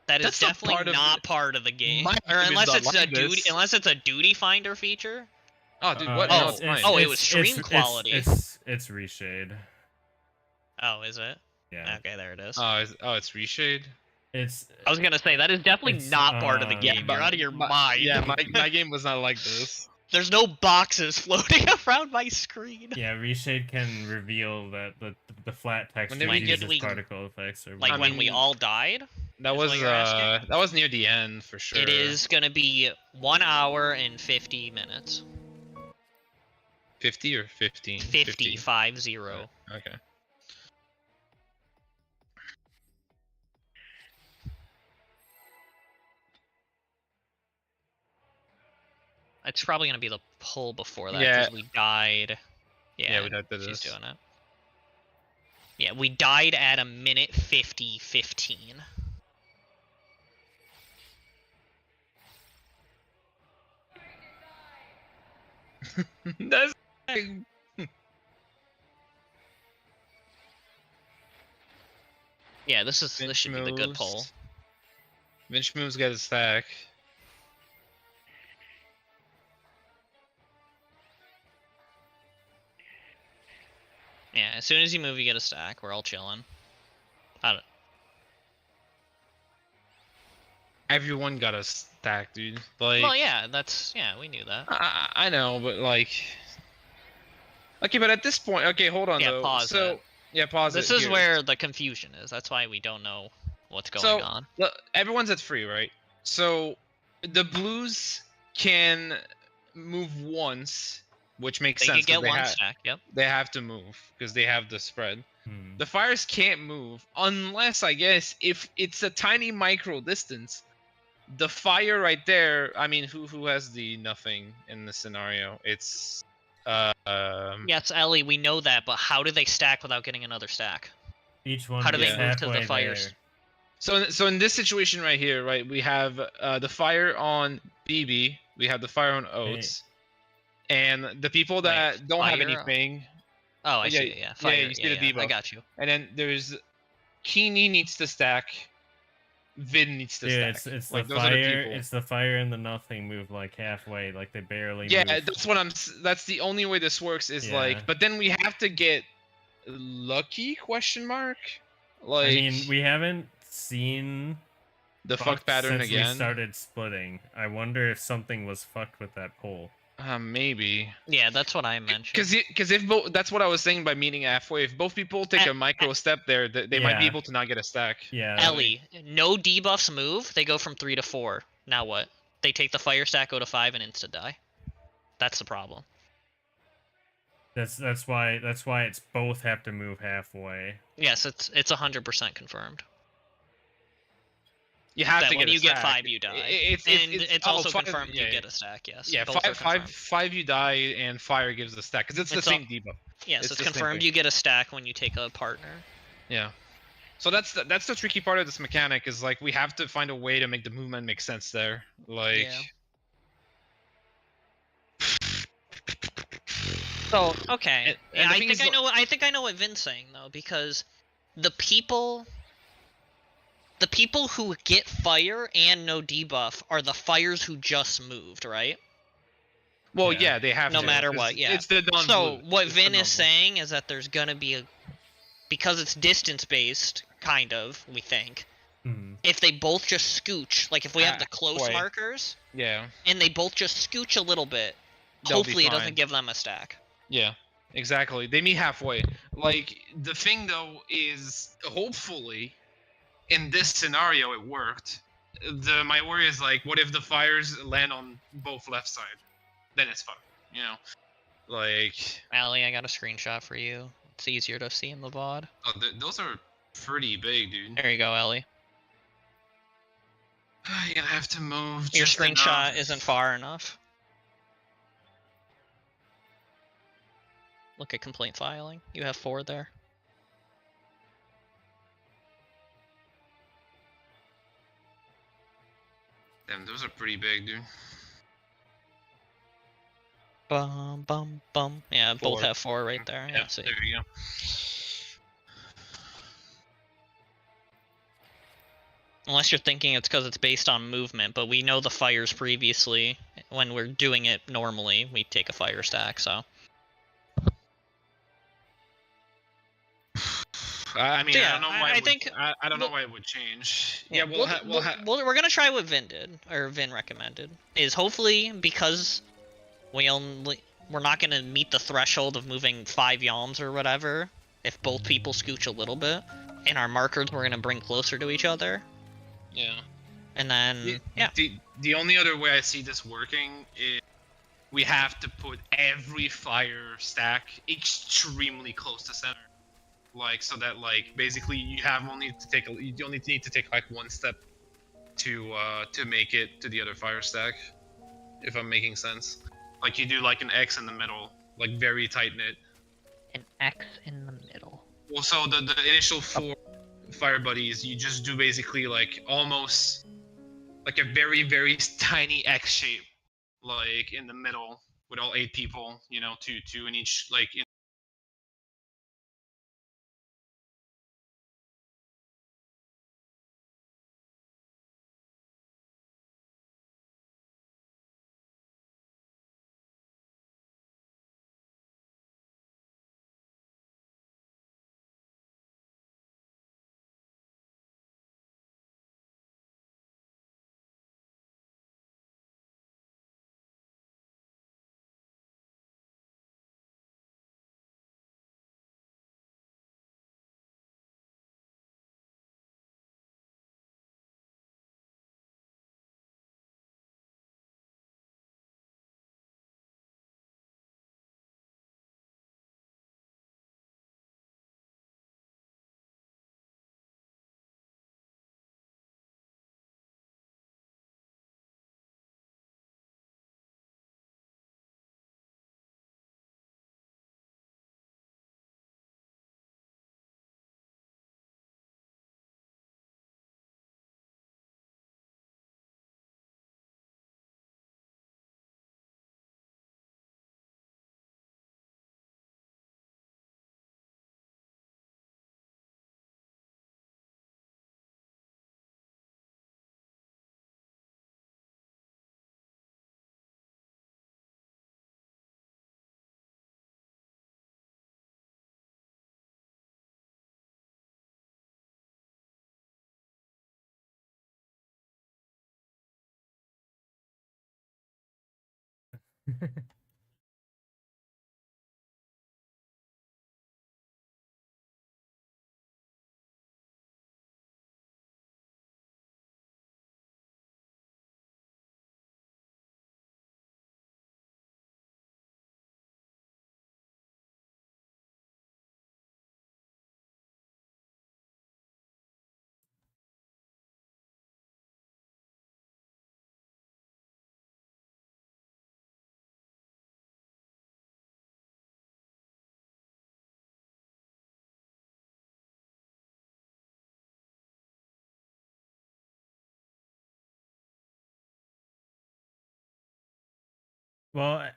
That is That's not definitely part of not the- part of the game, My or game is unless not it's like a duty, this. unless it's a duty finder feature. Oh, dude, what? Oh, No, it's fine. oh, it was stream quality. It's reshade. Oh, is it? Yeah. Okay, there it is. It's reshade. It's I was gonna say that is definitely it's, not part of the game. but You're out of your mind. Yeah, my game was not like this. There's no boxes floating around my screen. yeah. Reshade can reveal that the flat text When did we uses get- particle effects or Like I when we mean, all died. That Is was what you're asking? that was near the end for sure. It is gonna be 1 hour and 50 minutes. 50 or 15? 50, 50. Okay. It's probably gonna be the pull before that Yeah. because we died. Yeah, we died to she's this. doing it. Yeah, we died at a minute 50:15. That's Yeah, this should be the good moves. pull. Vinch moves get a stack. Yeah, as soon as you move, you get a stack. We're all chilling. I don't. Everyone got a stack, dude. Like, Well, yeah, we knew that. I know, but like, okay, but at this point, okay, hold on Yeah, though. pause so it. yeah, pause This it. is here. where the confusion is. That's why we don't know what's going So, on. Look, everyone's at 3, right? So the Blues can move once, which makes They sense. could get 'cause they one ha- stack. Yep. They have to move because they have the spread. Hmm. The Fires can't move unless, I guess, if it's a tiny micro distance. The Fire right there. I mean, who has the nothing in the scenario? It's Yes, Ellie, we know that, but how do they stack without getting another stack? Each one How do they gets move to the halfway fires? there. So in this situation right here, right, we have the Fire on BB, we have the Fire on Oats, and the people that don't have Fire? anything, Oh, I Yeah, see it. Yeah, yeah, fire. you see the I debuff. got you. and then there's Keeney needs to stack, Vin needs to Dude, stack. it's Like, the those are the fire. people. It's the fire and the nothing move like halfway, like they barely. Yeah, move. that's what that's the only way this works is Yeah. like, but then we have to get lucky question mark, like I mean, we haven't seen the fuck pattern since again. we started splitting. I wonder if something was fucked with that poll. Maybe. Yeah, that's what I mentioned. Because if both, that's what I was saying by meeting halfway. If both people take a micro step there, they might be Yeah. able to not get a stack. Yeah. Ellie, no debuffs move. They go from 3 to 4. Now what? They take the fire stack, go to 5, and insta die. That's the problem. That's why it's both have to move halfway. Yes, it's 100% confirmed. You have That to when get a you get stack. 5, you die. It's and also 5 confirmed yeah, you get a stack. Yes. Yeah, both are confirmed. five you die and fire gives the stack because it's the It's same all- debuff. Yes, it's it's the same confirmed thing. you get a stack when you take a partner. Yeah. So that's the tricky part of this mechanic is like we have to find a way to make the movement make sense there. Like. Yeah. So okay, And yeah, the I thing think is, I think I know what Vin's saying though, because the people who get fire and no debuff are the fires who just moved, right? Well, Yeah. yeah, they have No to. matter 'cause what, yeah. It's the non. So what Vin is saying is that there's gonna be because it's distance based, kind of, we think. Hmm. if they both just scooch, like if we have the close halfway. markers, Yeah. and they both just scooch a little bit, They'll be hopefully it fine. doesn't give them a stack. Yeah, exactly. They meet halfway. Like, the thing though is, hopefully, in this scenario it worked. My worry is like, what if the fires land on both left side? Then it's fine, you know. Like, Allie, I got a screenshot for you. It's easier to see in the VOD. oh, those are pretty big, dude. There you go, Ellie. You're gonna have to move. Your just screenshot enough. isn't far enough. Look at complaint filing. You have 4 there. Damn, those are pretty big, dude. Bum bum bum. Yeah, both 4. have 4 right there. Yeah, see. There you go. Unless you're thinking it's because it's based on movement, but we know the fires previously. When we're doing it normally, we take a fire stack, so. I mean, So, I yeah, don't know why. I think I don't know we'll- why it would change. Yeah, Yeah, we're gonna try what Vin did, or Vin recommended. Is hopefully because we're not gonna meet the threshold of moving 5 yalms or whatever. If both people scooch a little bit, and our markers we're gonna bring closer to each other, yeah. and then yeah. The only other way I see this working is we have to put every fire stack extremely close to center, like so that like basically you only need to take like one step to make it to the other fire stack, if I'm making sense. Like you do like an X in the middle, like very tight knit. An X in the middle. Well, so the initial 4 fire buddies, you just do basically like almost like a very, very tiny X shape, like in the middle with all 8 people, you know, two in each, like in Well,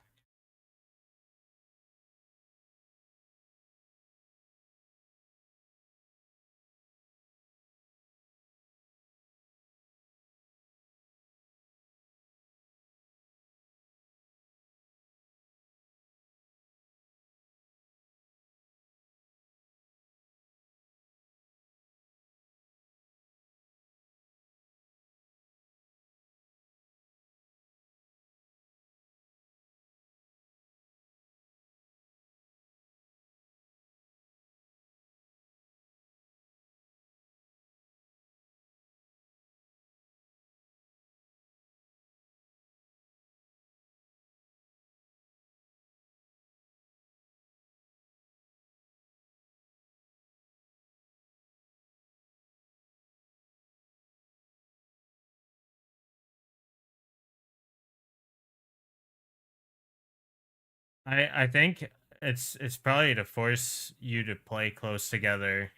I think it's probably to force you to play close together.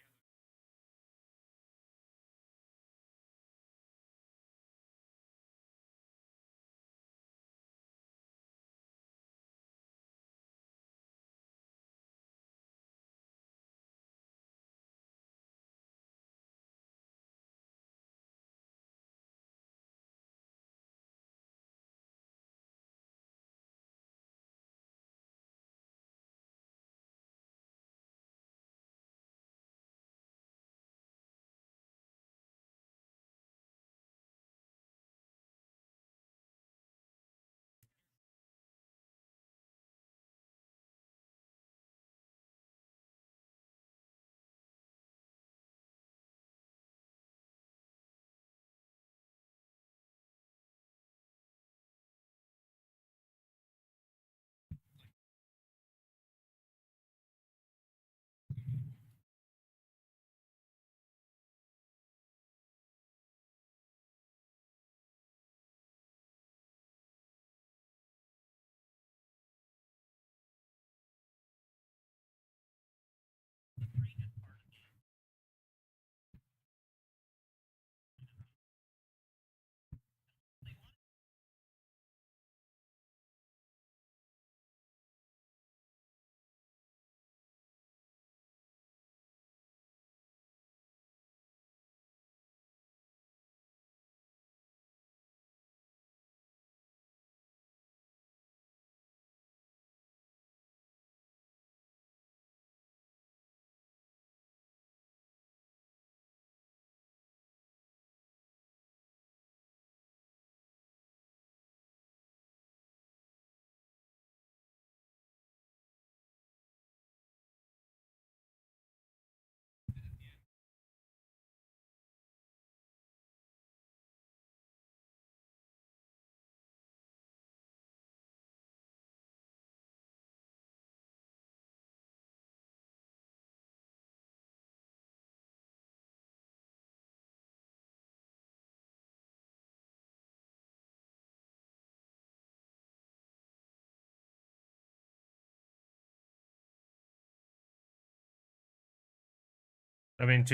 I mean,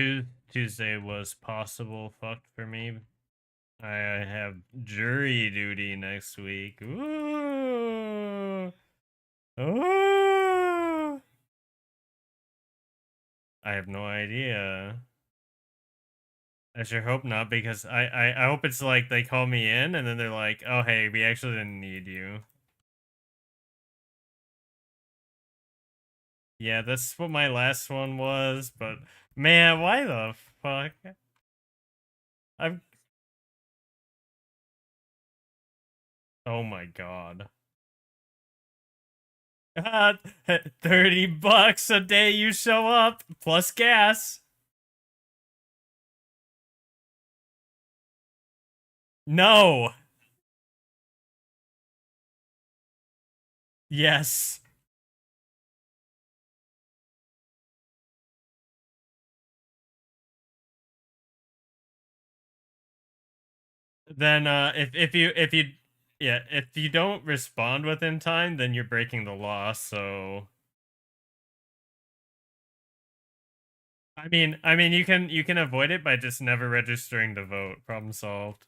Tuesday was possible fucked for me. I have jury duty next week. Ooh. Ooh. I have no idea. I sure hope not, because I hope it's like they call me in and then they're like, oh hey, we actually didn't need you. Yeah, that's what my last one was, but man, why the fuck? I'm Oh my god. 30 bucks a day you show up, plus gas. No. Yes. Then if you yeah, if you don't respond within time, then you're breaking the law, so I mean you can avoid it by just never registering to vote. Problem solved.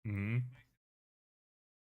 Hmm.